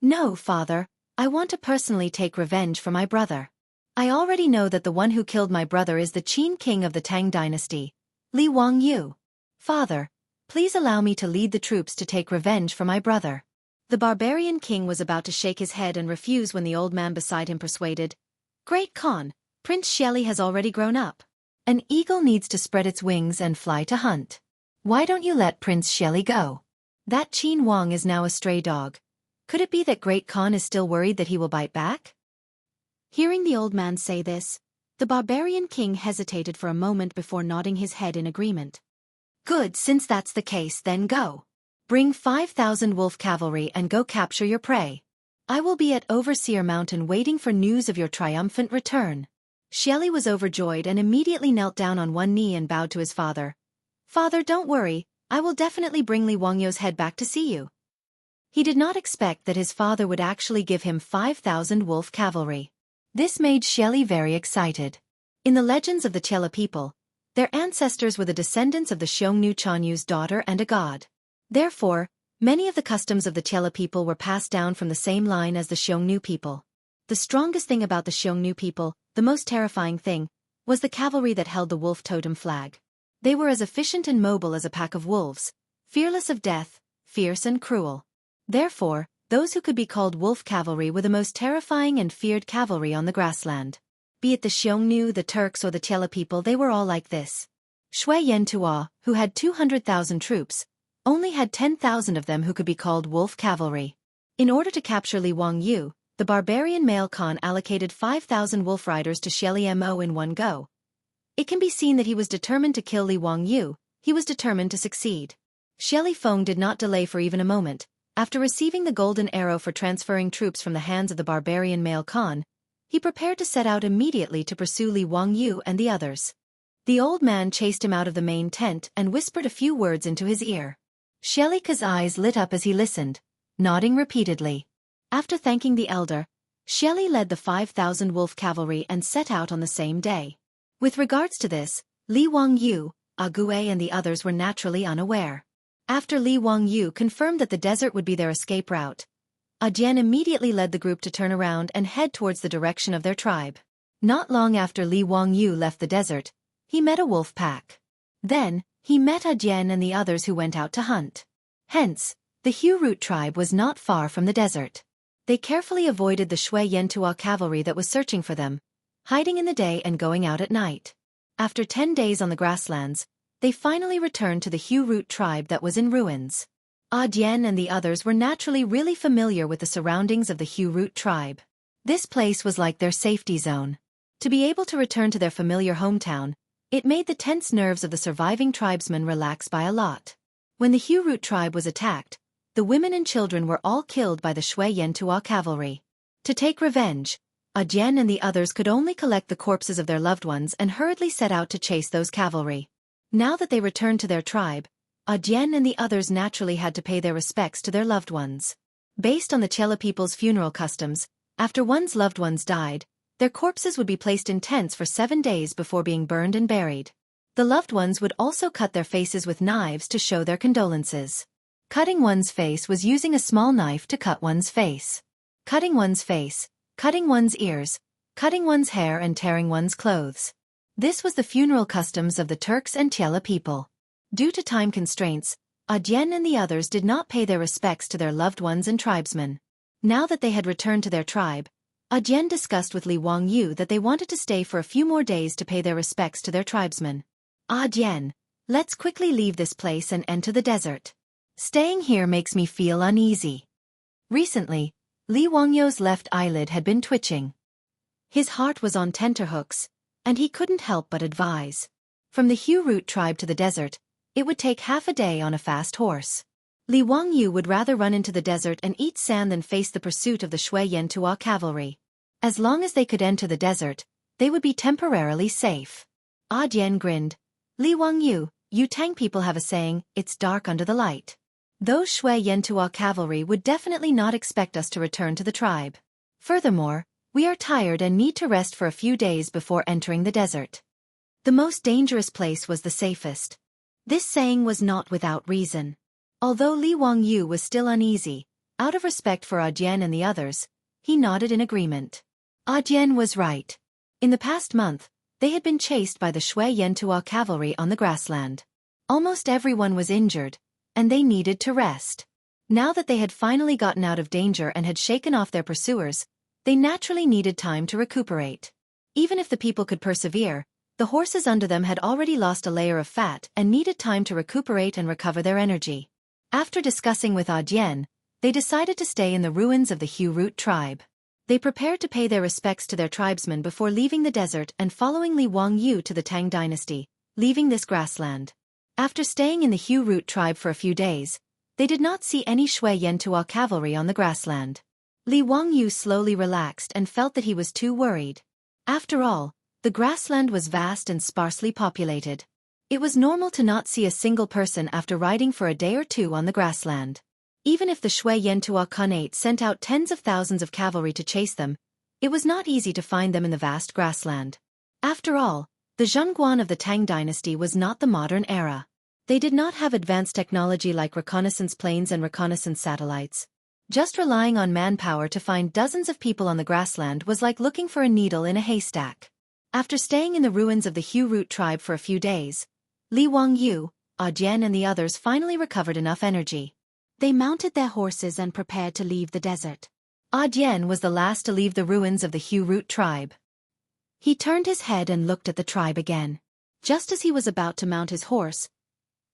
"No, father, I want to personally take revenge for my brother. I already know that the one who killed my brother is the Qin king of the Tang dynasty, Li Wangyou. Father, please allow me to lead the troops to take revenge for my brother." The barbarian king was about to shake his head and refuse when the old man beside him persuaded. "Great Khan, Prince Xieli has already grown up. An eagle needs to spread its wings and fly to hunt. Why don't you let Prince Xieli go? That Qin Wang is now a stray dog. Could it be that Great Khan is still worried that he will bite back?" Hearing the old man say this, the barbarian king hesitated for a moment before nodding his head in agreement. "Good, since that's the case, then go. Bring 5,000 wolf cavalry and go capture your prey. I will be at Overseer Mountain waiting for news of your triumphant return." Xieli was overjoyed and immediately knelt down on one knee and bowed to his father. "Father, don't worry, I will definitely bring Li Wangyou's head back to see you." He did not expect that his father would actually give him 5,000 wolf cavalry. This made Xieli very excited. In the legends of the Tiela people, their ancestors were the descendants of the Xiongnu Chanyu's daughter and a god. Therefore, many of the customs of the Tiela people were passed down from the same line as the Xiongnu people. The strongest thing about the Xiongnu people, the most terrifying thing, was the cavalry that held the wolf totem flag. They were as efficient and mobile as a pack of wolves, fearless of death, fierce and cruel. Therefore, those who could be called wolf cavalry were the most terrifying and feared cavalry on the grassland. Be it the Xiongnu, the Turks or the Tiela people, they were all like this. Shui Yantua, who had 200,000 troops, only had 10,000 of them who could be called wolf cavalry. In order to capture Li Wangyou, the barbarian male Khan allocated 5,000 wolf riders to Xieli Mo in one go. It can be seen that he was determined to kill Li Wangyou. He was determined to succeed. Xieli Feng did not delay for even a moment. After receiving the golden arrow for transferring troops from the hands of the barbarian male Khan, he prepared to set out immediately to pursue Li Wangyou and the others. The old man chased him out of the main tent and whispered a few words into his ear. Xieli's eyes lit up as he listened, nodding repeatedly. After thanking the elder, Xieli led the 5,000 wolf cavalry and set out on the same day. With regards to this, Li Wangyou, Ague and the others were naturally unaware. After Li Wangyou confirmed that the desert would be their escape route, Dian immediately led the group to turn around and head towards the direction of their tribe. Not long after Li Wangyou left the desert, he met a wolf pack. Then, he met Dian and the others who went out to hunt. Hence, the Heartwarming tribe was not far from the desert. They carefully avoided the Shui Yantua cavalry that was searching for them, hiding in the day and going out at night. After 10 days on the grasslands, they finally returned to the Heartwarming tribe that was in ruins. Dian and the others were naturally really familiar with the surroundings of the Heartwarming tribe. This place was like their safety zone. To be able to return to their familiar hometown, it made the tense nerves of the surviving tribesmen relax by a lot. When the Heartwarming tribe was attacked, the women and children were all killed by the Shui Yantua cavalry. To take revenge, Dian and the others could only collect the corpses of their loved ones and hurriedly set out to chase those cavalry. Now that they returned to their tribe, Dian and the others naturally had to pay their respects to their loved ones. Based on the Tiela people's funeral customs, After one's loved ones died, their corpses would be placed in tents for 7 days before being burned and buried. The loved ones would also cut their faces with knives to show their condolences. Cutting one's face was using a small knife to cut one's face. Cutting one's face, cutting one's ears, cutting one's hair and tearing one's clothes. This was the funeral customs of the Turks and Tiela people. Due to time constraints, Adyen and the others did not pay their respects to their loved ones and tribesmen. Now that they had returned to their tribe, Adyen discussed with Li Wangyu that they wanted to stay for a few more days to pay their respects to their tribesmen. Adyen, let's quickly leave this place and enter the desert. Staying here makes me feel uneasy. Recently, Li Wangyu's left eyelid had been twitching. His heart was on tenterhooks, and he couldn't help but advise. From the Hu route tribe to the desert, it would take half a day on a fast horse. Li Wangyu would rather run into the desert and eat sand than face the pursuit of the Shui Yantua cavalry. As long as they could enter the desert, they would be temporarily safe. Adyen grinned. Li Wangyu, you Tang people have a saying, it's dark under the light. Those Shui Yantua cavalry would definitely not expect us to return to the tribe. Furthermore, we are tired and need to rest for a few days before entering the desert. The most dangerous place was the safest. This saying was not without reason. Although Li Wangyu was still uneasy, out of respect for Adyen and the others, he nodded in agreement. Adyen was right. In the past month, they had been chased by the Shui Yantua cavalry on the grassland. Almost everyone was injured, and they needed to rest. Now that they had finally gotten out of danger and had shaken off their pursuers, they naturally needed time to recuperate. Even if the people could persevere, the horses under them had already lost a layer of fat and needed time to recuperate and recover their energy. After discussing with Adyen, they decided to stay in the ruins of the Hu root tribe. They prepared to pay their respects to their tribesmen before leaving the desert and following Li Wangyu to the Tang dynasty, leaving this grassland. After staying in the Hu root tribe for a few days, they did not see any Shui Yantua cavalry on the grassland. Li Wangyu slowly relaxed and felt that he was too worried. After all, the grassland was vast and sparsely populated. It was normal to not see a single person after riding for a day or two on the grassland. Even if the Shui Yantua Khanate sent out tens of thousands of cavalry to chase them, it was not easy to find them in the vast grassland. After all, the Zhongguan of the Tang dynasty was not the modern era. They did not have advanced technology like reconnaissance planes and reconnaissance satellites. Just relying on manpower to find dozens of people on the grassland was like looking for a needle in a haystack. After staying in the ruins of the Hu root tribe for a few days, Li Wangyu, Adyen and the others finally recovered enough energy. They mounted their horses and prepared to leave the desert. Adyen was the last to leave the ruins of the Hu root tribe. He turned his head and looked at the tribe again. Just as he was about to mount his horse,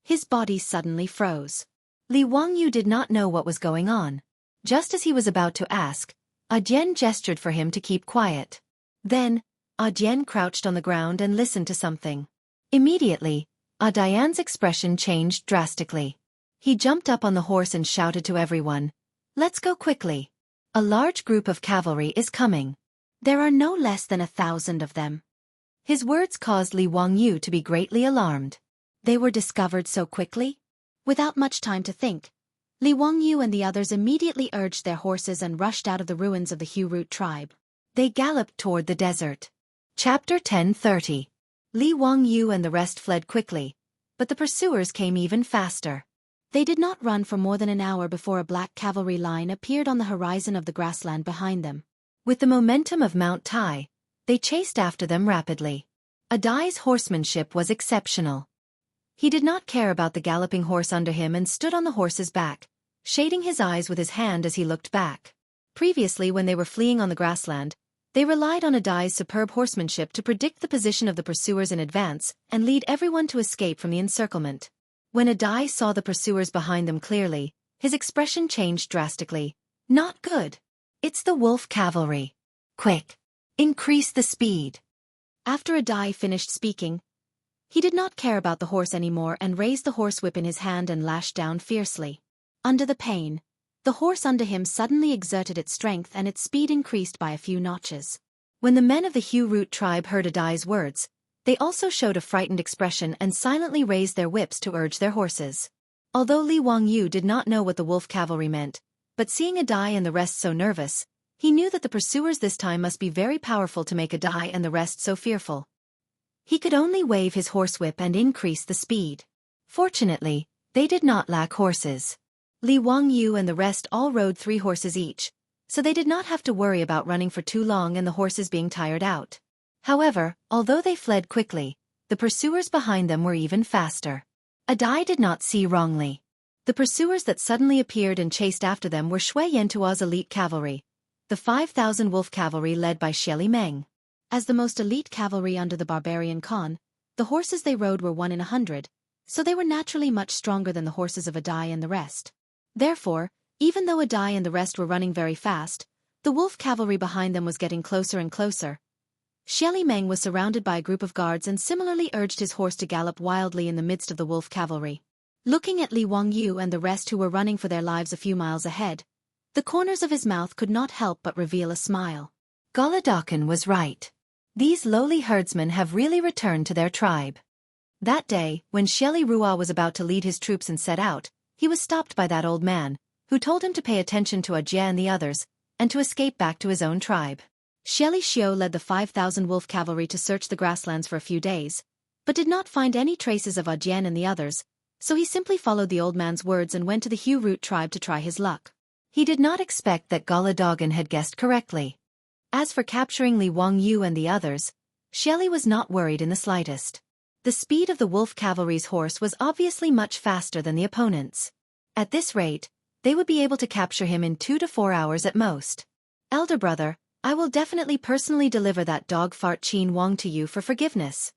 his body suddenly froze. Li Wangyu did not know what was going on. Just as he was about to ask, Adyen gestured for him to keep quiet. Then, Adyen crouched on the ground and listened to something. Immediately, Adyen's expression changed drastically. He jumped up on the horse and shouted to everyone, "Let's go quickly. A large group of cavalry is coming. There are no less than 1,000 of them." His words caused Li Wangyu to be greatly alarmed. They were discovered so quickly? Without much time to think, Li Wangyu and the others immediately urged their horses and rushed out of the ruins of the Hu root tribe. They galloped toward the desert. Chapter 10:30. Li Wangyu and the rest fled quickly, but the pursuers came even faster. They did not run for more than an hour before a black cavalry line appeared on the horizon of the grassland behind them. With the momentum of Mount Tai, they chased after them rapidly. Adai's horsemanship was exceptional. He did not care about the galloping horse under him and stood on the horse's back, shading his eyes with his hand as he looked back. Previously, when they were fleeing on the grassland, they relied on Adai's superb horsemanship to predict the position of the pursuers in advance and lead everyone to escape from the encirclement. When Adai saw the pursuers behind them clearly, his expression changed drastically. "Not good. It's the wolf cavalry. Quick! Increase the speed." After Adai finished speaking, he did not care about the horse anymore and raised the horsewhip in his hand and lashed down fiercely. Under the pain, the horse under him suddenly exerted its strength and its speed increased by a few notches. When the men of the Hu root tribe heard Adai's words, they also showed a frightened expression and silently raised their whips to urge their horses. Although Li Wangyu did not know what the wolf cavalry meant, but seeing Adai and the rest so nervous, He knew that the pursuers this time must be very powerful to make a die and the rest so fearful. He could only wave his horsewhip and increase the speed. Fortunately, they did not lack horses. Li Wangyu and the rest all rode 3 horses each, so they did not have to worry about running for too long and the horses being tired out. However, although they fled quickly, the pursuers behind them were even faster. A die did not see wrongly. The pursuers that suddenly appeared and chased after them were Shui Yantua's elite cavalry, the 5,000 wolf cavalry led by Xie Meng. As the most elite cavalry under the barbarian Khan, the horses they rode were 1 in 100, so they were naturally much stronger than the horses of Adai and the rest. Therefore, even though Adai and the rest were running very fast, the wolf cavalry behind them was getting closer and closer. Xie Meng was surrounded by a group of guards and similarly urged his horse to gallop wildly in the midst of the wolf cavalry. Looking at Li Wangyu and the rest who were running for their lives a few miles ahead, the corners of his mouth could not help but reveal a smile. Golodokin was right. These lowly herdsmen have really returned to their tribe. That day, when Xie Rua was about to lead his troops and set out, he was stopped by that old man, who told him to pay attention to Ajie and the others, and to escape back to his own tribe. Xie Xiu led the 5,000 wolf cavalry to search the grasslands for a few days, but did not find any traces of Ajien and the others, so he simply followed the old man's words and went to the Hu Root tribe to try his luck. He did not expect that Golodogan had guessed correctly. As for capturing Li Wangyu and the others, Xie was not worried in the slightest. The speed of the wolf cavalry's horse was obviously much faster than the opponent's. At this rate, they would be able to capture him in 2 to 4 hours at most. Elder brother, I will definitely personally deliver that dog fart Qin Wang to you for forgiveness.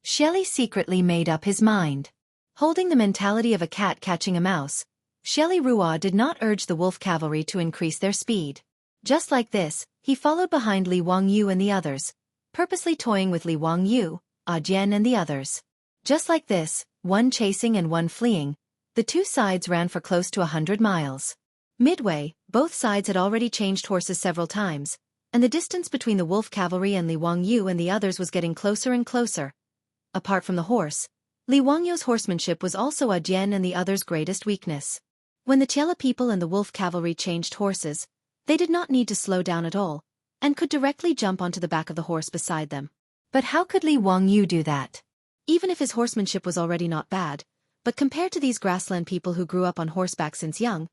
Xie secretly made up his mind. Holding the mentality of a cat catching a mouse, Xie Rua did not urge the wolf cavalry to increase their speed. Just like this, he followed behind Li Wangyu and the others, purposely toying with Li Wangyu, Ajien and the others. Just like this, one chasing and one fleeing, the two sides ran for close to 100 miles. Midway, both sides had already changed horses several times, and the distance between the wolf cavalry and Li Wangyu and the others was getting closer and closer. Apart from the horse, Li Wangyu's horsemanship was also Ajien and the others' greatest weakness. When the Tiela people and the wolf cavalry changed horses, they did not need to slow down at all, and could directly jump onto the back of the horse beside them. But how could Li Wangyu do that? Even if his horsemanship was already not bad, but compared to these grassland people who grew up on horseback since young,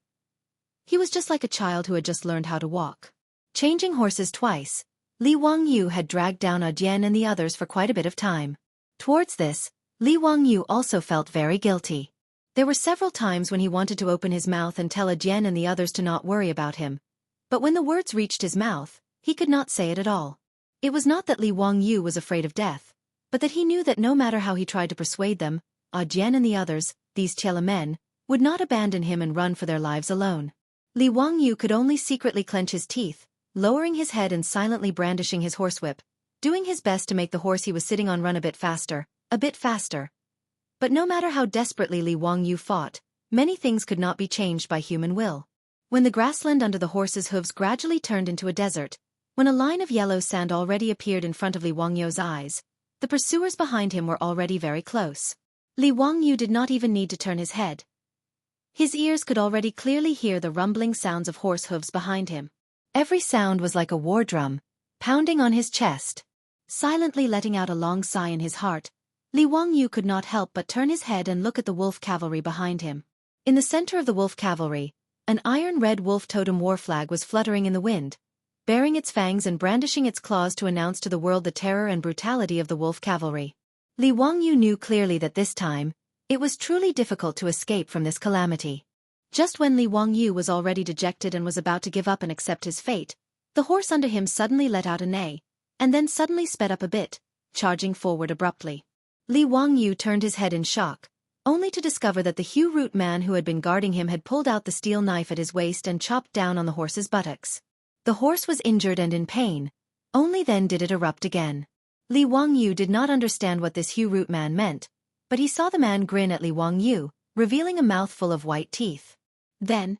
he was just like a child who had just learned how to walk. Changing horses twice, Li Wangyu had dragged down Ajien and the others for quite a bit of time. Towards this, Li Wangyu also felt very guilty. There were several times when he wanted to open his mouth and tell Ajien and the others to not worry about him, but when the words reached his mouth, he could not say it at all. It was not that Li Wangyu was afraid of death, but that he knew that no matter how he tried to persuade them, Ajien and the others, these Tiela men, would not abandon him and run for their lives alone. Li Wangyu could only secretly clench his teeth, lowering his head and silently brandishing his horsewhip, doing his best to make the horse he was sitting on run a bit faster, a bit faster. But no matter how desperately Li Wangyu fought, many things could not be changed by human will. When the grassland under the horse's hooves gradually turned into a desert, when a line of yellow sand already appeared in front of Li Wangyu's eyes, the pursuers behind him were already very close. Li Wangyu did not even need to turn his head. His ears could already clearly hear the rumbling sounds of horse hooves behind him. Every sound was like a war drum, pounding on his chest. Silently letting out a long sigh in his heart, Li Wangyu could not help but turn his head and look at the wolf cavalry behind him. In the center of the wolf cavalry, an iron-red wolf totem war flag was fluttering in the wind, baring its fangs and brandishing its claws to announce to the world the terror and brutality of the wolf cavalry. Li Wangyu knew clearly that this time, it was truly difficult to escape from this calamity. Just when Li Wangyu was already dejected and was about to give up and accept his fate, the horse under him suddenly let out a neigh, and then suddenly sped up a bit, charging forward abruptly. Li Wangyu turned his head in shock, only to discover that the Hu Root man who had been guarding him had pulled out the steel knife at his waist and chopped down on the horse's buttocks. The horse was injured and in pain, only then did it erupt again. Li Wangyu did not understand what this Hu Root man meant, but he saw the man grin at Li Wangyu, revealing a mouthful of white teeth. Then,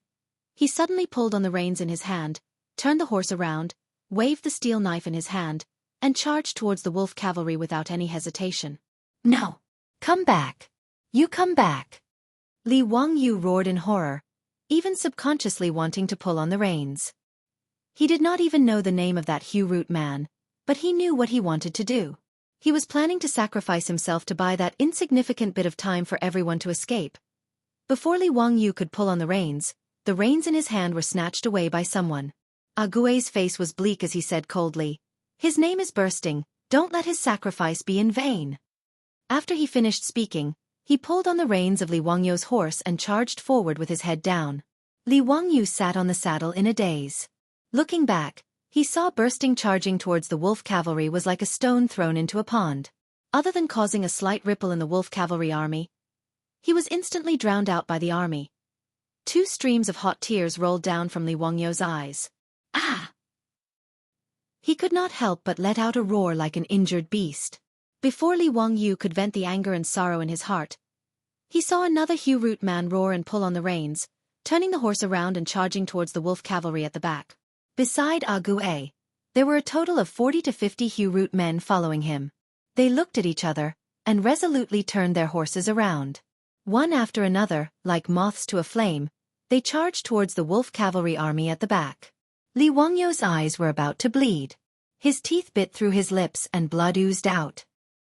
he suddenly pulled on the reins in his hand, turned the horse around, waved the steel knife in his hand, and charged towards the wolf cavalry without any hesitation. "No! Come back! You come back!" Li Wangyu roared in horror, even subconsciously wanting to pull on the reins. He did not even know the name of that Heartwarming man, but he knew what he wanted to do. He was planning to sacrifice himself to buy that insignificant bit of time for everyone to escape. Before Li Wangyu could pull on the reins in his hand were snatched away by someone. Gui's face was bleak as he said coldly, "His name is Bursting, don't let his sacrifice be in vain." After he finished speaking, he pulled on the reins of Li Wangyu's horse and charged forward with his head down. Li Wangyu sat on the saddle in a daze. Looking back, he saw Bursting charging towards the wolf cavalry was like a stone thrown into a pond. Other than causing a slight ripple in the wolf cavalry army, he was instantly drowned out by the army. 2 streams of hot tears rolled down from Li Wangyu's eyes. Ah! He could not help but let out a roar like an injured beast. Before Li Wangyu could vent the anger and sorrow in his heart, he saw another Heartwarming man roar and pull on the reins, turning the horse around and charging towards the wolf cavalry at the back. Beside Gui, there were a total of 40 to 50 Heartwarming men following him. They looked at each other, and resolutely turned their horses around. One after another, like moths to a flame, they charged towards the wolf cavalry army at the back. Li Wangyu's eyes were about to bleed. His teeth bit through his lips and blood oozed out.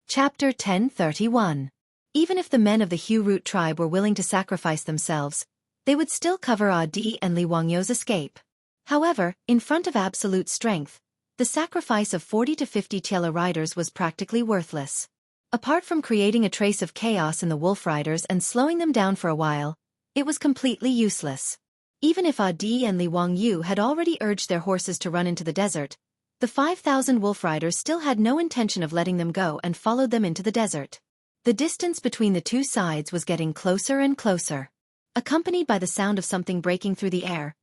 Chapter 1031. Even if the men of the Heartwarming tribe were willing to sacrifice themselves, they would still cover Adi and Li Wangyu's escape. However, in front of absolute strength, the sacrifice of 40 to 50 Tiela riders was practically worthless. Apart from creating a trace of chaos in the wolf riders and slowing them down for a while, it was completely useless. Even if Adi and Li Wangyu had already urged their horses to run into the desert, the 5,000 wolf riders still had no intention of letting them go and followed them into the desert. The distance between the two sides was getting closer and closer. Accompanied by the sound of something breaking through the air,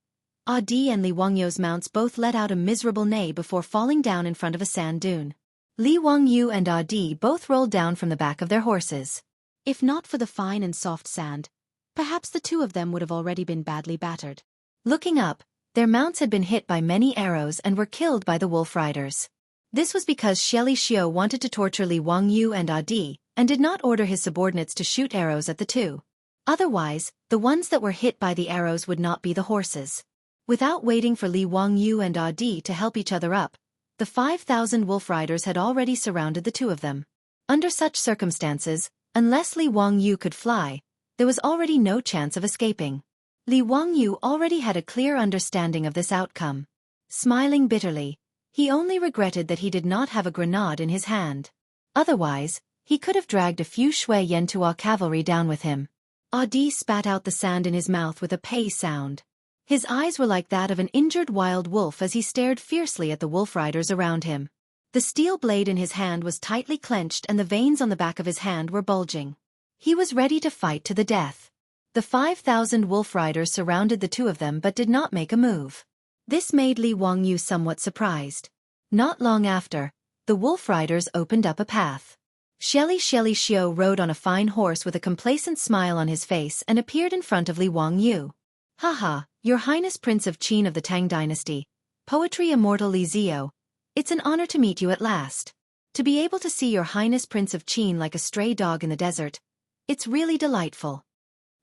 Adi and Li Wangyu's mounts both let out a miserable neigh before falling down in front of a sand dune. Li Wangyu and Adi both rolled down from the back of their horses. If not for the fine and soft sand, perhaps the two of them would have already been badly battered. Looking up, their mounts had been hit by many arrows and were killed by the wolf riders. This was because Sheli Xiao wanted to torture Li Wangyu and Adi, and did not order his subordinates to shoot arrows at the two. Otherwise, the ones that were hit by the arrows would not be the horses. Without waiting for Li Wangyu and Adi to help each other up, the 5,000 wolf riders had already surrounded the two of them. Under such circumstances, unless Li Wangyu could fly, there was already no chance of escaping. Li Wangyu already had a clear understanding of this outcome. Smiling bitterly, he only regretted that he did not have a grenade in his hand. Otherwise, he could have dragged a few Shui Yantua cavalry down with him. Adi spat out the sand in his mouth with a pei sound. His eyes were like that of an injured wild wolf as he stared fiercely at the wolf riders around him. The steel blade in his hand was tightly clenched and the veins on the back of his hand were bulging. He was ready to fight to the death. The 5,000 wolf riders surrounded the two of them but did not make a move. This made Li Wangyu somewhat surprised. Not long after, the wolf riders opened up a path. Sheli Xiao rode on a fine horse with a complacent smile on his face and appeared in front of Li Wangyu. "Haha, Your Highness Prince of Qin of the Tang Dynasty, Poetry Immortal Li Zio. It's an honor to meet you at last. To be able to see Your Highness Prince of Qin like a stray dog in the desert, it's really delightful."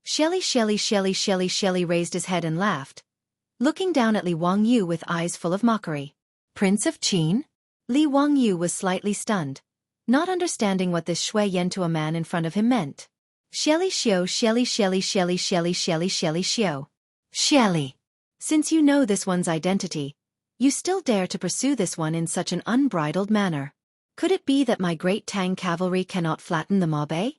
Sheli raised his head and laughed, looking down at Li Wangyu with eyes full of mockery. "Prince of Qin?" Li Wangyu was slightly stunned, not understanding what this Shui Yantua man in front of him meant. Sheli Xiao. Sheli. Since you know this one's identity, you still dare to pursue this one in such an unbridled manner. Could it be that my great Tang cavalry cannot flatten the mob, eh?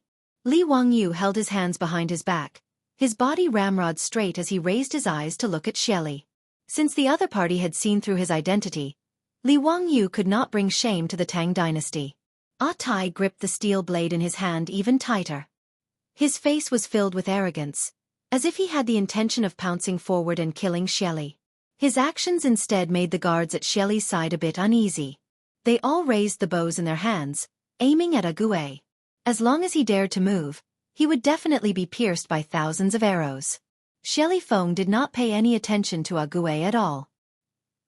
Li Wangyu held his hands behind his back, his body ramrod straight as he raised his eyes to look at Sheli. Since the other party had seen through his identity, Li Wangyu could not bring shame to the Tang dynasty. Tai gripped the steel blade in his hand even tighter. His face was filled with arrogance, as if he had the intention of pouncing forward and killing Sheli. His actions instead made the guards at Sheli's side a bit uneasy. They all raised the bows in their hands, aiming at Gui. As long as he dared to move, he would definitely be pierced by thousands of arrows. Sheli Feng did not pay any attention to Gui at all.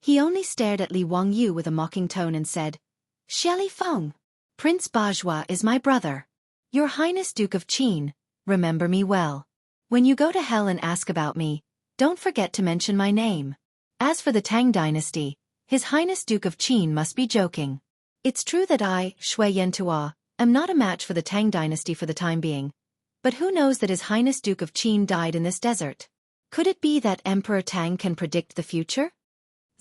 He only stared at Li Wangyu with a mocking tone and said, "Sheli Feng, Prince Bajwa is my brother. Your Highness Duke of Qin, remember me well. When you go to hell and ask about me, don't forget to mention my name." As for the Tang dynasty, His Highness Duke of Qin must be joking. It's true that I, Shui Yentua, am not a match for the Tang dynasty for the time being. But who knows that His Highness Duke of Qin died in this desert? Could it be that Emperor Tang can predict the future?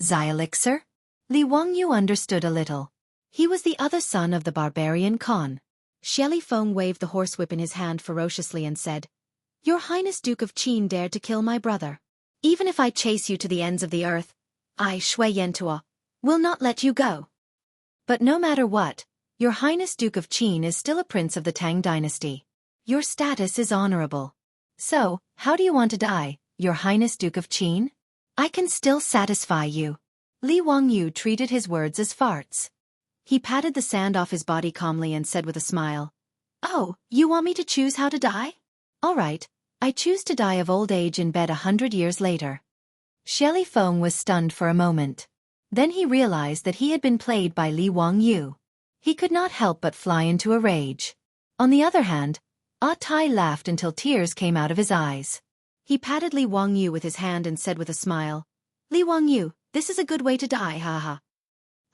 Xyelixir? Li Wangyu understood a little. He was the other son of the barbarian Khan. Xie Feng waved the horsewhip in his hand ferociously and said, Your Highness Duke of Qin dared to kill my brother. Even if I chase you to the ends of the earth, I, Shui Yentua, will not let you go. But no matter what, Your Highness Duke of Qin is still a prince of the Tang dynasty. Your status is honorable. So, how do you want to die, Your Highness Duke of Qin? I can still satisfy you. Li Wangyu treated his words as farts. He patted the sand off his body calmly and said with a smile, Oh, you want me to choose how to die? All right, I choose to die of old age in bed 100 years later. Xie Feng was stunned for a moment. Then he realized that he had been played by Li Wangyu. He could not help but fly into a rage. On the other hand, Ah Tai laughed until tears came out of his eyes. He patted Li Wangyu with his hand and said with a smile, Li Wangyu, this is a good way to die, haha.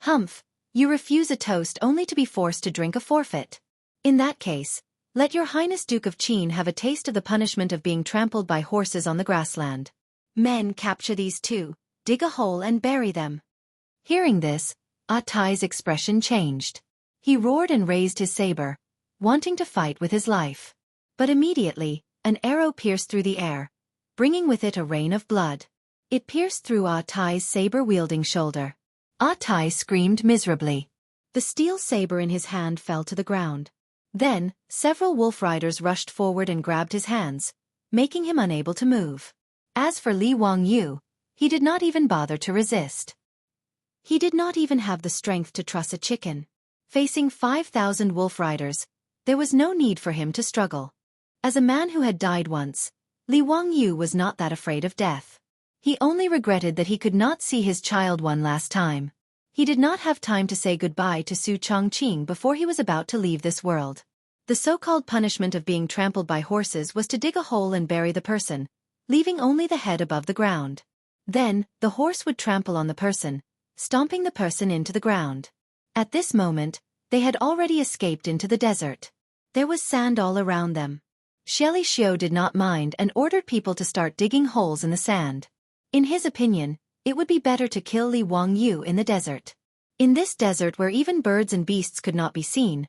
Humph, you refuse a toast only to be forced to drink a forfeit. In that case, let Your Highness Duke of Qin have a taste of the punishment of being trampled by horses on the grassland. Men, capture these two, dig a hole and bury them. Hearing this, Ah Tai's expression changed. He roared and raised his saber, wanting to fight with his life. But immediately, an arrow pierced through the air, bringing with it a rain of blood. It pierced through Ah Tai's saber-wielding shoulder. Ah Tai screamed miserably. The steel saber in his hand fell to the ground. Then, several wolf riders rushed forward and grabbed his hands, making him unable to move. As for Li Wangyu, he did not even bother to resist. He did not even have the strength to truss a chicken. Facing 5,000 wolf riders, there was no need for him to struggle. As a man who had died once, Li Wangyu was not that afraid of death. He only regretted that he could not see his child one last time. He did not have time to say goodbye to Su Chongqing before he was about to leave this world. The so-called punishment of being trampled by horses was to dig a hole and bury the person, leaving only the head above the ground. Then, the horse would trample on the person, stomping the person into the ground. At this moment, they had already escaped into the desert. There was sand all around them. Xie Xiu did not mind and ordered people to start digging holes in the sand. In his opinion, it would be better to kill Li Wangyu in the desert. In this desert where even birds and beasts could not be seen,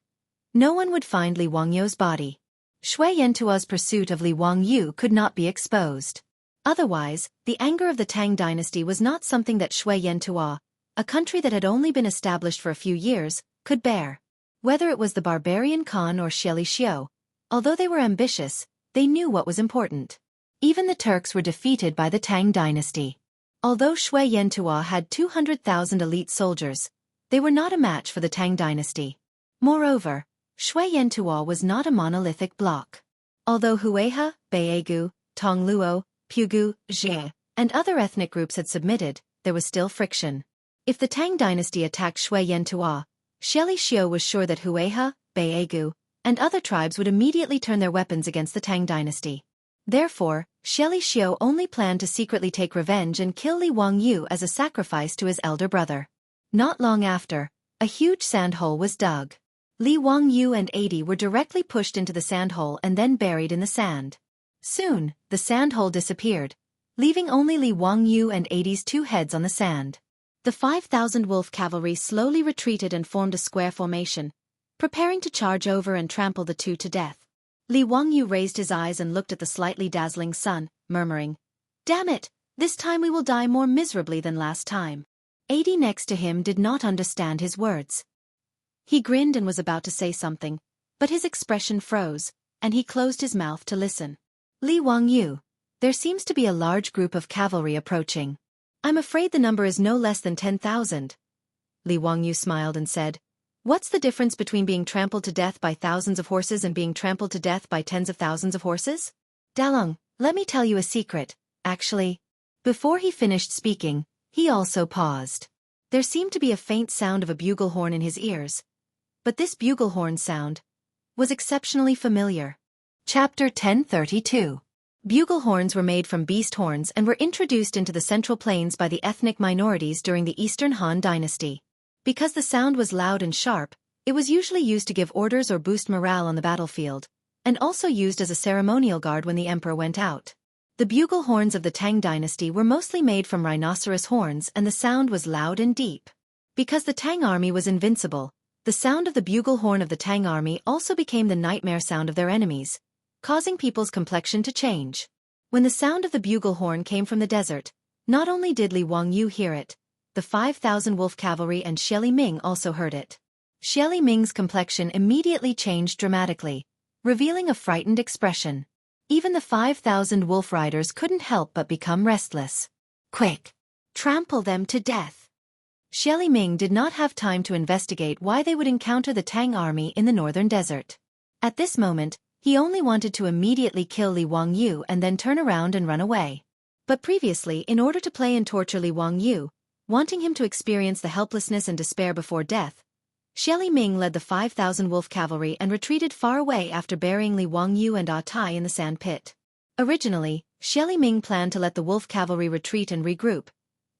no one would find Li Wangyu's body. Shui Yentua's pursuit of Li Wangyu could not be exposed. Otherwise, the anger of the Tang dynasty was not something that Shui Yentua, a country that had only been established for a few years, could bear. Whether it was the barbarian Khan or Xie Xiu, although they were ambitious, they knew what was important. Even the Turks were defeated by the Tang dynasty. Although Shui Yentua had 200,000 elite soldiers, they were not a match for the Tang dynasty. Moreover, Shui Yentua was not a monolithic bloc. Although Hueha, Baegu, Tongluo, Pugu, Jie, and other ethnic groups had submitted, there was still friction. If the Tang dynasty attacked Shui Yentua, Xie Xiu was sure that Hueha, Baegu, and other tribes would immediately turn their weapons against the Tang dynasty. Therefore, Xie Xiu only planned to secretly take revenge and kill Li Wangyu as a sacrifice to his elder brother. Not long after, a huge sandhole was dug. Li Wangyu and 80 were directly pushed into the sandhole and then buried in the sand. Soon, the sandhole disappeared, leaving only Li Wangyu and 80's two heads on the sand. The 5,000 wolf cavalry slowly retreated and formed a square formation, preparing to charge over and trample the two to death. Li Wangyu raised his eyes and looked at the slightly dazzling sun, murmuring, "Damn it, this time we will die more miserably than last time." 80 next to him did not understand his words. He grinned and was about to say something, but his expression froze, and he closed his mouth to listen. "Li Wangyu, there seems to be a large group of cavalry approaching. I'm afraid the number is no less than 10,000. Li Wangyu smiled and said, "What's the difference between being trampled to death by thousands of horses and being trampled to death by tens of thousands of horses? Dalong, let me tell you a secret, actually." Before he finished speaking, he also paused. There seemed to be a faint sound of a bugle horn in his ears, but this bugle horn sound was exceptionally familiar. Chapter 1032. Bugle horns were made from beast horns and were introduced into the Central Plains by the ethnic minorities during the Eastern Han Dynasty. Because the sound was loud and sharp, it was usually used to give orders or boost morale on the battlefield, and also used as a ceremonial guard when the emperor went out. The bugle horns of the Tang dynasty were mostly made from rhinoceros horns, and the sound was loud and deep. Because the Tang army was invincible, the sound of the bugle horn of the Tang army also became the nightmare sound of their enemies, causing people's complexion to change. When the sound of the bugle horn came from the desert, not only did Li Wangyu hear it, the 5,000 wolf cavalry and Xie Ming also heard it. Xie Ming's complexion immediately changed dramatically, revealing a frightened expression. Even the 5,000 wolf riders couldn't help but become restless. Quick! Trample them to death! Xie Ming did not have time to investigate why they would encounter the Tang army in the northern desert. At this moment, he only wanted to immediately kill Li Wangyu and then turn around and run away. But previously, in order to play and torture Li Wangyu, wanting him to experience the helplessness and despair before death, Xie Ming led the 5,000 wolf cavalry and retreated far away after burying Li Wangyu and Tai in the sand pit. Originally, Xie Ming planned to let the wolf cavalry retreat and regroup,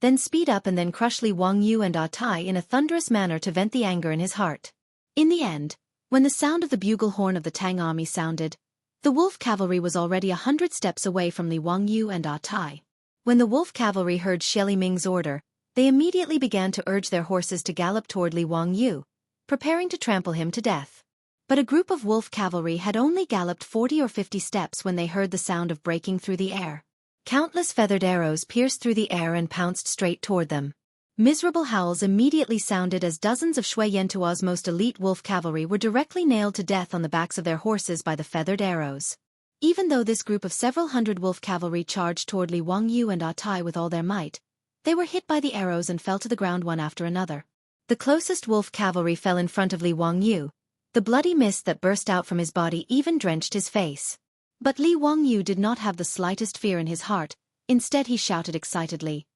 then speed up and then crush Li Wangyu and Tai in a thunderous manner to vent the anger in his heart. In the end, when the sound of the bugle horn of the Tang army sounded, the wolf cavalry was already 100 steps away from Li Wangyu and Tai. When the wolf cavalry heard Xie Ming's order, they immediately began to urge their horses to gallop toward Li Wangyu, preparing to trample him to death. But a group of wolf cavalry had only galloped 40 or 50 steps when they heard the sound of breaking through the air. Countless feathered arrows pierced through the air and pounced straight toward them. Miserable howls immediately sounded as dozens of Shui Yantua's most elite wolf cavalry were directly nailed to death on the backs of their horses by the feathered arrows. Even though this group of several hundred wolf cavalry charged toward Li Wangyu and Tai with all their might, they were hit by the arrows and fell to the ground one after another. The closest wolf cavalry fell in front of Li Wangyu. The bloody mist that burst out from his body even drenched his face. But Li Wangyu did not have the slightest fear in his heart. Instead he shouted excitedly,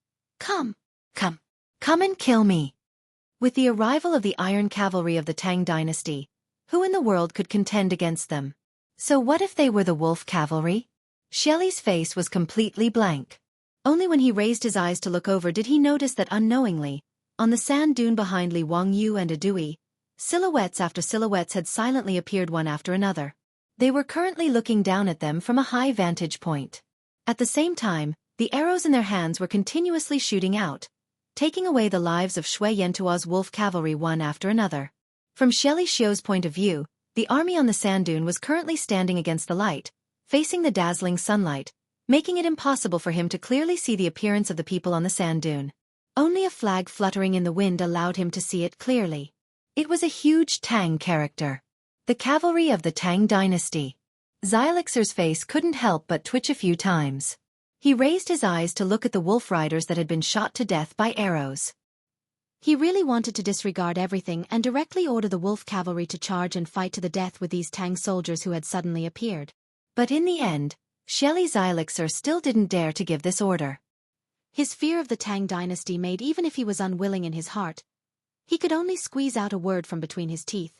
"Come! Come! Come and kill me!" With the arrival of the Iron Cavalry of the Tang dynasty, who in the world could contend against them? So what if they were the wolf cavalry? Shelley's face was completely blank. Only when he raised his eyes to look over did he notice that unknowingly, on the sand dune behind Li Wangyu and Adui, silhouettes after silhouettes had silently appeared one after another. They were currently looking down at them from a high vantage point. At the same time, the arrows in their hands were continuously shooting out, taking away the lives of Shui Yantua's wolf cavalry one after another. From Shelley Xiu's point of view, the army on the sand dune was currently standing against the light, facing the dazzling sunlight, making it impossible for him to clearly see the appearance of the people on the sand dune. Only a flag fluttering in the wind allowed him to see it clearly. It was a huge Tang character. The cavalry of the Tang dynasty. Xylixer's face couldn't help but twitch a few times. He raised his eyes to look at the wolf riders that had been shot to death by arrows. He really wanted to disregard everything and directly order the wolf cavalry to charge and fight to the death with these Tang soldiers who had suddenly appeared. But in the end, Shelley Xylixer still didn't dare to give this order. His fear of the Tang dynasty made even if he was unwilling in his heart, he could only squeeze out a word from between his teeth.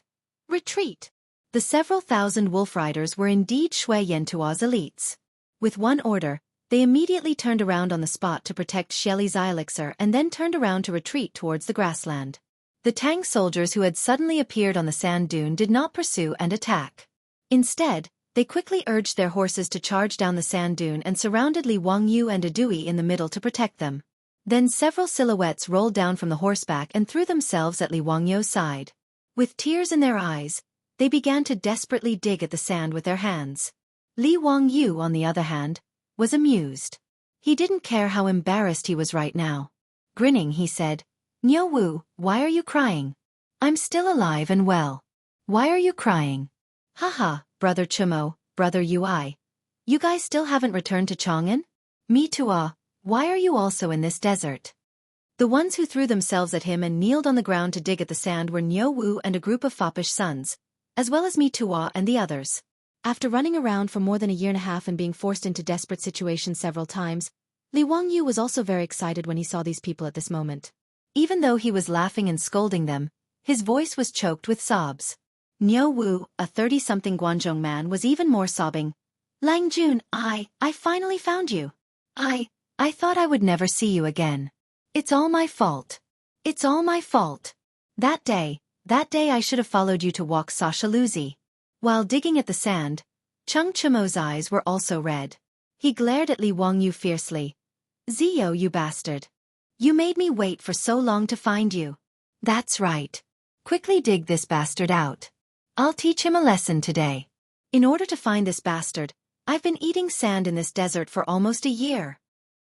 Retreat! The several thousand wolf riders were indeed Shui Yantua's elites. With one order, they immediately turned around on the spot to protect Shelley Xylixer and then turned around to retreat towards the grassland. The Tang soldiers who had suddenly appeared on the sand dune did not pursue and attack. Instead, they quickly urged their horses to charge down the sand dune and surrounded Li Wangyu and Adui in the middle to protect them. Then several silhouettes rolled down from the horseback and threw themselves at Li Wangyu's side. With tears in their eyes, they began to desperately dig at the sand with their hands. Li Wangyu, on the other hand, was amused. He didn't care how embarrassed he was right now. Grinning, he said, "Niu Wu, why are you crying? I'm still alive and well. Why are you crying? Haha, brother Chumo, brother Ui. You guys still haven't returned to Chang'an? Me too. Why are you also in this desert?" The ones who threw themselves at him and kneeled on the ground to dig at the sand were Niu Wu and a group of foppish sons, as well as Mi Tua and the others. After running around for more than a year and a half and being forced into desperate situations several times, Li Wangyu was also very excited when he saw these people at this moment. Even though he was laughing and scolding them, his voice was choked with sobs. Niu Wu, a 30-something Guangzhong man, was even more sobbing. Lang Jun, I finally found you. I thought I would never see you again. It's all my fault. It's all my fault. That day I should have followed you to walk Sasha Luzi. While digging at the sand, Chung Chumo's eyes were also red. He glared at Li Wangyu fiercely. Zio, you bastard. You made me wait for so long to find you. That's right. Quickly dig this bastard out. I'll teach him a lesson today. In order to find this bastard, I've been eating sand in this desert for almost a year.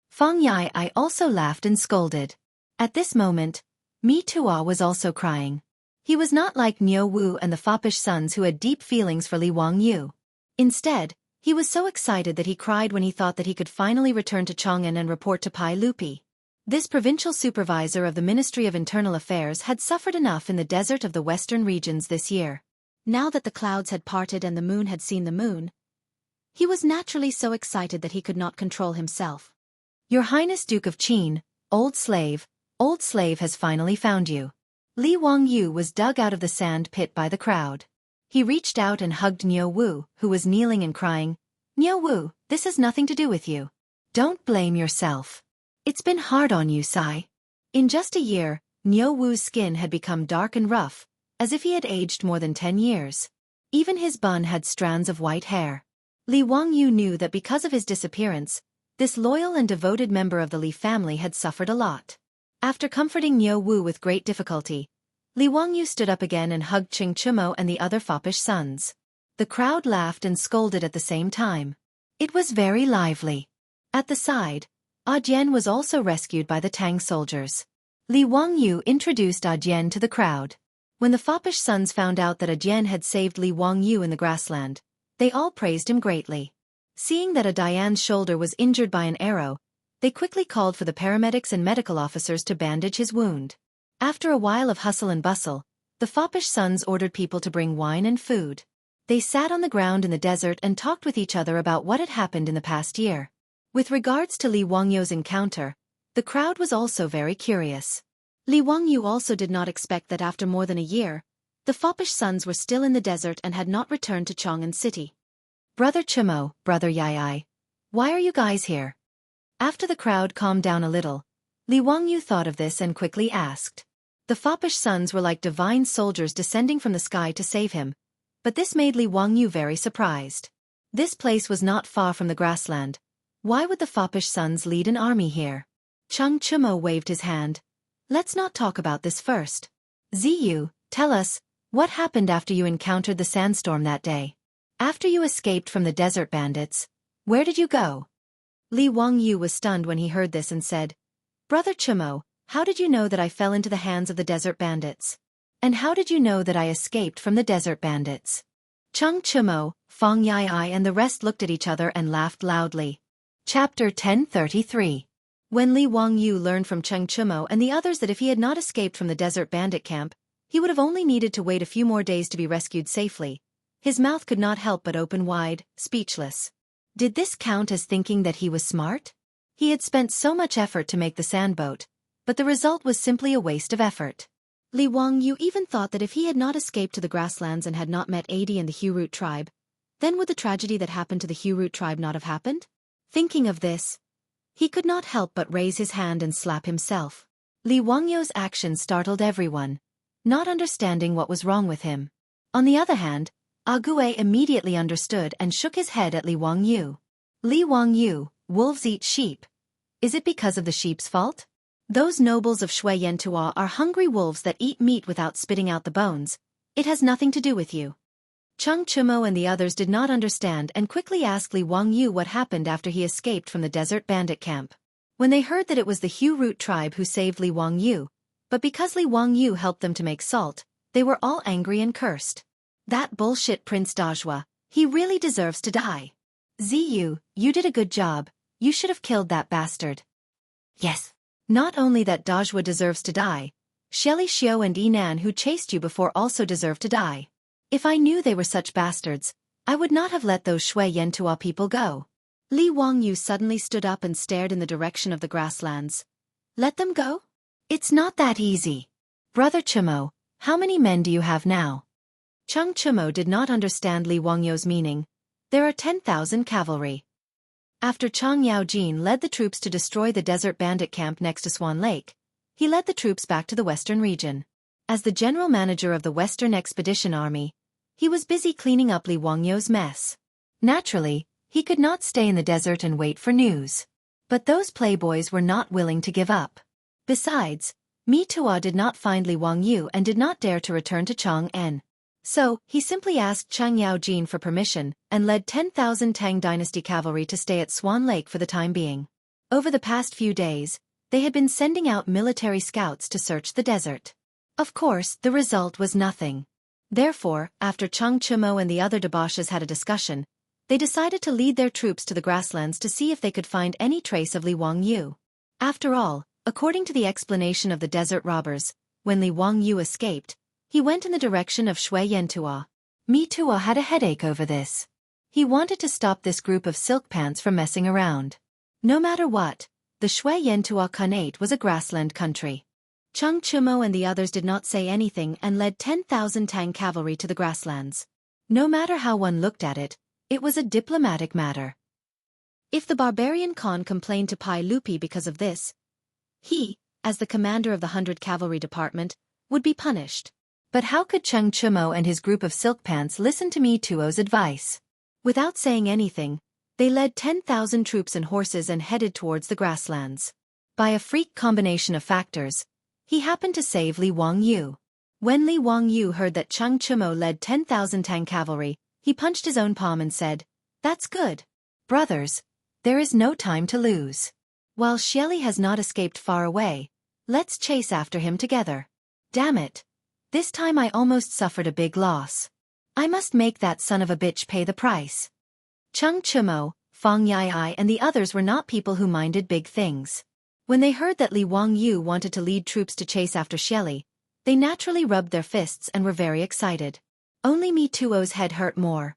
Feng Yai also laughed and scolded. At this moment, Mi Tua was also crying. He was not like Niu Wu and the foppish sons who had deep feelings for Li Wangyu. Instead, he was so excited that he cried when he thought that he could finally return to Chang'an and report to Pai Lupi. This provincial supervisor of the Ministry of Internal Affairs had suffered enough in the desert of the western regions this year. Now that the clouds had parted and the moon had seen the moon, he was naturally so excited that he could not control himself. Your Highness Duke of Qin, old slave has finally found you. Li Wangyu was dug out of the sand pit by the crowd. He reached out and hugged Niu Wu, who was kneeling and crying, Niu Wu, this has nothing to do with you. Don't blame yourself. It's been hard on you, Sai. In just a year, Niu Wu's skin had become dark and rough, as if he had aged more than 10 years. Even his bun had strands of white hair. Li Wangyu knew that because of his disappearance, this loyal and devoted member of the Li family had suffered a lot. After comforting Niu Wu with great difficulty, Li Wangyu stood up again and hugged Ching Chumo and the other foppish sons. The crowd laughed and scolded at the same time. It was very lively. At the side, Jian was also rescued by the Tang soldiers. Li Wangyu introduced Jian to the crowd. When the foppish sons found out that Jian had saved Li Wangyu in the grassland, they all praised him greatly. Seeing that Diane's shoulder was injured by an arrow, they quickly called for the paramedics and medical officers to bandage his wound. After a while of hustle and bustle, the foppish sons ordered people to bring wine and food. They sat on the ground in the desert and talked with each other about what had happened in the past year. With regards to Li Wangyu's encounter, the crowd was also very curious. Li Wangyu also did not expect that after more than a year, the foppish sons were still in the desert and had not returned to Chang'an City. Brother Chumo, Brother Yai, why are you guys here? After the crowd calmed down a little, Li Wangyu thought of this and quickly asked. The foppish sons were like divine soldiers descending from the sky to save him, but this made Li Wangyu very surprised. This place was not far from the grassland. Why would the foppish sons lead an army here? Chung Chumo waved his hand. Let's not talk about this first. Ziyu, tell us, what happened after you encountered the sandstorm that day? After you escaped from the desert bandits, where did you go? Li Wangyu was stunned when he heard this and said, Brother Chumo, how did you know that I fell into the hands of the desert bandits? And how did you know that I escaped from the desert bandits? Chung Chumo, Feng Yai and the rest looked at each other and laughed loudly. Chapter 1033. When Li Wangyu learned from Chung Chumo and the others that if he had not escaped from the desert bandit camp, he would have only needed to wait a few more days to be rescued safely, his mouth could not help but open wide, speechless. Did this count as thinking that he was smart? He had spent so much effort to make the sand boat, but the result was simply a waste of effort. Li Wangyu even thought that if he had not escaped to the grasslands and had not met Adi and the Hurut tribe, then would the tragedy that happened to the Hurut tribe not have happened? Thinking of this, he could not help but raise his hand and slap himself. Li Wangyu's action startled everyone, not understanding what was wrong with him. On the other hand, Ague immediately understood and shook his head at Li Wangyu. Li Wangyu, wolves eat sheep. Is it because of the sheep's fault? Those nobles of Shui Yantua are hungry wolves that eat meat without spitting out the bones. It has nothing to do with you. Chung Chumo and the others did not understand and quickly asked Li Wangyu what happened after he escaped from the desert bandit camp. When they heard that it was the Hurut tribe who saved Li Wangyu, but because Li Wangyu helped them to make salt, they were all angry and cursed. That bullshit Prince Dajua, he really deserves to die. Ziyu, you did a good job, you should have killed that bastard. Yes. Not only that Dajua deserves to die, Shelly Xiao and Yinan who chased you before also deserve to die. If I knew they were such bastards, I would not have let those Shui Yantua people go. Li Wangyu suddenly stood up and stared in the direction of the grasslands. Let them go? It's not that easy. Brother Chumo, how many men do you have now? Chung Chumo did not understand Li Wangyu's meaning. There are 10,000 cavalry. After Chang Yaojin led the troops to destroy the desert bandit camp next to Swan Lake, he led the troops back to the western region. As the general manager of the Western Expedition Army, he was busy cleaning up Li Wangyou's mess. Naturally, he could not stay in the desert and wait for news. But those playboys were not willing to give up. Besides, Mi Tuo did not find Li Wangyou and did not dare to return to Chang'an. So, he simply asked Chang Yaojin for permission and led 10,000 Tang dynasty cavalry to stay at Swan Lake for the time being. Over the past few days, they had been sending out military scouts to search the desert. Of course, the result was nothing. Therefore, after Chang Chimo and the other debauches had a discussion, they decided to lead their troops to the grasslands to see if they could find any trace of Li Wangyou. After all, according to the explanation of the desert robbers, when Li Wangyou escaped, he went in the direction of Shui Yentuo. Mi Tuo had a headache over this. He wanted to stop this group of silk pants from messing around. No matter what, the Shui Yentuo Khanate was a grassland country. Chang Chimo and the others did not say anything and led 10,000 Tang cavalry to the grasslands. No matter how one looked at it, it was a diplomatic matter. If the barbarian Khan complained to Pai Lupi because of this, he, as the commander of the 100 Cavalry Department, would be punished. But how could Chang Chimo and his group of silk pants listen to Mi Tuo's advice? Without saying anything, they led 10,000 troops and horses and headed towards the grasslands. By a freak combination of factors, he happened to save Li Wangyou. When Li Wangyou heard that Chang Chimo led 10,000 Tang cavalry, he punched his own palm and said, "That's good. Brothers, there is no time to lose. While Xieli has not escaped far away, let's chase after him together. Damn it. This time I almost suffered a big loss. I must make that son of a bitch pay the price." Chang Chimo, Fang Yai and the others were not people who minded big things. When they heard that Li Wangyou wanted to lead troops to chase after Xieli, they naturally rubbed their fists and were very excited. Only Mi Tuo's head hurt more.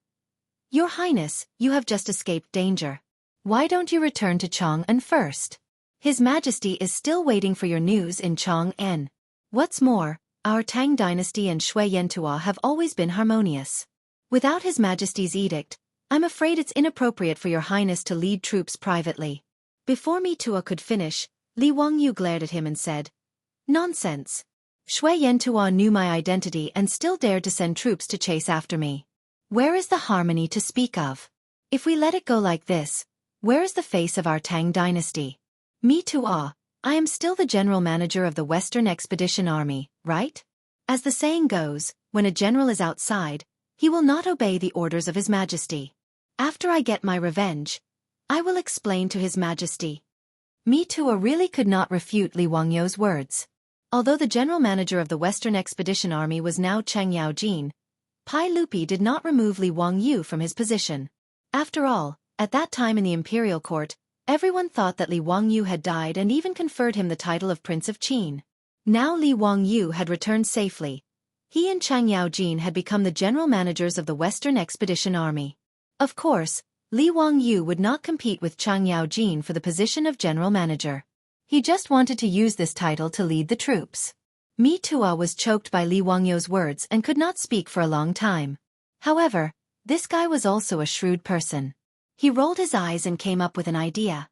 "Your Highness, you have just escaped danger. Why don't you return to Chang'an first? His Majesty is still waiting for your news in Chang'an. What's more, our Tang dynasty and Shui Yentuo have always been harmonious. Without His Majesty's edict, I'm afraid it's inappropriate for your Highness to lead troops privately." Before Mi Tuo could finish, Li Wangyou glared at him and said, "Nonsense. Shui Yentuo knew my identity and still dared to send troops to chase after me. Where is the harmony to speak of? If we let it go like this, where is the face of our Tang dynasty? Mi Tuo, I am still the general manager of the Western Expedition Army, right? As the saying goes, when a general is outside, he will not obey the orders of His Majesty. After I get my revenge, I will explain to His Majesty." Mi Tuo really could not refute Li Wangyou's words. Although the general manager of the Western Expedition Army was now Chang Yaojin, Pai Lupi did not remove Li Wangyou from his position. After all, at that time in the imperial court, everyone thought that Li Wangyou had died and even conferred him the title of Prince of Qin. Now Li Wangyou had returned safely. He and Chang Yaojin had become the general managers of the Western Expedition Army. Of course, Li Wangyou would not compete with Chang Yaojin for the position of general manager. He just wanted to use this title to lead the troops. Mi Tuo was choked by Li Wangyou's words and could not speak for a long time. However, this guy was also a shrewd person. He rolled his eyes and came up with an idea.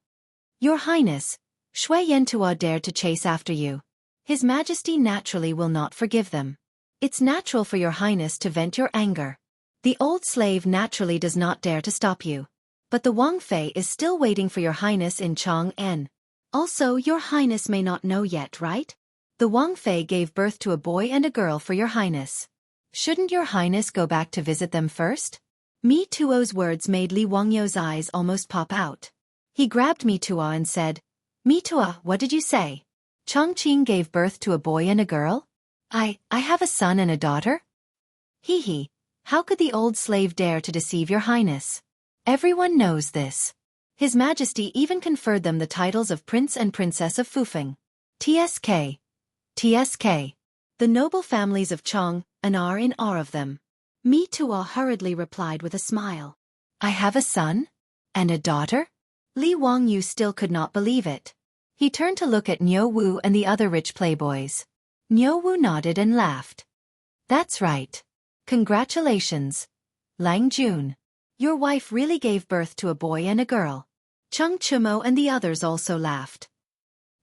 "Your Highness, Shui Yentuo dared to chase after you. His Majesty naturally will not forgive them. It's natural for your Highness to vent your anger. The old slave naturally does not dare to stop you. But the Wang Fei is still waiting for your Highness in Chang'an. Also, your Highness may not know yet, right? The Wang Fei gave birth to a boy and a girl for your Highness. Shouldn't your Highness go back to visit them first?" Mi Tuo's words made Li Wangyou's eyes almost pop out. He grabbed Mi Tuo and said, "Mi Tuo, what did you say? Chongqing gave birth to a boy and a girl? I have a son and a daughter?" Hee, how could the old slave dare to deceive your Highness? Everyone knows this. His Majesty even conferred them the titles of Prince and Princess of Fufeng. TSK. The noble families of Chong, and are in awe of them. Mi Tuo hurriedly replied with a smile. "I have a son? And a daughter?" Li Wangyou still could not believe it. He turned to look at Niu Wu and the other rich playboys. Niu Wu nodded and laughed. "That's right. Congratulations, Lang Jun. Your wife really gave birth to a boy and a girl. Chung Chumo and the others also laughed.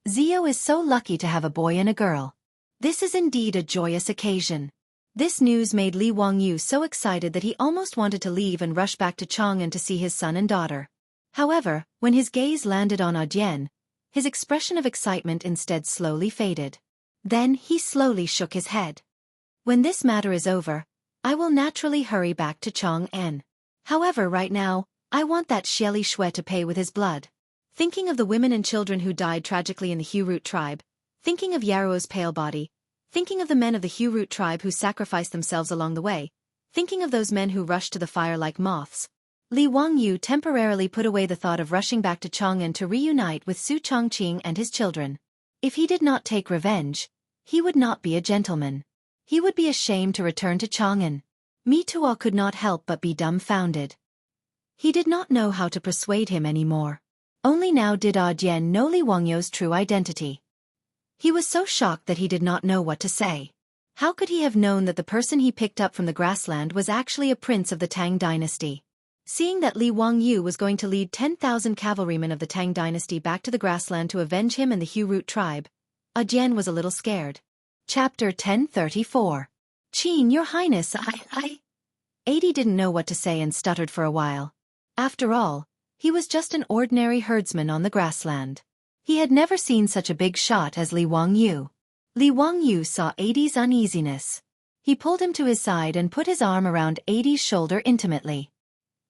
Zio is so lucky to have a boy and a girl. This is indeed a joyous occasion. This news made Li Wangyu so excited that he almost wanted to leave and rush back to Chang'an to see his son and daughter. However, when his gaze landed on Audienne, his expression of excitement instead slowly faded. Then he slowly shook his head. When this matter is over, I will naturally hurry back to Chang'an. However, right now, I want that Xieli Shui to pay with his blood. Thinking of the women and children who died tragically in the Hu-Root tribe, thinking of Yaruo's pale body, thinking of the men of the Hu-Root tribe who sacrificed themselves along the way, thinking of those men who rushed to the fire like moths, Li Wangyu temporarily put away the thought of rushing back to Chang'an to reunite with Su Chongqing and his children. If he did not take revenge, he would not be a gentleman. He would be ashamed to return to Chang'an. Mi Tuo could not help but be dumbfounded. He did not know how to persuade him anymore. Only now did Audienne know Li Wangyu's true identity. He was so shocked that he did not know what to say. How could he have known that the person he picked up from the grassland was actually a prince of the Tang dynasty? Seeing that Li Wangyu was going to lead 10,000 cavalrymen of the Tang dynasty back to the grassland to avenge him and the Hu-Root tribe, Audienne was a little scared. Chapter 1034. Qin, Your Highness, Adi didn't know what to say and stuttered for a while. After all, he was just an ordinary herdsman on the grassland. He had never seen such a big shot as Li Wangyu. Li Wangyu saw Adi's uneasiness. He pulled him to his side and put his arm around Adi's shoulder intimately.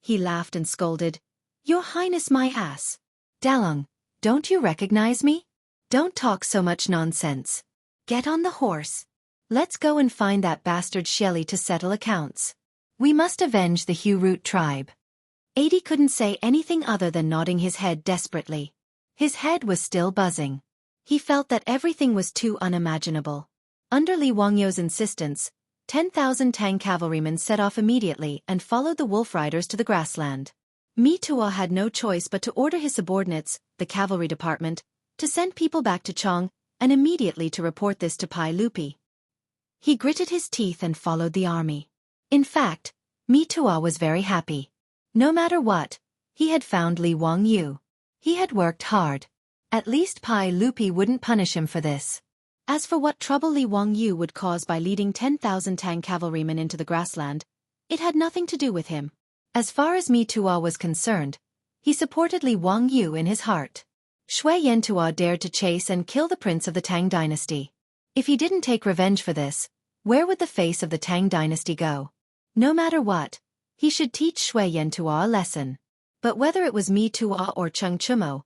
He laughed and scolded, Your Highness, my ass. Dalong, don't you recognize me? Don't talk so much nonsense. Get on the horse. Let's go and find that bastard Xieli to settle accounts. We must avenge the Hu-Root tribe. Adi couldn't say anything other than nodding his head desperately. His head was still buzzing. He felt that everything was too unimaginable. Under Li Wangyu's insistence, 10,000 Tang cavalrymen set off immediately and followed the wolf riders to the grassland. Mi Tuo had no choice but to order his subordinates, the cavalry department, to send people back to Chang and immediately to report this to Pai Lupi. He gritted his teeth and followed the army. In fact, Mi Tuo was very happy. No matter what, he had found Li Wangyu. He had worked hard. At least Pai Lupi wouldn't punish him for this. As for what trouble Li Wangyu would cause by leading 10,000 Tang cavalrymen into the grassland, it had nothing to do with him. As far as Mi Tuo was concerned, he supported Li Wangyu in his heart. Shui Yentuo dared to chase and kill the prince of the Tang dynasty. If he didn't take revenge for this, where would the face of the Tang dynasty go? No matter what, he should teach Shui Yentuo a lesson. But whether it was Mi Tuo or Chung Chumo,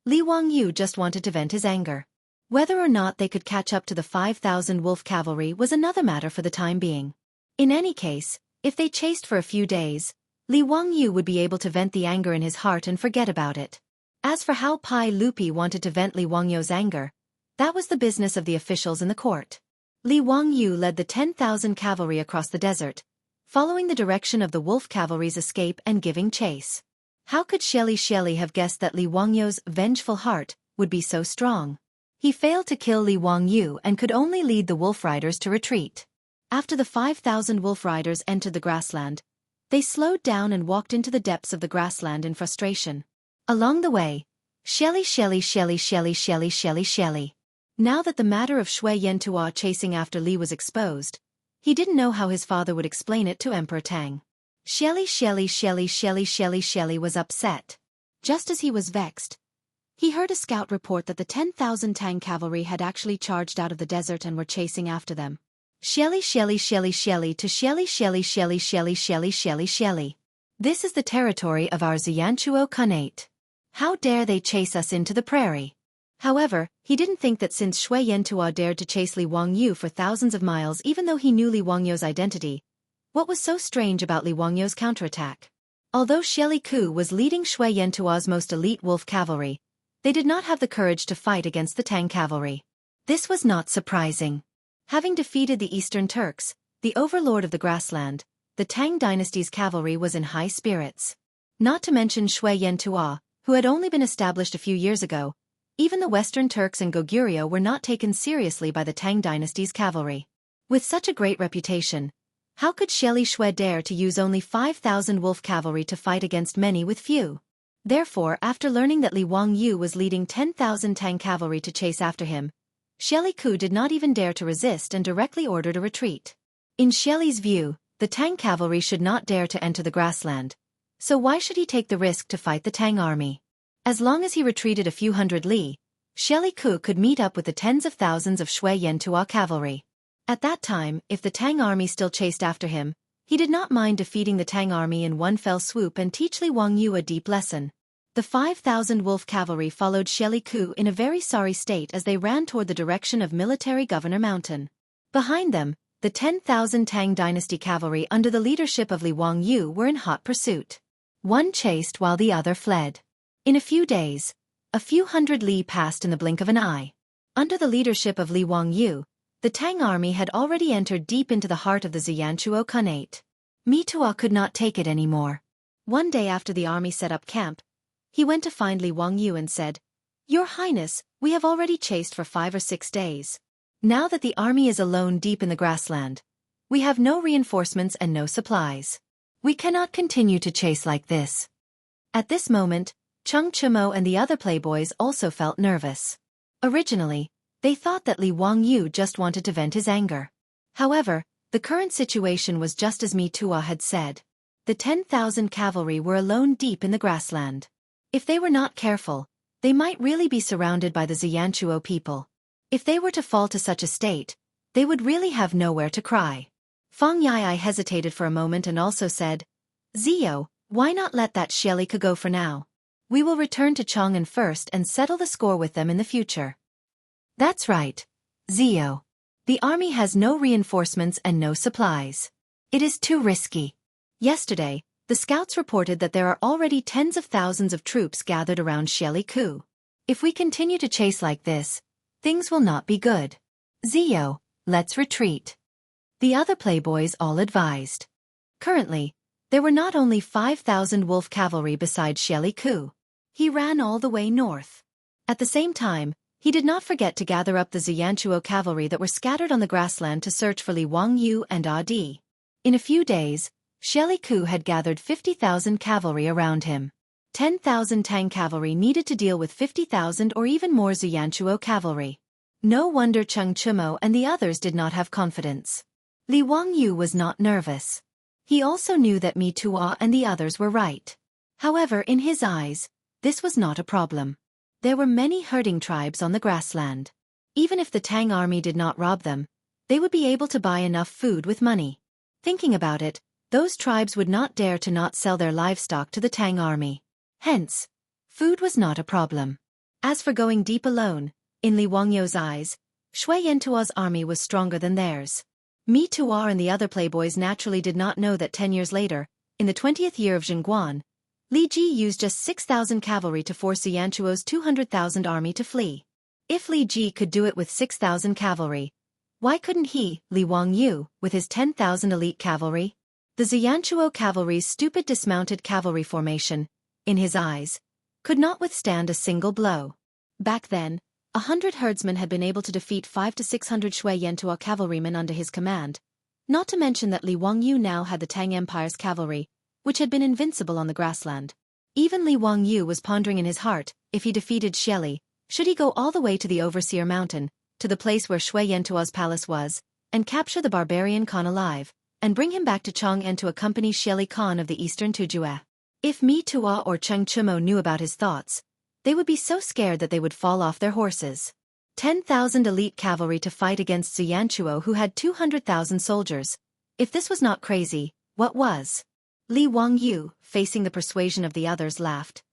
Li Wangyu just wanted to vent his anger. Whether or not they could catch up to the 5,000 wolf cavalry was another matter for the time being. In any case, if they chased for a few days, Li Wangyu would be able to vent the anger in his heart and forget about it. As for how Pai Lupi wanted to vent Li Wangyu's anger, that was the business of the officials in the court. Li Wangyu led the 10,000 cavalry across the desert, following the direction of the wolf cavalry's escape and giving chase. How could Xieli have guessed that Li Wangyu's vengeful heart would be so strong? He failed to kill Li Wangyu and could only lead the wolf riders to retreat. After the 5,000 wolf riders entered the grassland, they slowed down and walked into the depths of the grassland in frustration. Along the way, Xieli. Now that the matter of Shui Yentuo chasing after Li was exposed, he didn't know how his father would explain it to Emperor Tang. Xieli was upset. Just as he was vexed, he heard a scout report that the 10,000 Tang cavalry had actually charged out of the desert and were chasing after them. Xieli to Xieli. This is the territory of our Xianchuo Khanate. How dare they chase us into the prairie? However, he didn't think that since Shui Yentuo dared to chase Li Wangyu for thousands of miles even though he knew Li Wangyu's identity, what was so strange about Li Wangyu's counterattack? Although Xieli Ku was leading Shui Yentuo's most elite wolf cavalry, they did not have the courage to fight against the Tang cavalry. This was not surprising. Having defeated the Eastern Turks, the overlord of the grassland, the Tang dynasty's cavalry was in high spirits. Not to mention Shui Yentuo, who had only been established a few years ago, even the Western Turks and Goguryeo were not taken seriously by the Tang dynasty's cavalry. With such a great reputation, How could Shelley Xue dare to use only 5,000 wolf cavalry to fight against many with few? Therefore, after learning that Li Wangyu was leading 10,000 Tang cavalry to chase after him, Shelley Ku did not even dare to resist and directly ordered a retreat. In Shelley's view, the Tang cavalry should not dare to enter the grassland, so why should he take the risk to fight the Tang army? As long as he retreated a few hundred li, Shelley Ku could meet up with the tens of thousands of Shui Yantua cavalry. At that time, if the Tang army still chased after him, he did not mind defeating the Tang army in one fell swoop and teach Li Wangyu a deep lesson. The 5,000 wolf cavalry followed Shelley Ku in a very sorry state as they ran toward the direction of Military Governor Mountain. Behind them, the 10,000 Tang dynasty cavalry under the leadership of Li Wangyu were in hot pursuit. One chased while the other fled. In a few days, a few hundred li passed in the blink of an eye. Under the leadership of Li Wangyu, the Tang army had already entered deep into the heart of the Ziyanchuo Khanate. Mitua could not take it anymore. One day after the army set up camp, he went to find Li Wangyu and said, "Your Highness, we have already chased for 5 or 6 days. Now that the army is alone deep in the grassland, we have no reinforcements and no supplies. We cannot continue to chase like this." At this moment, Cheng Chumo and the other playboys also felt nervous. Originally, they thought that Li Wangyu just wanted to vent his anger. However, the current situation was just as Mitua had said. The 10,000 cavalry were alone deep in the grassland. If they were not careful, they might really be surrounded by the Ziyanchuo people. If they were to fall to such a state, they would really have nowhere to cry. Feng Yai hesitated for a moment and also said, "Zio, why not let that Shielika go for now? We will return to Chang'an first and settle the score with them in the future." "That's right, Zio. The army has no reinforcements and no supplies. It is too risky." Yesterday, the scouts reported that there are already tens of thousands of troops gathered around Shelley Ku. If we continue to chase like this, things will not be good. Zio, let's retreat. The other playboys all advised. Currently, there were not only 5,000 wolf cavalry beside Shelley Ku. He ran all the way north. At the same time, he did not forget to gather up the Ziyanchuo cavalry that were scattered on the grassland to search for Li Wangyu and Adi. In a few days, Shelley Ku had gathered 50,000 cavalry around him. 10,000 Tang cavalry needed to deal with 50,000 or even more Ziyanchuo cavalry. No wonder Cheng Chumo and the others did not have confidence. Li Wangyu was not nervous. He also knew that Mitua and the others were right. However, in his eyes, this was not a problem. There were many herding tribes on the grassland. Even if the Tang army did not rob them, they would be able to buy enough food with money. Thinking about it, those tribes would not dare to not sell their livestock to the Tang army. Hence, food was not a problem. As for going deep alone, in Li Wangyu's eyes, Shui Yantua's army was stronger than theirs. Mitua and the other playboys naturally did not know that 10 years later, in the 20th year of Jingguan, Li Ji used just 6,000 cavalry to force Ziyanchuo's 200,000 army to flee. If Li Ji could do it with 6,000 cavalry, why couldn't he, Li Wangyu, with his 10,000 elite cavalry? The Ziyanchuo cavalry's stupid dismounted cavalry formation, in his eyes, could not withstand a single blow. Back then, 100 herdsmen had been able to defeat 500 to 600 Shui Yantua cavalrymen under his command, not to mention that Li Wangyu now had the Tang Empire's cavalry, which had been invincible on the grassland. Even Li Wangyu was pondering in his heart, if he defeated Shelley, should he go all the way to the Overseer Mountain, to the place where Shui Yantua's palace was, and capture the barbarian Khan alive, and bring him back to Chang'an to accompany Shelley Khan of the Eastern Tujue. If Mitua or Cheng Chumo knew about his thoughts, they would be so scared that they would fall off their horses. 10,000 elite cavalry to fight against Ziyanchuo who had 200,000 soldiers. If this was not crazy, what was? Li Wangyu, facing the persuasion of the others, laughed.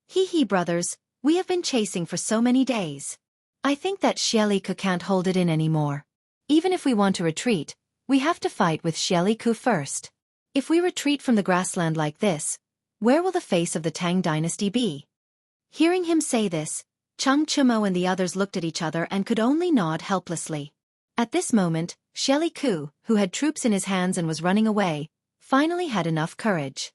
"Hee brothers, we have been chasing for so many days. I think that Shelley Ku can't hold it in anymore. Even if we want to retreat, we have to fight with Shelley Ku first. If we retreat from the grassland like this, where will the face of the Tang dynasty be?" Hearing him say this, Cheng Chumo and the others looked at each other and could only nod helplessly. At this moment, Shelley Ku, who had troops in his hands and was running away, finally had enough courage.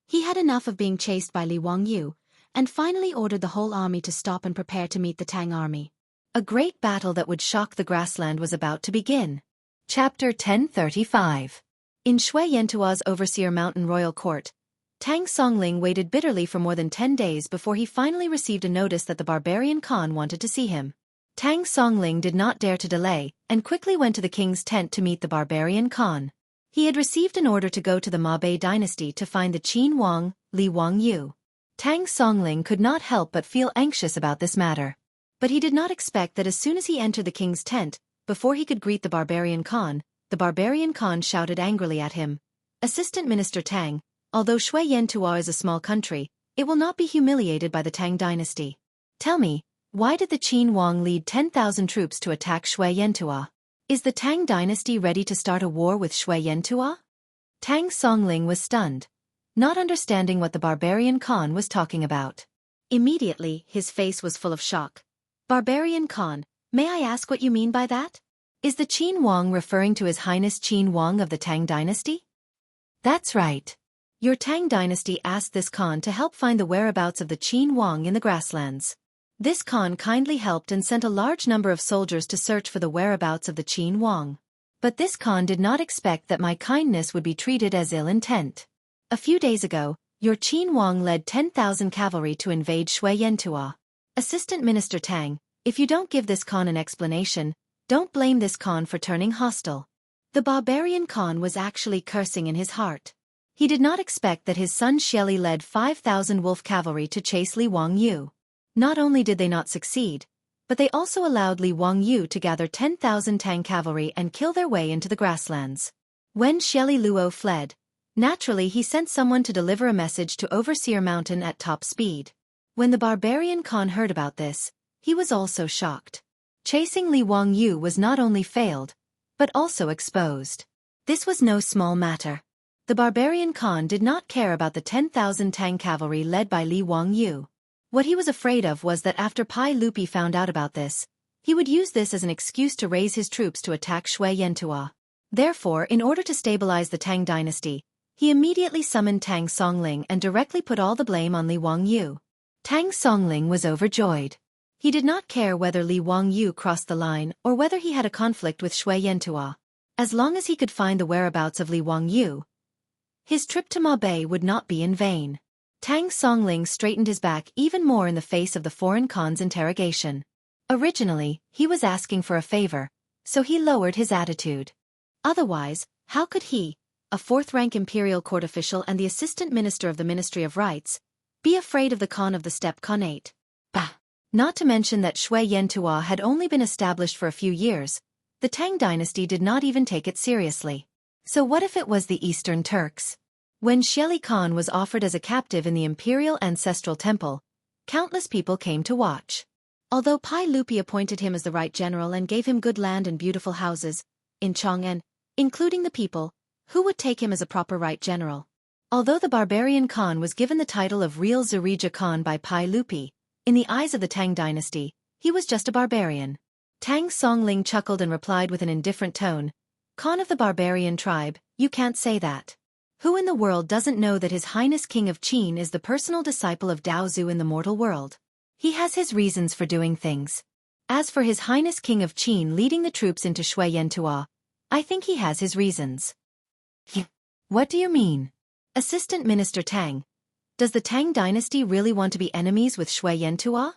He had enough of being chased by Li Wangyu, and finally ordered the whole army to stop and prepare to meet the Tang army. A great battle that would shock the grassland was about to begin. Chapter 1035. In Shui Yentua's Overseer Mountain royal court, Tang Songling waited bitterly for more than 10 days before he finally received a notice that the barbarian Khan wanted to see him. Tang Songling did not dare to delay, and quickly went to the king's tent to meet the barbarian Khan. He had received an order to go to the Ma Bei dynasty to find the Qin Wang, Li Wangyu. Tang Songling could not help but feel anxious about this matter. But he did not expect that as soon as he entered the king's tent, before he could greet the barbarian Khan shouted angrily at him. Assistant Minister Tang, although Shui Yentua is a small country, it will not be humiliated by the Tang dynasty. Tell me, why did the Qin Wang lead 10,000 troops to attack Shui Yentua? Is the Tang dynasty ready to start a war with Shui Yentua? Tang Songling was stunned, not understanding what the barbarian Khan was talking about. Immediately, his face was full of shock. Barbarian Khan, may I ask what you mean by that? Is the Qin Wang referring to His Highness Qin Wang of the Tang dynasty? That's right. Your Tang dynasty asked this Khan to help find the whereabouts of the Qin Wang in the grasslands. This Khan kindly helped and sent a large number of soldiers to search for the whereabouts of the Qin Wang. But this Khan did not expect that my kindness would be treated as ill intent. A few days ago, your Qin Wang led 10,000 cavalry to invade Shui Yentua. Assistant Minister Tang, if you don't give this Khan an explanation, don't blame this Khan for turning hostile. The barbarian Khan was actually cursing in his heart. He did not expect that his son Xieli led 5,000 wolf cavalry to chase Li Wangyu. Not only did they not succeed, but they also allowed Li Wangyu to gather 10,000 Tang cavalry and kill their way into the grasslands. When Xieli Luo fled, naturally he sent someone to deliver a message to Overseer Mountain at top speed. When the barbarian Khan heard about this, he was also shocked. Chasing Li Wangyu was not only failed, but also exposed. This was no small matter. The barbarian Khan did not care about the 10,000 Tang cavalry led by Li Wangyu. What he was afraid of was that after Pai Lupi found out about this, he would use this as an excuse to raise his troops to attack Shui Yentua. Therefore, in order to stabilize the Tang dynasty, he immediately summoned Tang Songling and directly put all the blame on Li Wangyu. Tang Songling was overjoyed. He did not care whether Li Wangyu crossed the line or whether he had a conflict with Shui Yentua. As long as he could find the whereabouts of Li Wangyu, his trip to Ma Bei would not be in vain. Tang Songling straightened his back even more in the face of the foreign Khan's interrogation. Originally, he was asking for a favor, so he lowered his attitude. Otherwise, how could he, a fourth-rank imperial court official and the assistant minister of the Ministry of Rights, be afraid of the Khan of the Steppe Khanate? Bah! Not to mention that Shui Yentua had only been established for a few years, the Tang dynasty did not even take it seriously. So what if it was the Eastern Turks? When Xieli Khan was offered as a captive in the Imperial Ancestral Temple, countless people came to watch. Although Pai Lupi appointed him as the right general and gave him good land and beautiful houses, in Chang'an, including the people, who would take him as a proper right general? Although the barbarian Khan was given the title of real Zurija Khan by Pai Lupi, in the eyes of the Tang dynasty, he was just a barbarian. Tang Songling chuckled and replied with an indifferent tone, Khan of the barbarian tribe, you can't say that. Who in the world doesn't know that His Highness King of Qin is the personal disciple of Daozu in the mortal world? He has his reasons for doing things. As for His Highness King of Qin leading the troops into Shui Yentua, I think he has his reasons. What do you mean? Assistant Minister Tang, does the Tang dynasty really want to be enemies with Shui Yentua?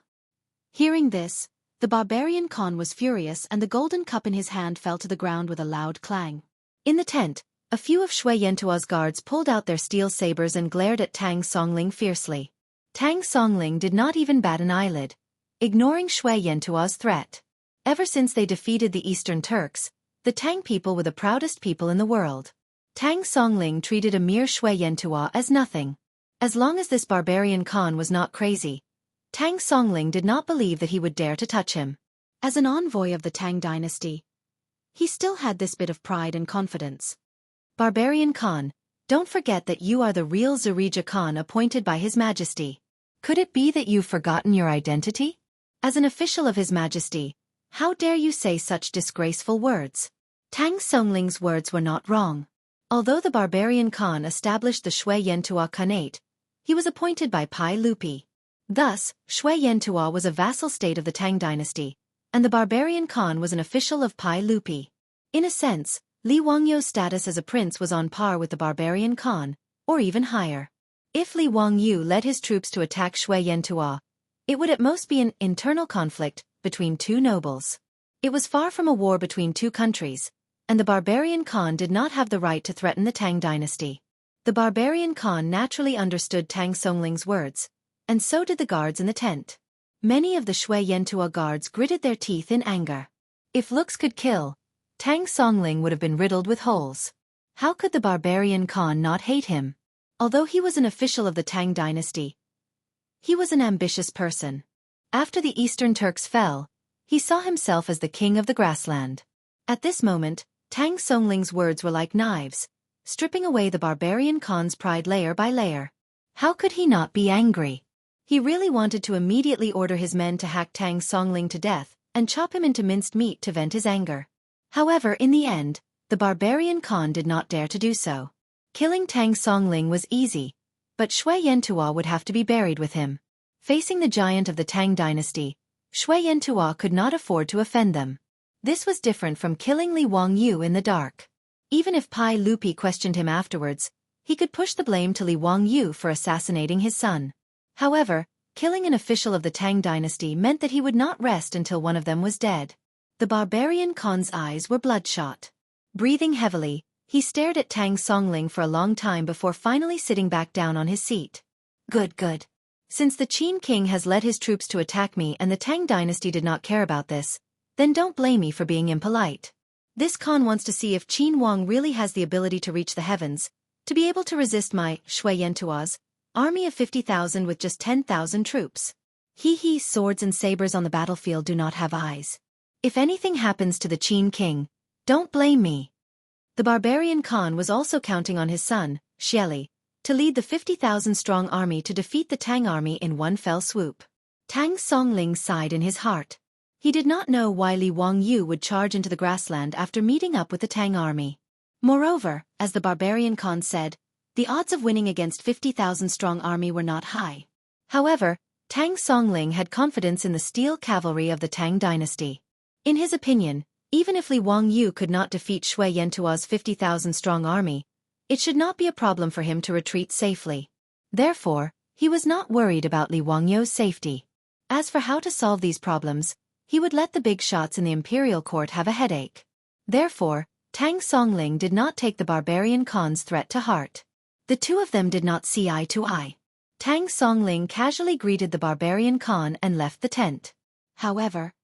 Hearing this, the barbarian Khan was furious and the golden cup in his hand fell to the ground with a loud clang. In the tent, a few of Shui Yentua's guards pulled out their steel sabers and glared at Tang Songling fiercely. Tang Songling did not even bat an eyelid, ignoring Shui Yentua's threat. Ever since they defeated the Eastern Turks, the Tang people were the proudest people in the world. Tang Songling treated a mere Shui Yentua as nothing. As long as this barbarian Khan was not crazy, Tang Songling did not believe that he would dare to touch him. As an envoy of the Tang dynasty, he still had this bit of pride and confidence. Barbarian Khan, don't forget that you are the real Zurija Khan appointed by His Majesty. Could it be that you've forgotten your identity? As an official of His Majesty, how dare you say such disgraceful words? Tang Songling's words were not wrong. Although the barbarian Khan established the Shui Yentua Khanate, he was appointed by Pai Lupi. Thus, Shui Yentua was a vassal state of the Tang dynasty, and the barbarian Khan was an official of Pai Lupi. In a sense, Li Wangyo's status as a prince was on par with the barbarian Khan, or even higher. If Li Wangyu led his troops to attack Shui Yantua, it would at most be an internal conflict between two nobles. It was far from a war between two countries, and the barbarian Khan did not have the right to threaten the Tang dynasty. The barbarian Khan naturally understood Tang Songling's words, and so did the guards in the tent. Many of the Shui Yantua guards gritted their teeth in anger. If looks could kill, Tang Songling would have been riddled with holes. How could the barbarian Khan not hate him? Although he was an official of the Tang dynasty, he was an ambitious person. After the Eastern Turks fell, he saw himself as the king of the grassland. At this moment, Tang Songling's words were like knives, stripping away the barbarian Khan's pride layer by layer. How could he not be angry? He really wanted to immediately order his men to hack Tang Songling to death and chop him into minced meat to vent his anger. However, in the end, the barbarian Khan did not dare to do so. Killing Tang Songling was easy, but Shui Yantua would have to be buried with him. Facing the giant of the Tang dynasty, Shui Yantua could not afford to offend them. This was different from killing Li Wangyu in the dark. Even if Pai Lupi questioned him afterwards, he could push the blame to Li Wangyu for assassinating his son. However, killing an official of the Tang dynasty meant that he would not rest until one of them was dead. The barbarian Khan's eyes were bloodshot. Breathing heavily, he stared at Tang Songling for a long time before finally sitting back down on his seat. Good. Since the Qin king has led his troops to attack me and the Tang dynasty did not care about this, then don't blame me for being impolite. This Khan wants to see if Qin Wang really has the ability to reach the heavens, to be able to resist my Shui Yantua's army of 50,000 with just 10,000 troops. Swords and sabers on the battlefield do not have eyes. If anything happens to the Qin king, don't blame me. The barbarian Khan was also counting on his son, Xieli, to lead the 50,000-strong army to defeat the Tang army in one fell swoop. Tang Songling sighed in his heart. He did not know why Li Wangyu would charge into the grassland after meeting up with the Tang army. Moreover, as the barbarian Khan said, the odds of winning against 50,000-strong army were not high. However, Tang Songling had confidence in the steel cavalry of the Tang dynasty. In his opinion, even if Li Wangyu could not defeat Shui Yantua's 50,000-strong army, it should not be a problem for him to retreat safely. Therefore, he was not worried about Li Wangyu's safety. As for how to solve these problems, he would let the big shots in the imperial court have a headache. Therefore, Tang Songling did not take the barbarian Khan's threat to heart. The two of them did not see eye to eye. Tang Songling casually greeted the barbarian Khan and left the tent. However,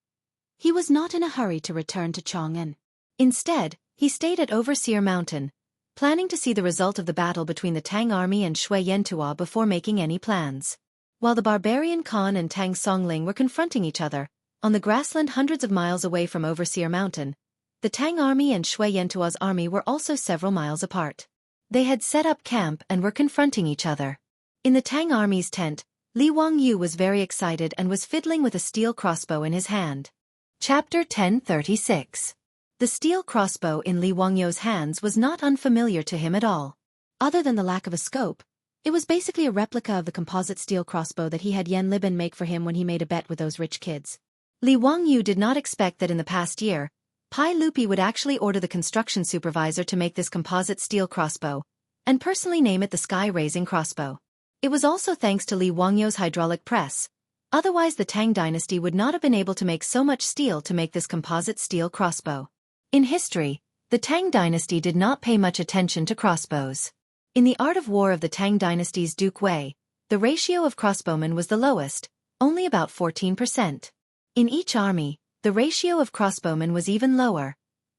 he was not in a hurry to return to Chang'an. Instead, he stayed at Overseer Mountain, planning to see the result of the battle between the Tang army and Shui Yantua before making any plans. While the barbarian Khan and Tang Songling were confronting each other, on the grassland hundreds of miles away from Overseer Mountain, the Tang army and Shui Yantua's army were also several miles apart. They had set up camp and were confronting each other. In the Tang army's tent, Li Wangyu was very excited and was fiddling with a steel crossbow in his hand. Chapter 1036. The steel crossbow in Li Wangyu's hands was not unfamiliar to him at all. Other than the lack of a scope, it was basically a replica of the composite steel crossbow that he had Yen Liban make for him when he made a bet with those rich kids. Li Wangyu did not expect that in the past year, Pai Lupi would actually order the construction supervisor to make this composite steel crossbow, and personally name it the Sky-Raising Crossbow. It was also thanks to Li Wangyu's hydraulic press. Otherwise the Tang dynasty would not have been able to make so much steel to make this composite steel crossbow. In history, the Tang dynasty did not pay much attention to crossbows. In the art of war of the Tang dynasty's Duke Wei, the ratio of crossbowmen was the lowest, only about 14%. In each army, the ratio of crossbowmen was even lower,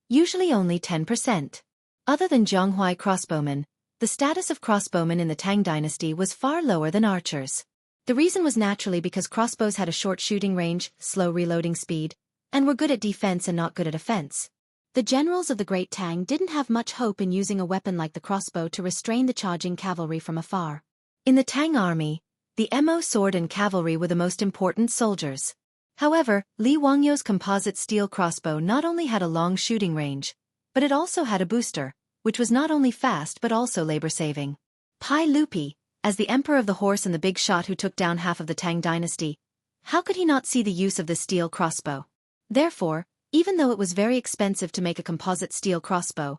usually only 10%. Other than Zhonghui crossbowmen, the status of crossbowmen in the Tang dynasty was far lower than archers. The reason was naturally because crossbows had a short shooting range, slow reloading speed, and were good at defense and not good at offense. The generals of the Great Tang didn't have much hope in using a weapon like the crossbow to restrain the charging cavalry from afar. In the Tang army, the Mo sword and cavalry were the most important soldiers. However, Li Wangyu's composite steel crossbow not only had a long shooting range, but it also had a booster, which was not only fast but also labor-saving. Pai Lupi, as the emperor of the horse and the big shot who took down half of the Tang dynasty, how could he not see the use of this steel crossbow? Therefore, even though it was very expensive to make a composite steel crossbow,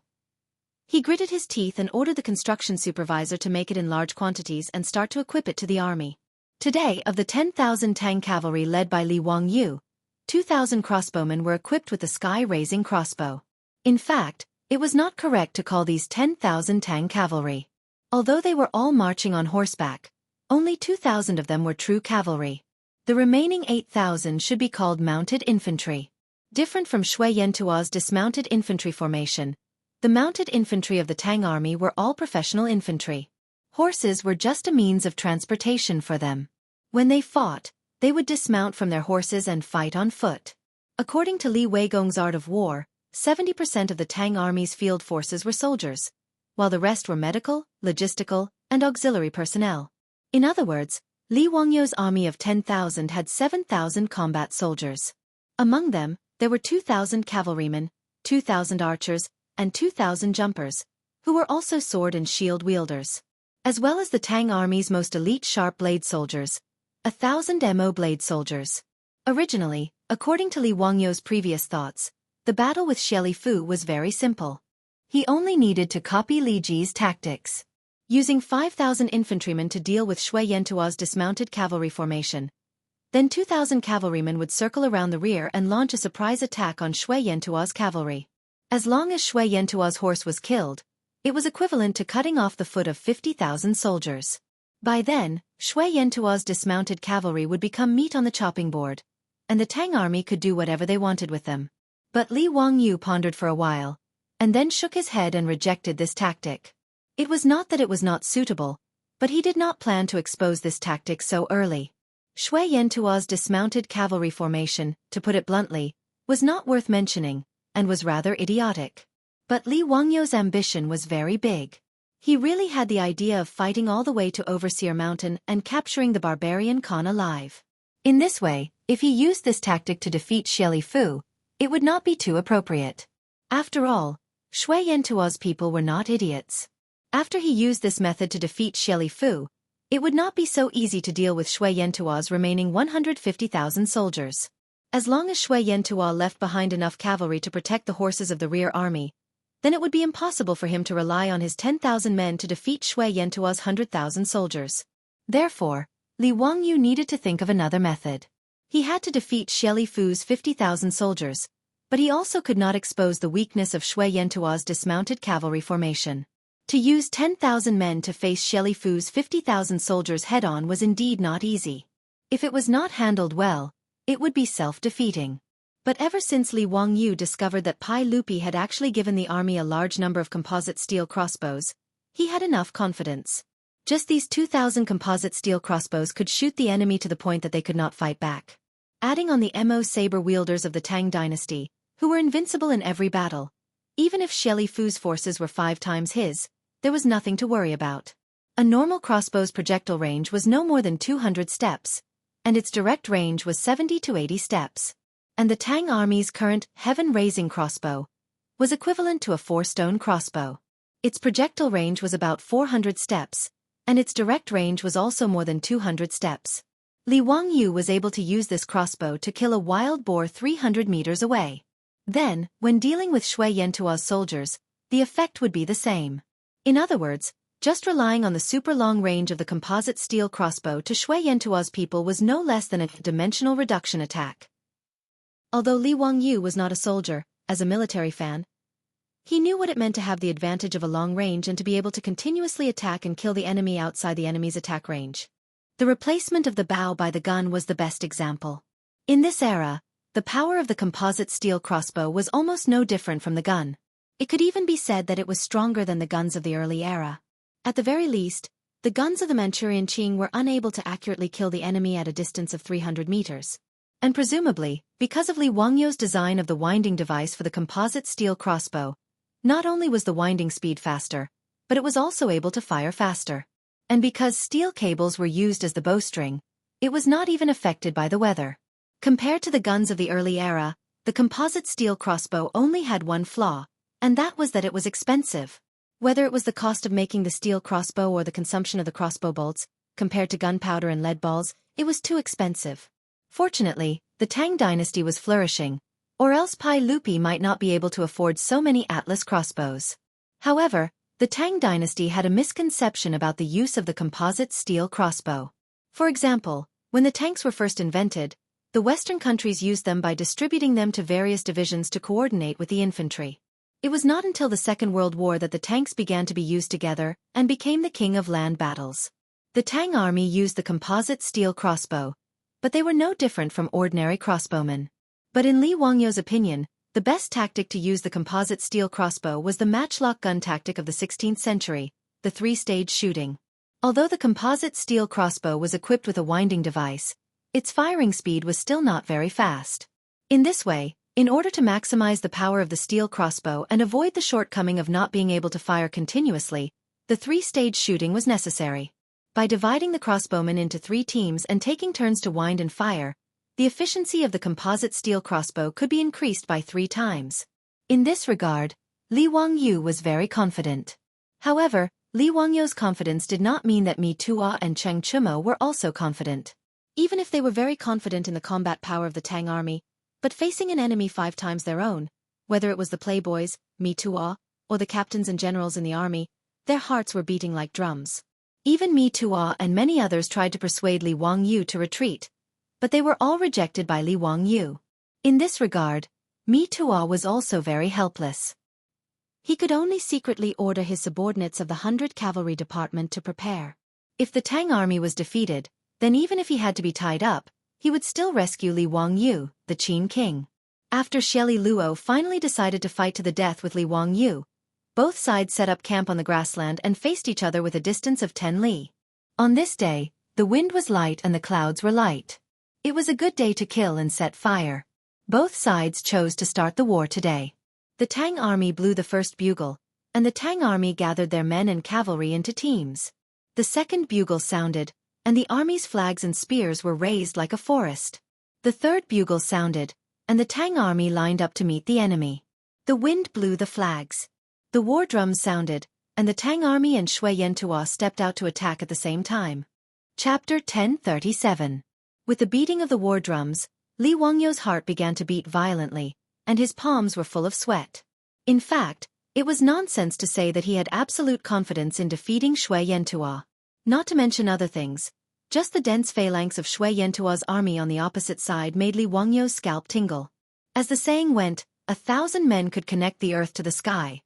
He gritted his teeth and ordered the construction supervisor to make it in large quantities and start to equip it to the army. Today, of the 10,000 Tang cavalry led by Li Wangyu, 2,000 crossbowmen were equipped with the sky-raising crossbow. In fact, it was not correct to call these 10,000 Tang cavalry. Although they were all marching on horseback, only 2,000 of them were true cavalry. The remaining 8,000 should be called mounted infantry. Different from Shui Yantua's dismounted infantry formation, the mounted infantry of the Tang army were all professional infantry. Horses were just a means of transportation for them. When they fought, they would dismount from their horses and fight on foot. According to Li Weigong's Art of War, 70% of the Tang army's field forces were soldiers, while the rest were medical, logistical, and auxiliary personnel. In other words, Li Wangyu's army of 10,000 had 7,000 combat soldiers. Among them, there were 2,000 cavalrymen, 2,000 archers, and 2,000 jumpers, who were also sword and shield wielders. As well as the Tang army's most elite sharp blade soldiers, 1,000 Mo blade soldiers. Originally, according to Li Wangyu's previous thoughts, the battle with Xie Li Fu was very simple. He only needed to copy Li Ji's tactics. Using 5,000 infantrymen to deal with Shui Yantua's dismounted cavalry formation. Then 2,000 cavalrymen would circle around the rear and launch a surprise attack on Shui Yantua's cavalry. As long as Shui Yantua's horse was killed, it was equivalent to cutting off the foot of 50,000 soldiers. By then, Shui Yantua's dismounted cavalry would become meat on the chopping board, and the Tang army could do whatever they wanted with them. But Li Wangyu pondered for a while, and then shook his head and rejected this tactic. It was not that it was not suitable, but he did not plan to expose this tactic so early. Shui Yantua's dismounted cavalry formation, to put it bluntly, was not worth mentioning, and was rather idiotic. But Li Wangyu's ambition was very big. He really had the idea of fighting all the way to Overseer Mountain and capturing the barbarian Khan alive. In this way, if he used this tactic to defeat Xie Li Fu, it would not be too appropriate. After all, Shui Yantua's people were not idiots. After he used this method to defeat Xie Li Fu, it would not be so easy to deal with Shui Yantua's remaining 150,000 soldiers. As long as Shui Yantua left behind enough cavalry to protect the horses of the rear army, then it would be impossible for him to rely on his 10,000 men to defeat Shui Yantua's 100,000 soldiers. Therefore, Li Wangyu needed to think of another method. He had to defeat Xie Li Fu's 50,000 soldiers, but he also could not expose the weakness of Shui Yantua's dismounted cavalry formation. To use 10,000 men to face Xie Li Fu's 50,000 soldiers head-on was indeed not easy. If it was not handled well, it would be self-defeating. But ever since Li Wangyu discovered that Pai Lupi had actually given the army a large number of composite steel crossbows, he had enough confidence. Just these 2,000 composite steel crossbows could shoot the enemy to the point that they could not fight back. Adding on the Mo saber wielders of the Tang dynasty, who were invincible in every battle, even if Xie Li Fu's forces were 5 times his, there was nothing to worry about. A normal crossbow's projectile range was no more than 200 steps, and its direct range was 70 to 80 steps. And the Tang army's current heaven-raising crossbow was equivalent to a 4-stone crossbow. Its projectile range was about 400 steps, and its direct range was also more than 200 steps. Li Wangyu was able to use this crossbow to kill a wild boar 300 meters away. Then, when dealing with Shui Yantua's soldiers, the effect would be the same. In other words, just relying on the super-long range of the composite steel crossbow to Shui Yantua's people was no less than a dimensional reduction attack. Although Li Wangyu was not a soldier, as a military fan, he knew what it meant to have the advantage of a long range and to be able to continuously attack and kill the enemy outside the enemy's attack range. The replacement of the bow by the gun was the best example. In this era, the power of the composite steel crossbow was almost no different from the gun. It could even be said that it was stronger than the guns of the early era. At the very least, the guns of the Manchurian Qing were unable to accurately kill the enemy at a distance of 300 meters. And presumably, because of Li Wangyu's design of the winding device for the composite steel crossbow, not only was the winding speed faster, but it was also able to fire faster. And because steel cables were used as the bowstring, it was not even affected by the weather. Compared to the guns of the early era, the composite steel crossbow only had one flaw, and that was that it was expensive. Whether it was the cost of making the steel crossbow or the consumption of the crossbow bolts, compared to gunpowder and lead balls, it was too expensive. Fortunately, the Tang dynasty was flourishing, or else Pai Lupi might not be able to afford so many Atlas crossbows. However, the Tang dynasty had a misconception about the use of the composite steel crossbow. For example, when the tanks were first invented, the Western countries used them by distributing them to various divisions to coordinate with the infantry. It was not until the Second World War that the tanks began to be used together and became the king of land battles. The Tang army used the composite steel crossbow, but they were no different from ordinary crossbowmen. But in Li Wangyou's opinion, the best tactic to use the composite steel crossbow was the matchlock gun tactic of the 16th century, the three-stage shooting. Although the composite steel crossbow was equipped with a winding device, its firing speed was still not very fast. In this way, in order to maximize the power of the steel crossbow and avoid the shortcoming of not being able to fire continuously, the three-stage shooting was necessary. By dividing the crossbowmen into 3 teams and taking turns to wind and fire, the efficiency of the composite steel crossbow could be increased by 3 times. In this regard, Li Wangyou was very confident. However, Li Wangyou's confidence did not mean that Mi Tuo and Cheng Chumo were also confident. Even if they were very confident in the combat power of the Tang army, but facing an enemy 5 times their own, whether it was the playboys, Mi Tuo, or the captains and generals in the army, their hearts were beating like drums. Even Mi Tuo and many others tried to persuade Li Wangyou to retreat, but they were all rejected by Li Wangyou. In this regard, Mi Tuo was also very helpless. He could only secretly order his subordinates of the 100 Cavalry Department to prepare. If the Tang army was defeated, then even if he had to be tied up, he would still rescue Li Wangyou, the Qin king. After Xieli Luo finally decided to fight to the death with Li Wangyou, both sides set up camp on the grassland and faced each other with a distance of 10 li. On this day, the wind was light and the clouds were light. It was a good day to kill and set fire. Both sides chose to start the war today. The Tang army blew the first bugle, and the Tang army gathered their men and cavalry into teams. The second bugle sounded, and the army's flags and spears were raised like a forest. The third bugle sounded, and the Tang army lined up to meet the enemy. The wind blew the flags. The war drums sounded, and the Tang army and Shui Yantua stepped out to attack at the same time. Chapter 1037. With the beating of the war drums, Li Wangyou's heart began to beat violently, and his palms were full of sweat. In fact, it was nonsense to say that he had absolute confidence in defeating Shui Yantua. Not to mention other things, just the dense phalanx of Shui Yantua's army on the opposite side made Li Wangyou's scalp tingle. As the saying went, 1,000 men could connect the earth to the sky.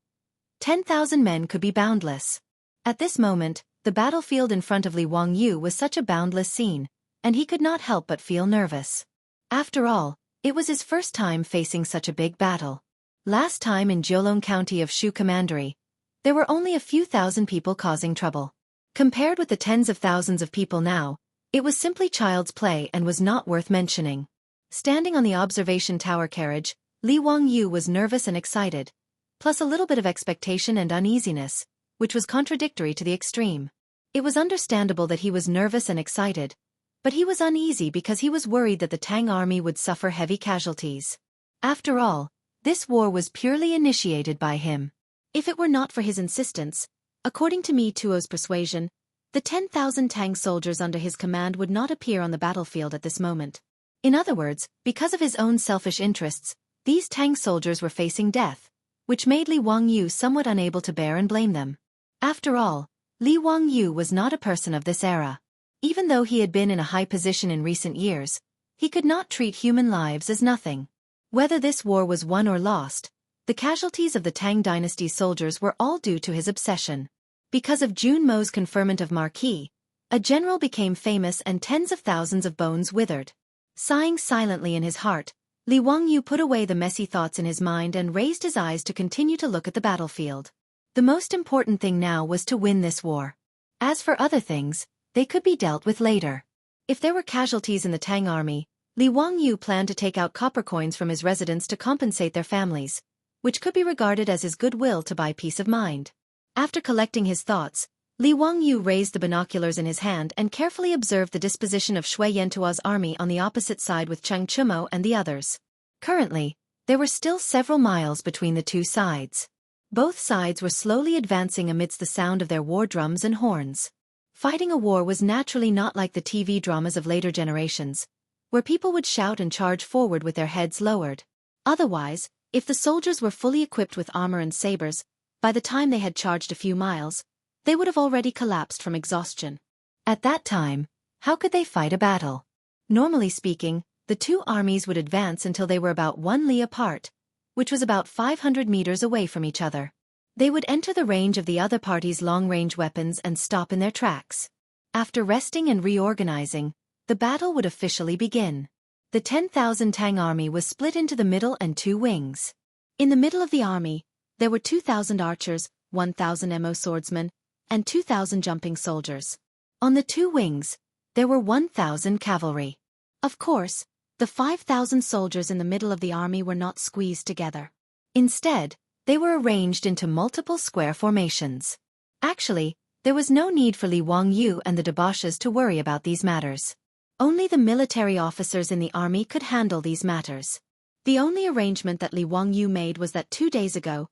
10,000 men could be boundless. At this moment, the battlefield in front of Li Wangyou was such a boundless scene, and he could not help but feel nervous. After all, it was his first time facing such a big battle. Last time in Jiulong County of Shu Commandery, there were only a few thousand people causing trouble. Compared with the tens of thousands of people now, it was simply child's play and was not worth mentioning. Standing on the observation tower carriage, Li Wangyou was nervous and excited, plus a little bit of expectation and uneasiness, which was contradictory to the extreme. It was understandable that he was nervous and excited, but he was uneasy because he was worried that the Tang army would suffer heavy casualties. After all, this war was purely initiated by him. If it were not for his insistence, according to Mi Tuo's persuasion, the 10,000 Tang soldiers under his command would not appear on the battlefield at this moment. In other words, because of his own selfish interests, these Tang soldiers were facing death, which made Li Wangyou somewhat unable to bear and blame them. After all, Li Wangyou was not a person of this era. Even though he had been in a high position in recent years, he could not treat human lives as nothing. Whether this war was won or lost, the casualties of the Tang dynasty's soldiers were all due to his obsession. Because of Jun Mo's conferment of Marquis, a general became famous and tens of thousands of bones withered. Sighing silently in his heart, Li Wangyou put away the messy thoughts in his mind and raised his eyes to continue to look at the battlefield. The most important thing now was to win this war. As for other things, they could be dealt with later. If there were casualties in the Tang army, Li Wangyou planned to take out copper coins from his residents to compensate their families, which could be regarded as his goodwill to buy peace of mind. After collecting his thoughts, Li Wangyou raised the binoculars in his hand and carefully observed the disposition of Shui Yantua's army on the opposite side with Cheng Chumo and the others. Currently, there were still several miles between the two sides. Both sides were slowly advancing amidst the sound of their war drums and horns. Fighting a war was naturally not like the TV dramas of later generations, where people would shout and charge forward with their heads lowered. Otherwise, if the soldiers were fully equipped with armor and sabers, By the time they had charged a few miles, they would have already collapsed from exhaustion. At that time, how could they fight a battle? Normally speaking, the two armies would advance until they were about 1 li apart, which was about 500 meters away from each other. They would enter the range of the other party's long-range weapons and stop in their tracks. After resting and reorganizing, the battle would officially begin. The 10,000 Tang army was split into the middle and two wings. In the middle of the army, there were 2,000 archers, 1,000 mo swordsmen, and 2,000 jumping soldiers. On the two wings, there were 1,000 cavalry. Of course, the 5,000 soldiers in the middle of the army were not squeezed together. Instead, they were arranged into multiple square formations. Actually, there was no need for Li Wangyu and the debauches to worry about these matters. Only the military officers in the army could handle these matters. The only arrangement that Li Wangyu made was that 2 days ago,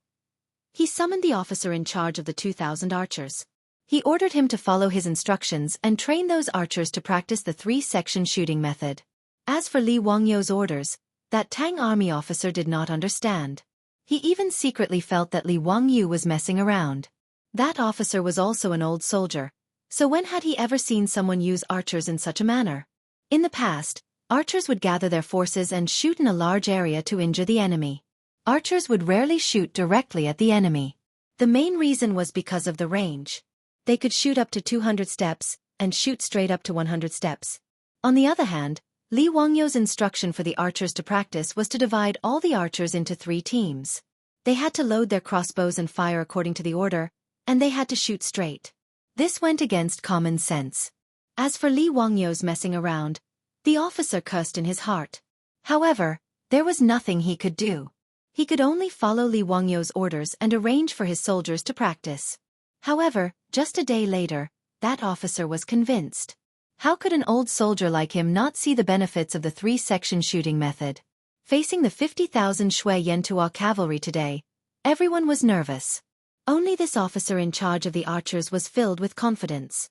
he summoned the officer in charge of the 2,000 archers. He ordered him to follow his instructions and train those archers to practice the 3-section shooting method. As for Li Wangyu's orders, that Tang army officer did not understand. He even secretly felt that Li Wangyu was messing around. That officer was also an old soldier, so when had he ever seen someone use archers in such a manner? In the past, archers would gather their forces and shoot in a large area to injure the enemy. Archers would rarely shoot directly at the enemy. The main reason was because of the range. They could shoot up to 200 steps, and shoot straight up to 100 steps. On the other hand, Li Wangyu's instruction for the archers to practice was to divide all the archers into 3 teams. They had to load their crossbows and fire according to the order, and they had to shoot straight. This went against common sense. As for Li Wangyu's messing around, the officer cursed in his heart. However, there was nothing he could do. He could only follow Li Wangyu's orders and arrange for his soldiers to practice. However, just a day later, that officer was convinced. How could an old soldier like him not see the benefits of the 3-section shooting method? Facing the 50,000 Shui Yantua cavalry today, everyone was nervous. Only this officer in charge of the archers was filled with confidence.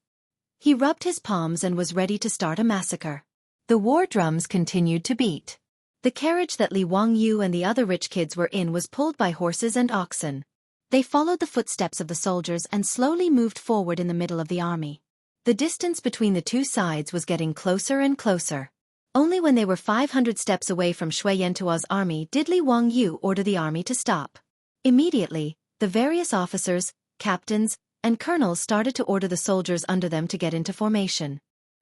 He rubbed his palms and was ready to start a massacre. The war drums continued to beat. The carriage that Li Wangyu and the other rich kids were in was pulled by horses and oxen. They followed the footsteps of the soldiers and slowly moved forward in the middle of the army. The distance between the two sides was getting closer and closer. Only when they were 500 steps away from Shui Yantua's army did Li Wangyu order the army to stop. Immediately, the various officers, captains, and colonels started to order the soldiers under them to get into formation.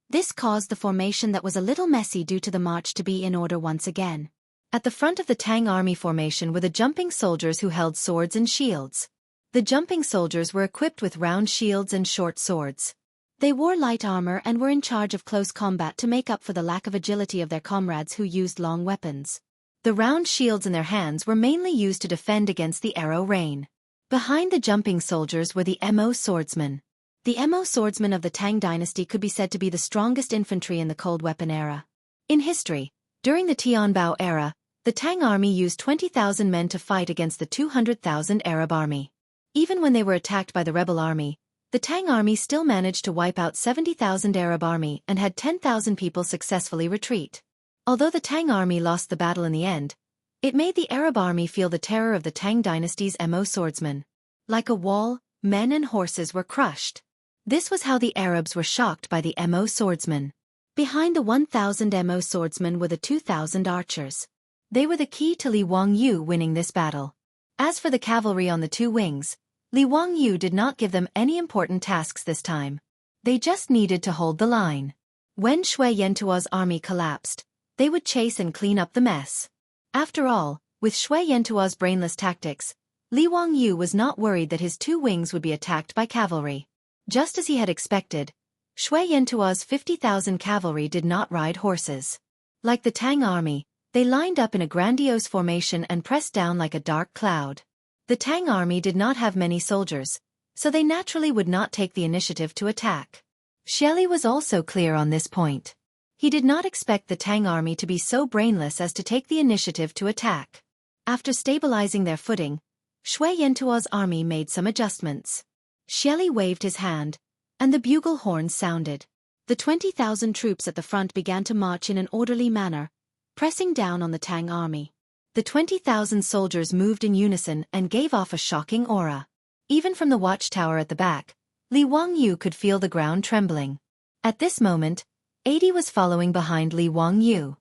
This caused the formation that was a little messy due to the march to be in order once again. At the front of the Tang army formation were the jumping soldiers who held swords and shields. The jumping soldiers were equipped with round shields and short swords. They wore light armor and were in charge of close combat to make up for the lack of agility of their comrades who used long weapons. The round shields in their hands were mainly used to defend against the arrow rain. Behind the jumping soldiers were the Mo swordsmen. The Mo swordsmen of the Tang dynasty could be said to be the strongest infantry in the cold weapon era. In history, during the Tianbao era, the Tang army used 20,000 men to fight against the 200,000 Arab army. Even when they were attacked by the rebel army, the Tang army still managed to wipe out 70,000 Arab army and had 10,000 people successfully retreat. Although the Tang army lost the battle in the end, it made the Arab army feel the terror of the Tang dynasty's Mo swordsmen. Like a wall, men and horses were crushed. This was how the Arabs were shocked by the Mo swordsmen. Behind the 1,000 Mo swordsmen were the 2,000 archers. They were the key to Li Wangyu winning this battle. As for the cavalry on the two wings, Li Wangyu did not give them any important tasks this time. They just needed to hold the line. When Shui Yantua's army collapsed, they would chase and clean up the mess. After all, with Shui Yantua's brainless tactics, Li Wangyu was not worried that his two wings would be attacked by cavalry. Just as he had expected, Shui Yantua's 50,000 cavalry did not ride horses. Like the Tang army, they lined up in a grandiose formation and pressed down like a dark cloud. The Tang army did not have many soldiers, so they naturally would not take the initiative to attack. Shelley was also clear on this point. He did not expect the Tang army to be so brainless as to take the initiative to attack. After stabilizing their footing, Shui Yantua's army made some adjustments. Shelley waved his hand, and the bugle horns sounded. The 20,000 troops at the front began to march in an orderly manner, pressing down on the Tang army. The 20,000 soldiers moved in unison and gave off a shocking aura. Even from the watchtower at the back, Li Wangyu could feel the ground trembling. At this moment, 80 was following behind Li Wangyu.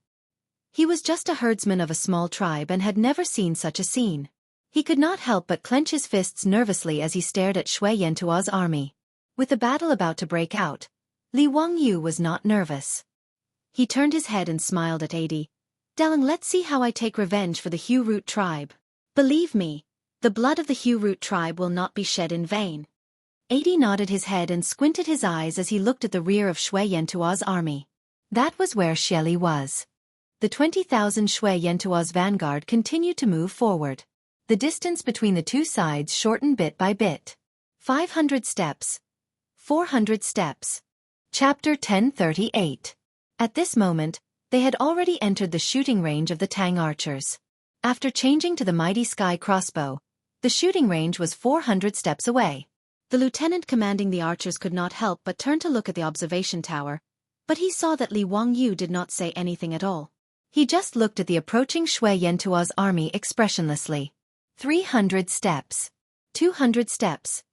He was just a herdsman of a small tribe and had never seen such a scene. He could not help but clench his fists nervously as he stared at Shui Yantua's army. With the battle about to break out, Li Wangyu was not nervous. He turned his head and smiled at 80. "Dalang, let's see how I take revenge for the Hu Root tribe. Believe me, the blood of the Hu Root tribe will not be shed in vain." 80 nodded his head and squinted his eyes as he looked at the rear of Shui Yantua's army. That was where Xieli was. The 20,000 Shui Yantua's vanguard continued to move forward. The distance between the two sides shortened bit by bit. 500 steps. 400 steps. Chapter 1038. At this moment, they had already entered the shooting range of the Tang archers. After changing to the mighty sky crossbow, the shooting range was 400 steps away. The lieutenant commanding the archers could not help but turn to look at the observation tower, but he saw that Li Wangyu did not say anything at all. He just looked at the approaching Shui Yantua's army expressionlessly. 300 steps. 200 steps.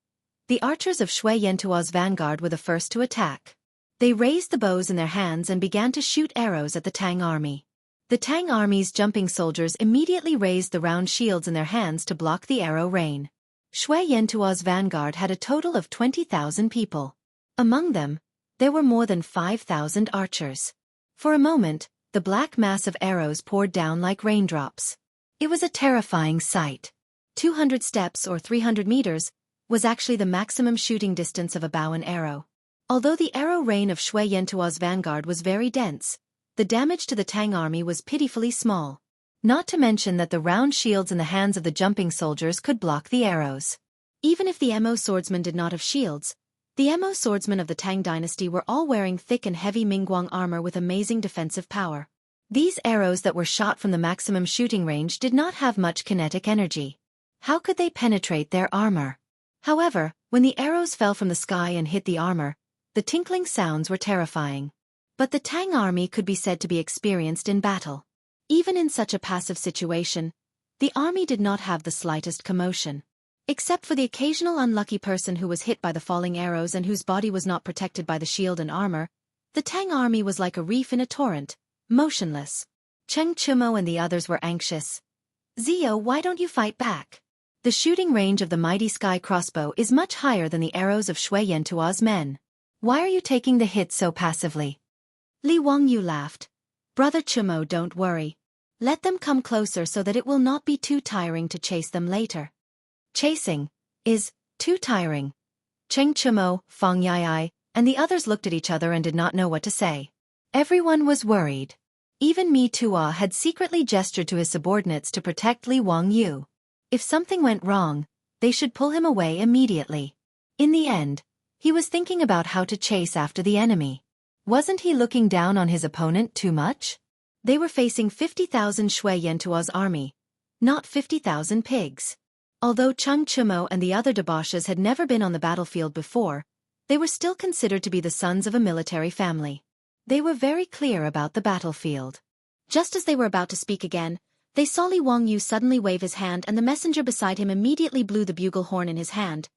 The archers of Shui Yantua's vanguard were the first to attack. They raised the bows in their hands and began to shoot arrows at the Tang army. The Tang army's jumping soldiers immediately raised the round shields in their hands to block the arrow rain. Shui Yantua's vanguard had a total of 20,000 people. Among them, there were more than 5,000 archers. For a moment, the black mass of arrows poured down like raindrops. It was a terrifying sight. 200 steps or 300 meters was actually the maximum shooting distance of a bow and arrow. Although the arrow rain of Shui Yantua's vanguard was very dense, the damage to the Tang army was pitifully small. Not to mention that the round shields in the hands of the jumping soldiers could block the arrows. Even if the Mo swordsmen did not have shields, the Mo swordsmen of the Tang dynasty were all wearing thick and heavy Mingguang armor with amazing defensive power. These arrows that were shot from the maximum shooting range did not have much kinetic energy. How could they penetrate their armor? However, when the arrows fell from the sky and hit the armor, the tinkling sounds were terrifying. But the Tang army could be said to be experienced in battle. Even in such a passive situation, the army did not have the slightest commotion. Except for the occasional unlucky person who was hit by the falling arrows and whose body was not protected by the shield and armor, the Tang army was like a reef in a torrent, motionless. Cheng Chumo and the others were anxious. "Zio, why don't you fight back? The shooting range of the mighty sky crossbow is much higher than the arrows of Shui Yantua's men. Why are you taking the hit so passively?" Li Wangyu laughed. "Brother Chumo, don't worry. Let them come closer so that it will not be too tiring to chase them later." Chasing is too tiring. Cheng Chumo, Fang Yai, and the others looked at each other and did not know what to say. Everyone was worried. Even Mi Tua had secretly gestured to his subordinates to protect Li Wangyu. If something went wrong, they should pull him away immediately. In the end, he was thinking about how to chase after the enemy. Wasn't he looking down on his opponent too much? They were facing 50,000 Shui Yantua's army, not 50,000 pigs. Although Cheng Chumo and the other debauches had never been on the battlefield before, they were still considered to be the sons of a military family. They were very clear about the battlefield. Just as they were about to speak again, they saw Li Wangyu suddenly wave his hand and the messenger beside him immediately blew the bugle horn in his hand.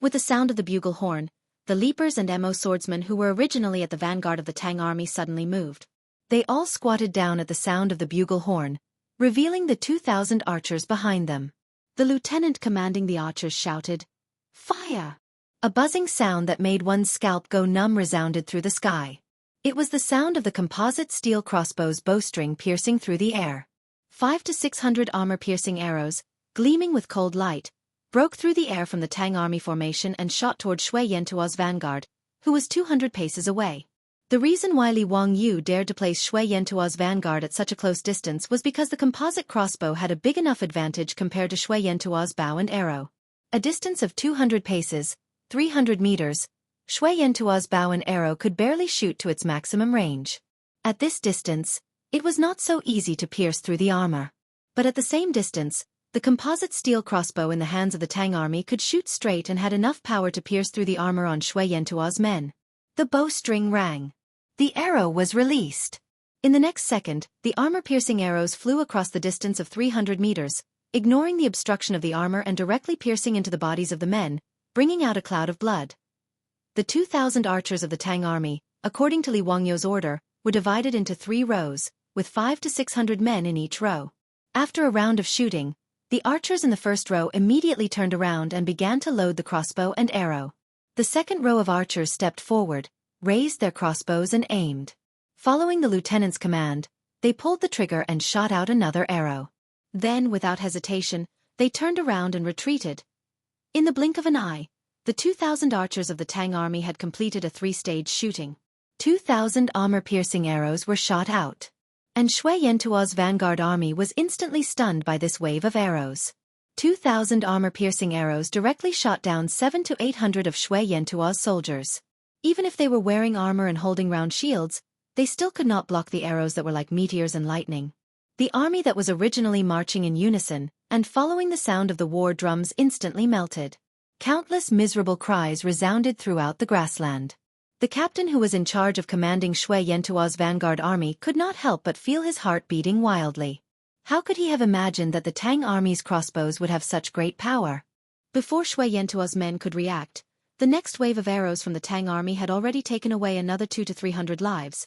With the sound of the bugle horn, the leapers and Mo swordsmen who were originally at the vanguard of the Tang army suddenly moved. They all squatted down at the sound of the bugle horn, revealing the 2,000 archers behind them. The lieutenant commanding the archers shouted, "Fire!" A buzzing sound that made one's scalp go numb resounded through the sky. It was the sound of the composite steel crossbow's bowstring piercing through the air. 500 to 600 armor-piercing arrows, gleaming with cold light, broke through the air from the Tang army formation and shot toward Shui Yantua's vanguard, who was 200 paces away. The reason why Li Wangyu dared to place Shui Yantua's vanguard at such a close distance was because the composite crossbow had a big enough advantage compared to Shui Yantua's bow and arrow. A distance of 200 paces, 300 meters, Shui Yantua's bow and arrow could barely shoot to its maximum range. At this distance, it was not so easy to pierce through the armor. But at the same distance, the composite steel crossbow in the hands of the Tang army could shoot straight and had enough power to pierce through the armor on Shui Yantua's men. The bowstring rang. The arrow was released. In the next second, the armor-piercing arrows flew across the distance of 300 meters, ignoring the obstruction of the armor and directly piercing into the bodies of the men, bringing out a cloud of blood. The 2,000 archers of the Tang army, according to Li Wangyu's order, were divided into 3 rows, with 500 to 600 men in each row. After a round of shooting, the archers in the first row immediately turned around and began to load the crossbow and arrow. The second row of archers stepped forward, raised their crossbows and aimed. Following the lieutenant's command, they pulled the trigger and shot out another arrow. Then, without hesitation, they turned around and retreated. In the blink of an eye, the 2,000 archers of the Tang army had completed a 3-stage shooting. 2,000 armor-piercing arrows were shot out. And Shui Yantuo's vanguard army was instantly stunned by this wave of arrows. 2,000 armor-piercing arrows directly shot down 700 to 800 of Shui Yantuo's soldiers. Even if they were wearing armor and holding round shields, they still could not block the arrows that were like meteors and lightning. The army that was originally marching in unison, and following the sound of the war drums instantly melted. Countless miserable cries resounded throughout the grassland. The captain who was in charge of commanding Shui Yantuo's vanguard army could not help but feel his heart beating wildly. How could he have imagined that the Tang army's crossbows would have such great power? Before Shui Yantuo's men could react, the next wave of arrows from the Tang army had already taken away another 200 to 300 lives.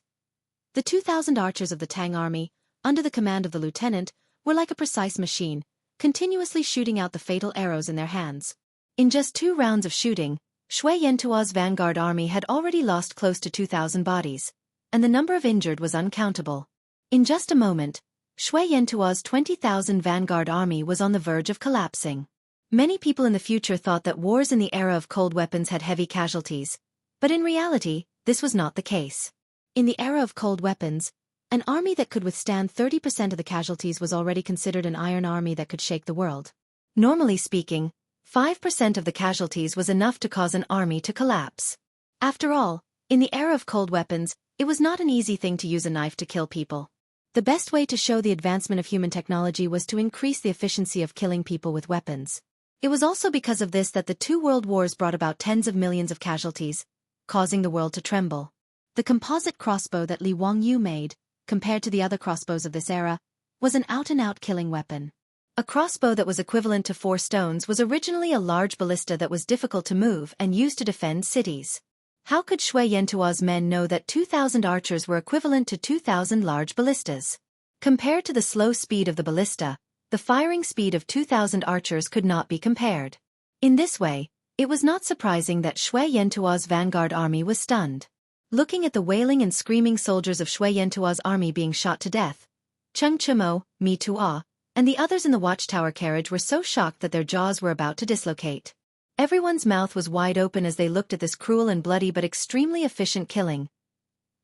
The 2,000 archers of the Tang army, under the command of the lieutenant, were like a precise machine, continuously shooting out the fatal arrows in their hands. In just 2 rounds of shooting, Shui Yantuo's vanguard army had already lost close to 2,000 bodies, and the number of injured was uncountable. In just a moment, Shui Yantuo's 20,000 vanguard army was on the verge of collapsing. Many people in the future thought that wars in the era of cold weapons had heavy casualties, but in reality, this was not the case. In the era of cold weapons, an army that could withstand 30% of the casualties was already considered an iron army that could shake the world. Normally speaking, 5% of the casualties was enough to cause an army to collapse. After all, in the era of cold weapons, it was not an easy thing to use a knife to kill people. The best way to show the advancement of human technology was to increase the efficiency of killing people with weapons. It was also because of this that the 2 world wars brought about tens of millions of casualties, causing the world to tremble. The composite crossbow that Li Wangyu made, compared to the other crossbows of this era, was an out-and-out killing weapon. A crossbow that was equivalent to 4 stones was originally a large ballista that was difficult to move and used to defend cities. How could Shui Yantuo's men know that 2,000 archers were equivalent to 2,000 large ballistas? Compared to the slow speed of the ballista, the firing speed of 2,000 archers could not be compared. In this way, it was not surprising that Shui Yantuo's vanguard army was stunned. Looking at the wailing and screaming soldiers of Shui Yantuo's army being shot to death, Cheng Chimo, Mi Tuo, and the others in the watchtower carriage were so shocked that their jaws were about to dislocate. Everyone's mouth was wide open as they looked at this cruel and bloody but extremely efficient killing.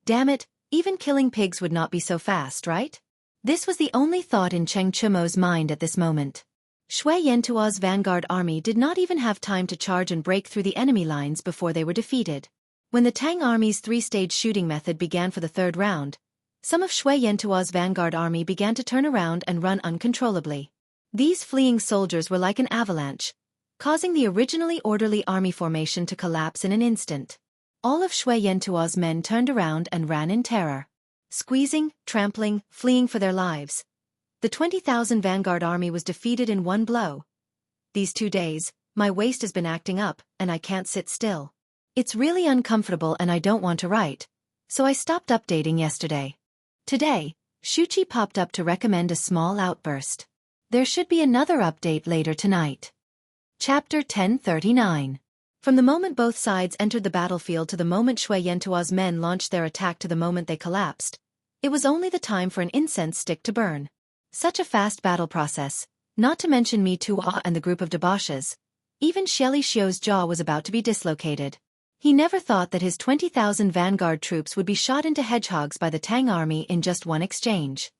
Damn it, even killing pigs would not be so fast, right? This was the only thought in Cheng Chimo's mind at this moment. Shui Yantuo's vanguard army did not even have time to charge and break through the enemy lines before they were defeated. When the Tang army's 3-stage shooting method began for the 3rd round, some of Shui Yantuo's vanguard army began to turn around and run uncontrollably. These fleeing soldiers were like an avalanche, causing the originally orderly army formation to collapse in an instant. All of Shui Yantuo's men turned around and ran in terror. Squeezing, trampling, fleeing for their lives. The 20,000 vanguard army was defeated in one blow. These 2 days, my waist has been acting up, and I can't sit still. It's really uncomfortable and I don't want to write, so I stopped updating yesterday. Today, Shuchi popped up to recommend a small outburst. There should be another update later tonight. Chapter 1039. From the moment both sides entered the battlefield to the moment Shui Yantuo's men launched their attack to the moment they collapsed, it was only the time for an incense stick to burn. Such a fast battle process, not to mention Mi Tuo and the group of debauches. Even Xieli Xiu's jaw was about to be dislocated. He never thought that his 20,000 vanguard troops would be shot into hedgehogs by the Tang army in just one exchange.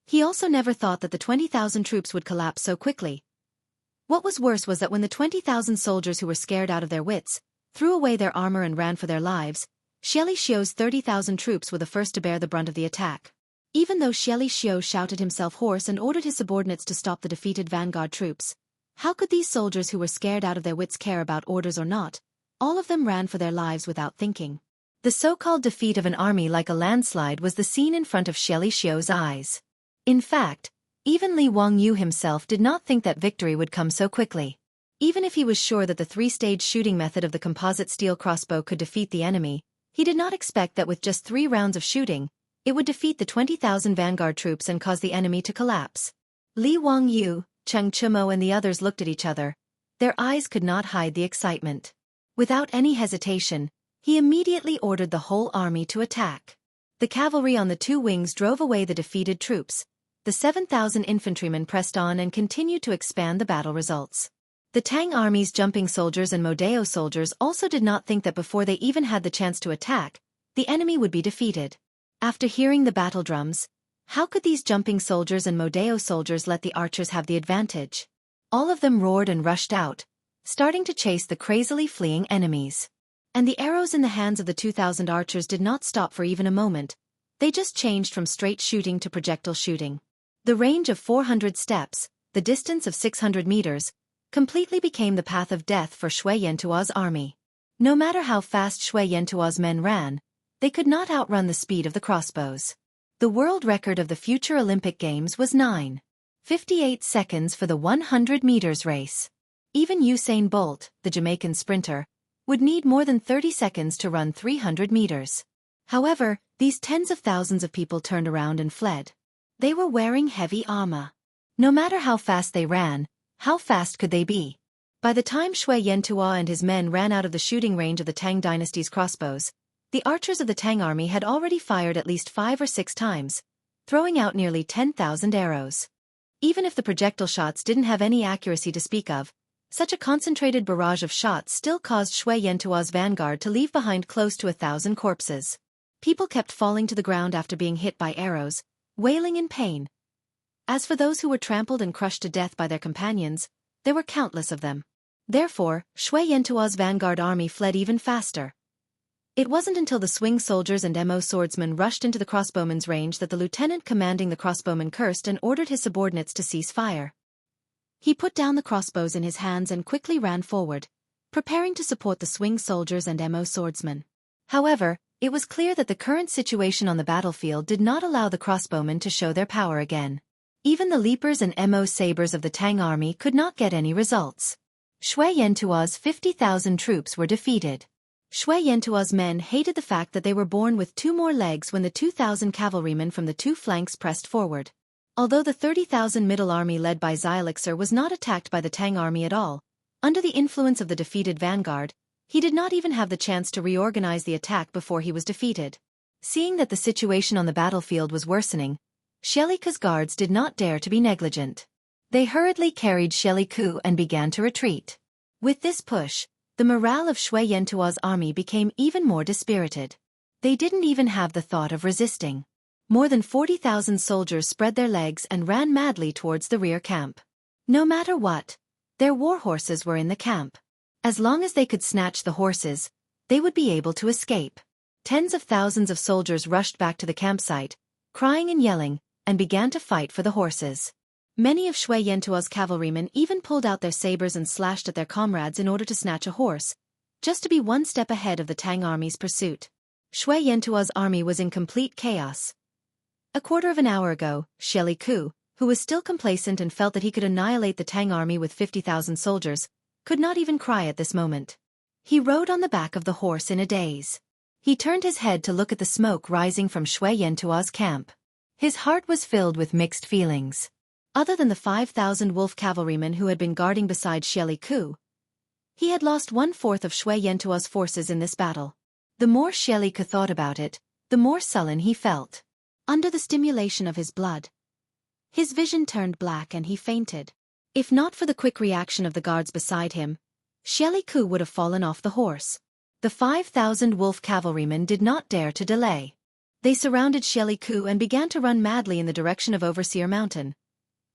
He also never thought that the 20,000 troops would collapse so quickly. What was worse was that when the 20,000 soldiers who were scared out of their wits threw away their armor and ran for their lives, Xieli Xiu's 30,000 troops were the first to bear the brunt of the attack. Even though Xieli Xiu shouted himself hoarse and ordered his subordinates to stop the defeated vanguard troops, how could these soldiers who were scared out of their wits care about orders or not? All of them ran for their lives without thinking. The so-called defeat of an army like a landslide was the scene in front of Xieli Xiu's eyes. In fact, Even Li Wangyu himself did not think that victory would come so quickly. Even if he was sure that the three-stage shooting method of the composite steel crossbow could defeat the enemy, he did not expect that with just 3 rounds of shooting, it would defeat the 20,000 vanguard troops and cause the enemy to collapse. Li Wangyu, Cheng Chumo and the others looked at each other. Their eyes could not hide the excitement. Without any hesitation, he immediately ordered the whole army to attack. The cavalry on the 2 wings drove away the defeated troops. The 7,000 infantrymen pressed on and continued to expand the battle results. The Tang army's jumping soldiers and Modeo soldiers also did not think that before they even had the chance to attack, the enemy would be defeated. After hearing the battle drums, how could these jumping soldiers and Modeo soldiers let the archers have the advantage? All of them roared and rushed out, starting to chase the crazily fleeing enemies. And the arrows in the hands of the 2,000 archers did not stop for even a moment. They just changed from straight shooting to projectile shooting. The range of 400 steps, the distance of 600 meters, completely became the path of death for Shui Yantua's army. No matter how fast Shui Yantua's men ran, they could not outrun the speed of the crossbows. The world record of the future Olympic Games was 9:58 seconds for the 100 meters race. Even Usain Bolt, the Jamaican sprinter, would need more than 30 seconds to run 300 meters. However, these tens of thousands of people turned around and fled. They were wearing heavy armor. No matter how fast they ran, how fast could they be? By the time Shui Yantua and his men ran out of the shooting range of the Tang dynasty's crossbows, the archers of the Tang army had already fired at least 5 or 6 times, throwing out nearly 10,000 arrows. Even if the projectile shots didn't have any accuracy to speak of, such a concentrated barrage of shots still caused Shui Yantua's vanguard to leave behind close to 1,000 corpses. People kept falling to the ground after being hit by arrows, wailing in pain. As for those who were trampled and crushed to death by their companions, there were countless of them. Therefore, Shui Yantua's vanguard army fled even faster. It wasn't until the swing soldiers and Mo swordsmen rushed into the crossbowmen's range that the lieutenant commanding the crossbowmen cursed and ordered his subordinates to cease fire. He put down the crossbows in his hands and quickly ran forward, preparing to support the swing soldiers and Mo swordsmen. However, it was clear that the current situation on the battlefield did not allow the crossbowmen to show their power again. Even the leapers and Mo sabers of the Tang army could not get any results. Shui Yantua's 50,000 troops were defeated. Shui Yantua's men hated the fact that they were born with 2 more legs when the 2,000 cavalrymen from the 2 flanks pressed forward. Although the 30,000 middle army led by Xylixer was not attacked by the Tang army at all, under the influence of the defeated vanguard, he did not even have the chance to reorganize the attack before he was defeated. Seeing that the situation on the battlefield was worsening, Sheliku's guards did not dare to be negligent. They hurriedly carried Sheliku and began to retreat. With this push, the morale of Shui Yantua's army became even more dispirited. They didn't even have the thought of resisting. More than 40,000 soldiers spread their legs and ran madly towards the rear camp. No matter what, their war horses were in the camp. As long as they could snatch the horses, they would be able to escape. Tens of thousands of soldiers rushed back to the campsite, crying and yelling, and began to fight for the horses. Many of Shui Yantua's cavalrymen even pulled out their sabers and slashed at their comrades in order to snatch a horse, just to be one step ahead of the Tang army's pursuit. Shui Yantua's army was in complete chaos. A quarter of an hour ago, Sheliku, who was still complacent and felt that he could annihilate the Tang army with 50,000 soldiers, could not even cry at this moment. He rode on the back of the horse in a daze. He turned his head to look at the smoke rising from Shui Yantua's camp. His heart was filled with mixed feelings. Other than the 5,000 wolf cavalrymen who had been guarding beside Sheliku, he had lost 1/4 of Shui Yantua's forces in this battle. The more Sheliku thought about it, the more sullen he felt. Under the stimulation of his blood, his vision turned black and he fainted. If not for the quick reaction of the guards beside him, Sheliku would have fallen off the horse. The 5,000 wolf cavalrymen did not dare to delay. They surrounded Sheliku and began to run madly in the direction of Overseer Mountain.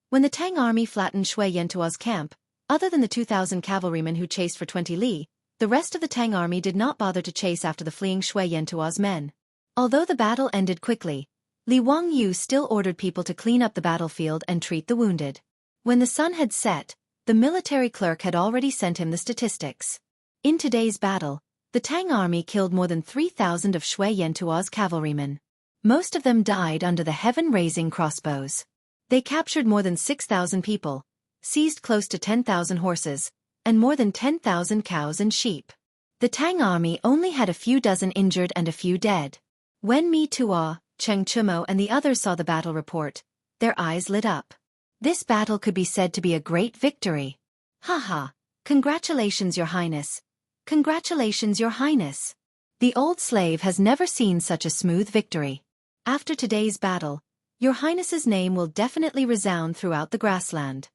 When the Tang army flattened Shui Yantua's camp, other than the 2,000 cavalrymen who chased for 20 li, the rest of the Tang army did not bother to chase after the fleeing Shui Yantua's men. Although the battle ended quickly, Li Wangyu still ordered people to clean up the battlefield and treat the wounded. When the sun had set, the military clerk had already sent him the statistics. In today's battle, the Tang army killed more than 3,000 of Shui Yantua's cavalrymen. Most of them died under the heaven-raising crossbows. They captured more than 6,000 people, seized close to 10,000 horses, and more than 10,000 cows and sheep. The Tang army only had a few dozen injured and a few dead. When Mi Tuo, Cheng Chumo and the others saw the battle report, their eyes lit up. This battle could be said to be a great victory. Haha! Congratulations, Your Highness. Congratulations, Your Highness. The old slave has never seen such a smooth victory. After today's battle, Your Highness's name will definitely resound throughout the grassland.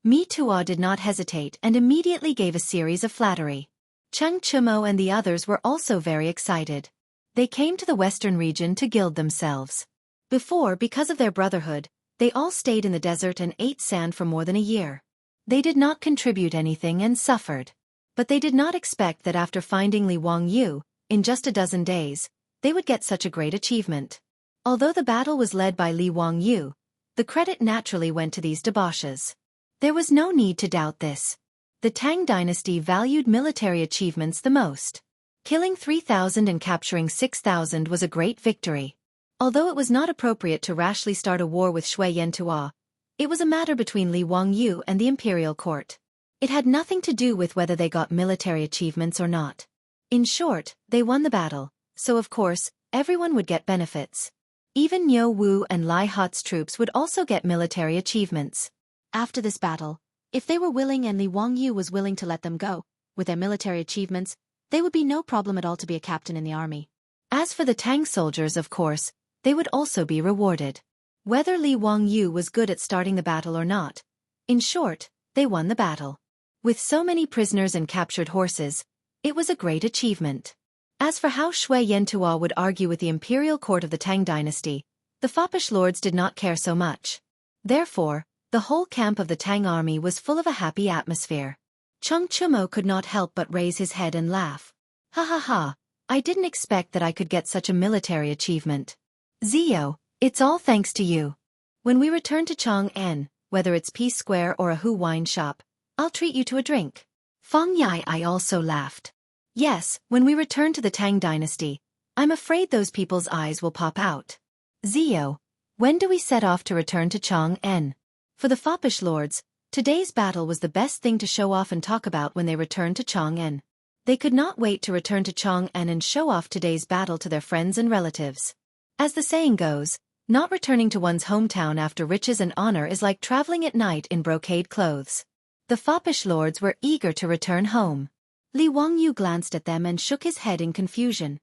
Mi Tuo did not hesitate and immediately gave a series of flattery. Cheng Chumo and the others were also very excited. They came to the western region to gild themselves. Before, because of their brotherhood, they all stayed in the desert and ate sand for more than a year. They did not contribute anything and suffered. But they did not expect that after finding Li Wangyu, in just a dozen days, they would get such a great achievement. Although the battle was led by Li Wangyu, the credit naturally went to these debauches. There was no need to doubt this. The Tang dynasty valued military achievements the most. Killing 3,000 and capturing 6,000 was a great victory. Although it was not appropriate to rashly start a war with Shui Yantua, it was a matter between Li Wangyu and the imperial court. It had nothing to do with whether they got military achievements or not. In short, they won the battle, so of course, everyone would get benefits. Even Niu Wu and Lai Hot's troops would also get military achievements. After this battle, if they were willing and Li Wangyu was willing to let them go, with their military achievements, they would be no problem at all to be a captain in the army. As for the Tang soldiers, of course, they would also be rewarded. Whether Li Wangyu was good at starting the battle or not. In short, they won the battle. With so many prisoners and captured horses, it was a great achievement. As for how Shui Yantua would argue with the imperial court of the Tang dynasty, the foppish lords did not care so much. Therefore, the whole camp of the Tang army was full of a happy atmosphere. Cheng Chumo could not help but raise his head and laugh. Ha ha ha, I didn't expect that I could get such a military achievement. Zio, it's all thanks to you. When we return to Chang'an, whether it's Peace Square or a Hu wine shop, I'll treat you to a drink. Feng Yai I also laughed. Yes, when we return to the Tang dynasty, I'm afraid those people's eyes will pop out. Zio, when do we set off to return to Chang'an? For the foppish lords, today's battle was the best thing to show off and talk about when they returned to Chang'an. They could not wait to return to Chang'an and show off today's battle to their friends and relatives. As the saying goes, not returning to one's hometown after riches and honor is like traveling at night in brocade clothes. The foppish lords were eager to return home. Li Wangyu glanced at them and shook his head in confusion.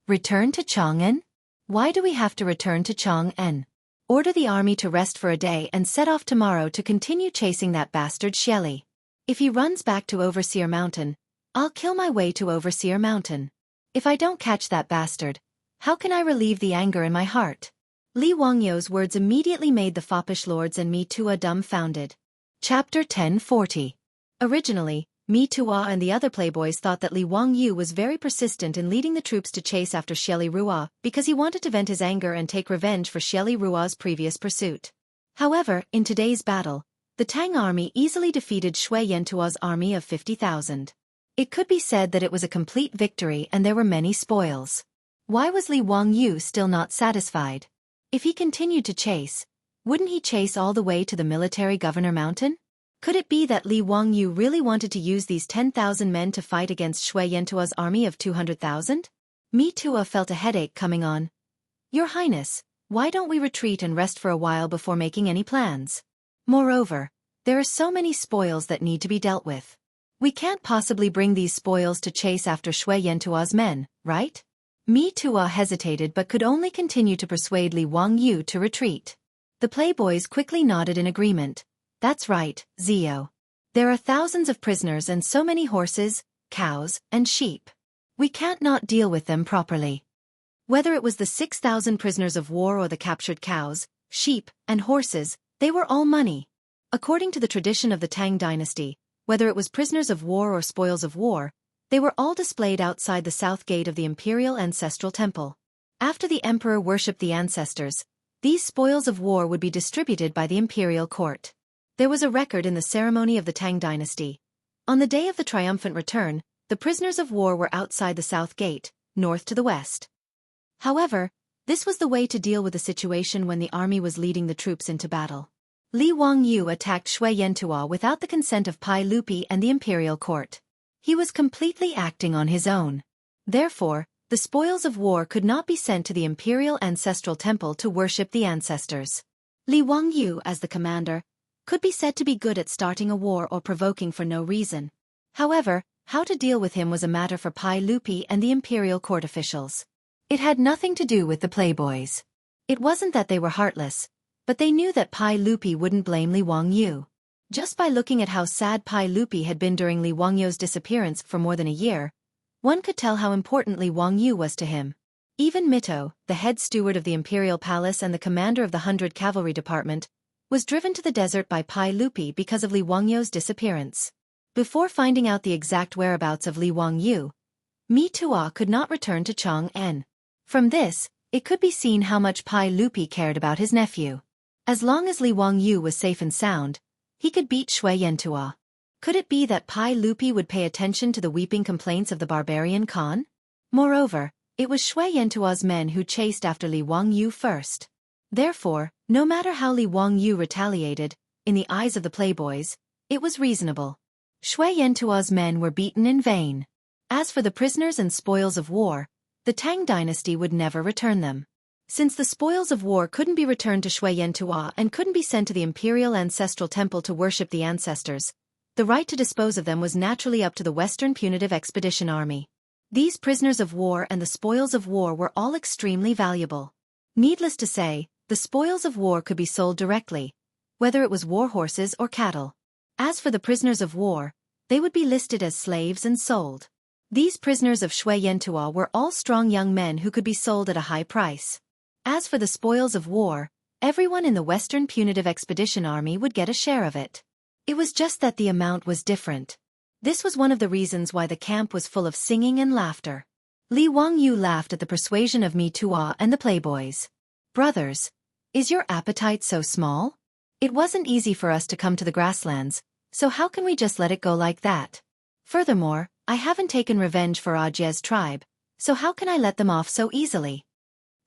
Return to Chang'an? Why do we have to return to Chang'an? Order the army to rest for a day and set off tomorrow to continue chasing that bastard Shelly. If he runs back to Overseer Mountain, I'll kill my way to Overseer Mountain. If I don't catch that bastard, how can I relieve the anger in my heart? Li Wangyu's words immediately made the foppish lords and Mi Tuo dumbfounded. Chapter 1040. Originally, Mi Tuo and the other playboys thought that Li Wangyu was very persistent in leading the troops to chase after Xieli Rua because he wanted to vent his anger and take revenge for Xieli Rua's previous pursuit. However, in today's battle, the Tang army easily defeated Shui Yantua's army of 50,000. It could be said that it was a complete victory and there were many spoils. Why was Li Wangyu still not satisfied? If he continued to chase, wouldn't he chase all the way to the military governor mountain? Could it be that Li Wangyu really wanted to use these 10,000 men to fight against Shui Yantua's army of 200,000? Mi Tuo felt a headache coming on. Your Highness, why don't we retreat and rest for a while before making any plans? Moreover, there are so many spoils that need to be dealt with. We can't possibly bring these spoils to chase after Shui Yantua's men, right? Mi Tuo hesitated but could only continue to persuade Li Wangyu to retreat. The playboys quickly nodded in agreement. That's right, Zio. There are thousands of prisoners and so many horses, cows, and sheep. We can't not deal with them properly. Whether it was the 6,000 prisoners of war or the captured cows, sheep, and horses, they were all money. According to the tradition of the Tang dynasty, whether it was prisoners of war or spoils of war, they were all displayed outside the south gate of the imperial ancestral temple. After the emperor worshipped the ancestors, these spoils of war would be distributed by the imperial court. There was a record in the ceremony of the Tang dynasty. On the day of the triumphant return, the prisoners of war were outside the south gate, north to the west. However, this was the way to deal with the situation when the army was leading the troops into battle. Li Wangyu attacked Shui Yentua without the consent of Pai Lupi and the imperial court. He was completely acting on his own. Therefore, the spoils of war could not be sent to the imperial ancestral temple to worship the ancestors. Li Wangyu, as the commander, could be said to be good at starting a war or provoking for no reason. However, how to deal with him was a matter for Pai Lupi and the imperial court officials. It had nothing to do with the playboys. It wasn't that they were heartless, but they knew that Pai Lupi wouldn't blame Li Wangyu. Just by looking at how sad Pai Lupi had been during Li Wangyu's disappearance for more than a year, one could tell how important Li Wangyu was to him. Even Mito, the head steward of the imperial palace and the commander of the 100 Cavalry Department, was driven to the desert by Pai Lupi because of Li Wangyu's disappearance. Before finding out the exact whereabouts of Li Wangyu, Mi Tuo could not return to Chang'an. From this, it could be seen how much Pai Lupi cared about his nephew. As long as Li Wangyu was safe and sound, he could beat Shui Yentua. Could it be that Pai Lupi would pay attention to the weeping complaints of the barbarian Khan? Moreover, it was Shui Yentua's men who chased after Li Wangyu first. Therefore, no matter how Li Wangyu retaliated, in the eyes of the playboys, it was reasonable. Shui Yentua's men were beaten in vain. As for the prisoners and spoils of war, the Tang dynasty would never return them. Since the spoils of war couldn't be returned to Shui Yentua and couldn't be sent to the imperial ancestral temple to worship the ancestors, the right to dispose of them was naturally up to the Western Punitive Expedition Army. These prisoners of war and the spoils of war were all extremely valuable. Needless to say, the spoils of war could be sold directly, whether it was war horses or cattle. As for the prisoners of war, they would be listed as slaves and sold. These prisoners of Shui Yentua were all strong young men who could be sold at a high price. As for the spoils of war, everyone in the Western Punitive Expedition Army would get a share of it. It was just that the amount was different. This was one of the reasons why the camp was full of singing and laughter. Li Wangyu laughed at the persuasion of Mi Tuo and the playboys. "Brothers, is your appetite so small? It wasn't easy for us to come to the grasslands, so how can we just let it go like that? Furthermore, I haven't taken revenge for Ajie's tribe, so how can I let them off so easily?"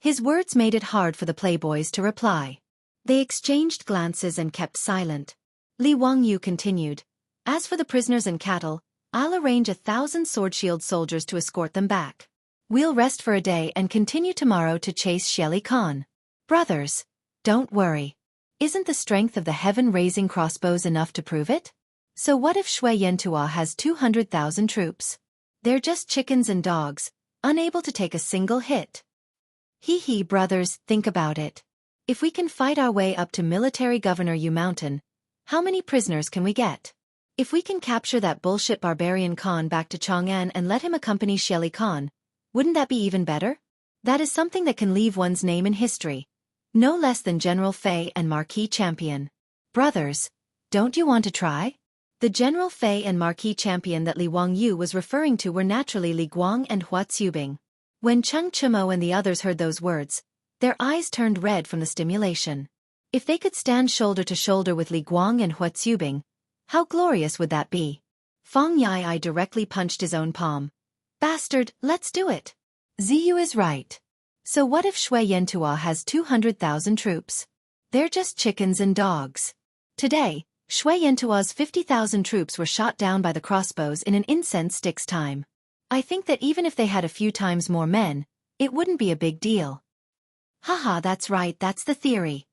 His words made it hard for the playboys to reply. They exchanged glances and kept silent. Li Wangyu continued, "As for the prisoners and cattle, I'll arrange 1,000 sword-shield soldiers to escort them back. We'll rest for a day and continue tomorrow to chase Shelly Khan. Brothers, don't worry. Isn't the strength of the heaven-raising crossbows enough to prove it? So what if Shui Yentua has 200,000 troops? They're just chickens and dogs, unable to take a single hit. Hee brothers, think about it. If we can fight our way up to Military Governor Yu Mountain, how many prisoners can we get? If we can capture that bullshit barbarian Khan back to Chang'an and let him accompany Shelly Khan, wouldn't that be even better? That is something that can leave one's name in history. No less than General Fei and Marquis Champion. Brothers, don't you want to try?" The General Fei and Marquis Champion that Li Wangyu was referring to were naturally Li Guang and Hua Tsubing. When Cheng Chimo and the others heard those words, their eyes turned red from the stimulation. If they could stand shoulder to shoulder with Li Guang and Hua Tsubing, how glorious would that be? Feng Yai directly punched his own palm. "Bastard, let's do it. Ziyu is right. So what if Shui Yentua has 200,000 troops? They're just chickens and dogs." Today, Shui Yentua's 50,000 troops were shot down by the crossbows in an incense stick's time. I think that even if they had a few times more men, it wouldn't be a big deal. Haha, that's right, that's the theory.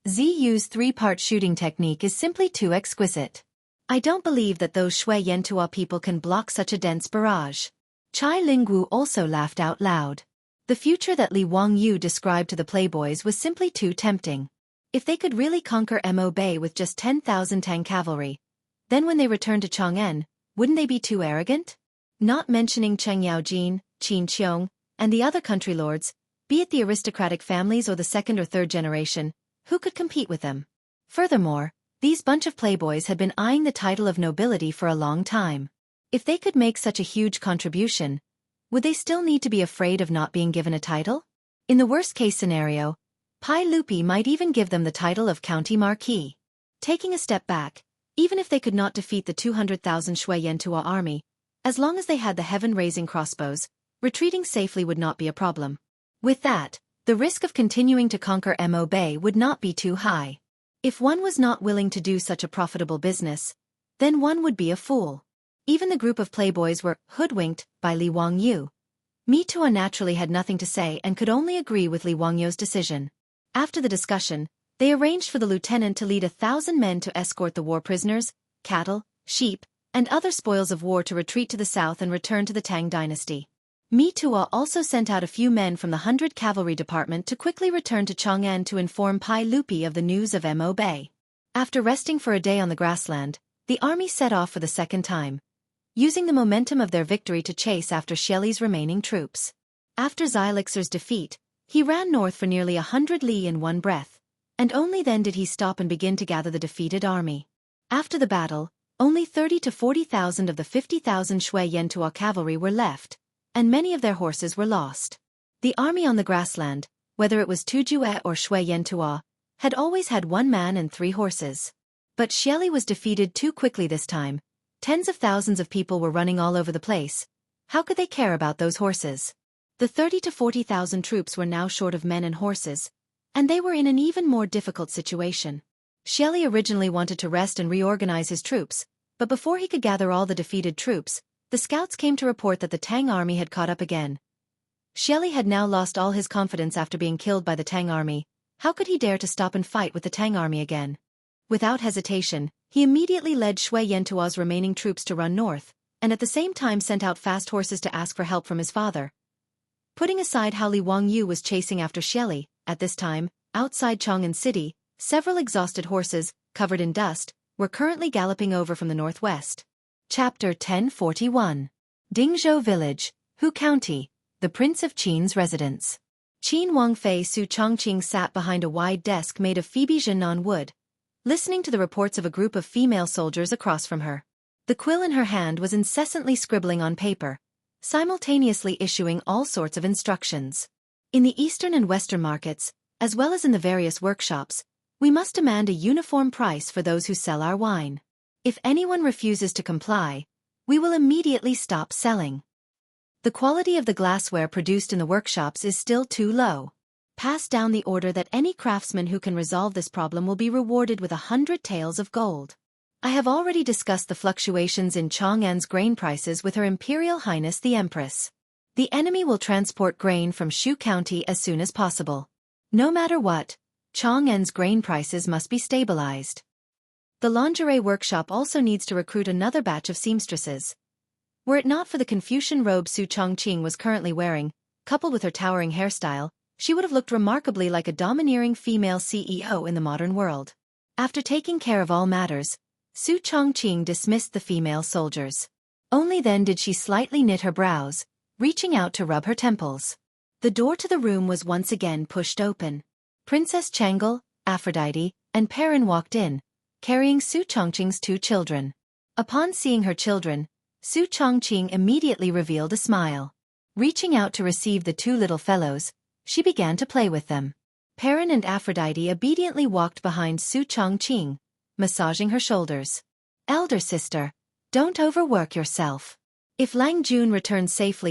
Ziyu's 3-part shooting technique is simply too exquisite. I don't believe that those Shui Yentua people can block such a dense barrage. Chai Lingwu also laughed out loud. The future that Li Wangyu described to the playboys was simply too tempting. If they could really conquer Mo Bay with just 10,000 Tang cavalry, then when they returned to Chang'an, wouldn't they be too arrogant? Not mentioning Cheng Yaojin, Qin Qiong, and the other country lords, be it the aristocratic families or the second or third generation, who could compete with them? Furthermore, these bunch of playboys had been eyeing the title of nobility for a long time. If they could make such a huge contribution, would they still need to be afraid of not being given a title? In the worst-case scenario, Pai Lupi might even give them the title of County Marquis. Taking a step back, even if they could not defeat the 200,000 Shui Yentua army, as long as they had the heaven-raising crossbows, retreating safely would not be a problem. With that, the risk of continuing to conquer Mo Bay would not be too high. If one was not willing to do such a profitable business, then one would be a fool. Even the group of playboys were hoodwinked by Li Wangyu. Mi Tuo naturally had nothing to say and could only agree with Li Wangyu's decision. After the discussion, they arranged for the lieutenant to lead 1,000 men to escort the war prisoners, cattle, sheep, and other spoils of war to retreat to the south and return to the Tang dynasty. Mi Tuo also sent out a few men from the 100 Cavalry Department to quickly return to Chang'an to inform Pai Lupi of the news of Mo Bay. After resting for a day on the grassland, the army set off for the second time, using the momentum of their victory to chase after Xieli's remaining troops. After Xylixer's defeat, he ran north for nearly 100 li in one breath, and only then did he stop and begin to gather the defeated army. After the battle, only 30 to 40,000 of the 50,000 Shui Yantuo cavalry were left, and many of their horses were lost. The army on the grassland, whether it was Tujue or Shui Yantuo, had always had 1 man and 3 horses. But Xieli was defeated too quickly this time. Tens of thousands of people were running all over the place. How could they care about those horses? The 30 to 40,000 troops were now short of men and horses, and they were in an even more difficult situation. Xieli originally wanted to rest and reorganize his troops, but before he could gather all the defeated troops, the scouts came to report that the Tang army had caught up again. Xieli had now lost all his confidence after being killed by the Tang army. How could he dare to stop and fight with the Tang army again? Without hesitation, he immediately led Shui Yantuo's remaining troops to run north, and at the same time sent out fast horses to ask for help from his father. Putting aside how Li Wangyu was chasing after Xieli, at this time, outside Chang'an City, several exhausted horses, covered in dust, were currently galloping over from the northwest. Chapter 1041. Dingzhou Village, Hu County, the Prince of Qin's residence. Qin Wangfei Su Chongqing sat behind a wide desk made of Phoebe Jinan wood, listening to the reports of a group of female soldiers across from her. The quill in her hand was incessantly scribbling on paper, simultaneously issuing all sorts of instructions. In the eastern and western markets, as well as in the various workshops, we must demand a uniform price for those who sell our wine. If anyone refuses to comply, we will immediately stop selling. The quality of the glassware produced in the workshops is still too low. Pass down the order that any craftsman who can resolve this problem will be rewarded with 100 taels of gold. I have already discussed the fluctuations in Chang'an's grain prices with Her Imperial Highness the Empress. The enemy will transport grain from Shu County as soon as possible. No matter what, Chang'an's grain prices must be stabilized. The lingerie workshop also needs to recruit another batch of seamstresses. Were it not for the Confucian robe Su Chongqing was currently wearing, coupled with her towering hairstyle, she would have looked remarkably like a domineering female CEO in the modern world. After taking care of all matters, Su Chongqing dismissed the female soldiers. Only then did she slightly knit her brows, reaching out to rub her temples. The door to the room was once again pushed open. Princess Changle, Aphrodite, and Perrin walked in, carrying Su Chongqing's 2 children. Upon seeing her children, Su Chongqing immediately revealed a smile. Reaching out to receive the 2 little fellows, she began to play with them. Perrin and Aphrodite obediently walked behind Su Chongqing, massaging her shoulders. Elder sister, don't overwork yourself. If Lang Jun returns safely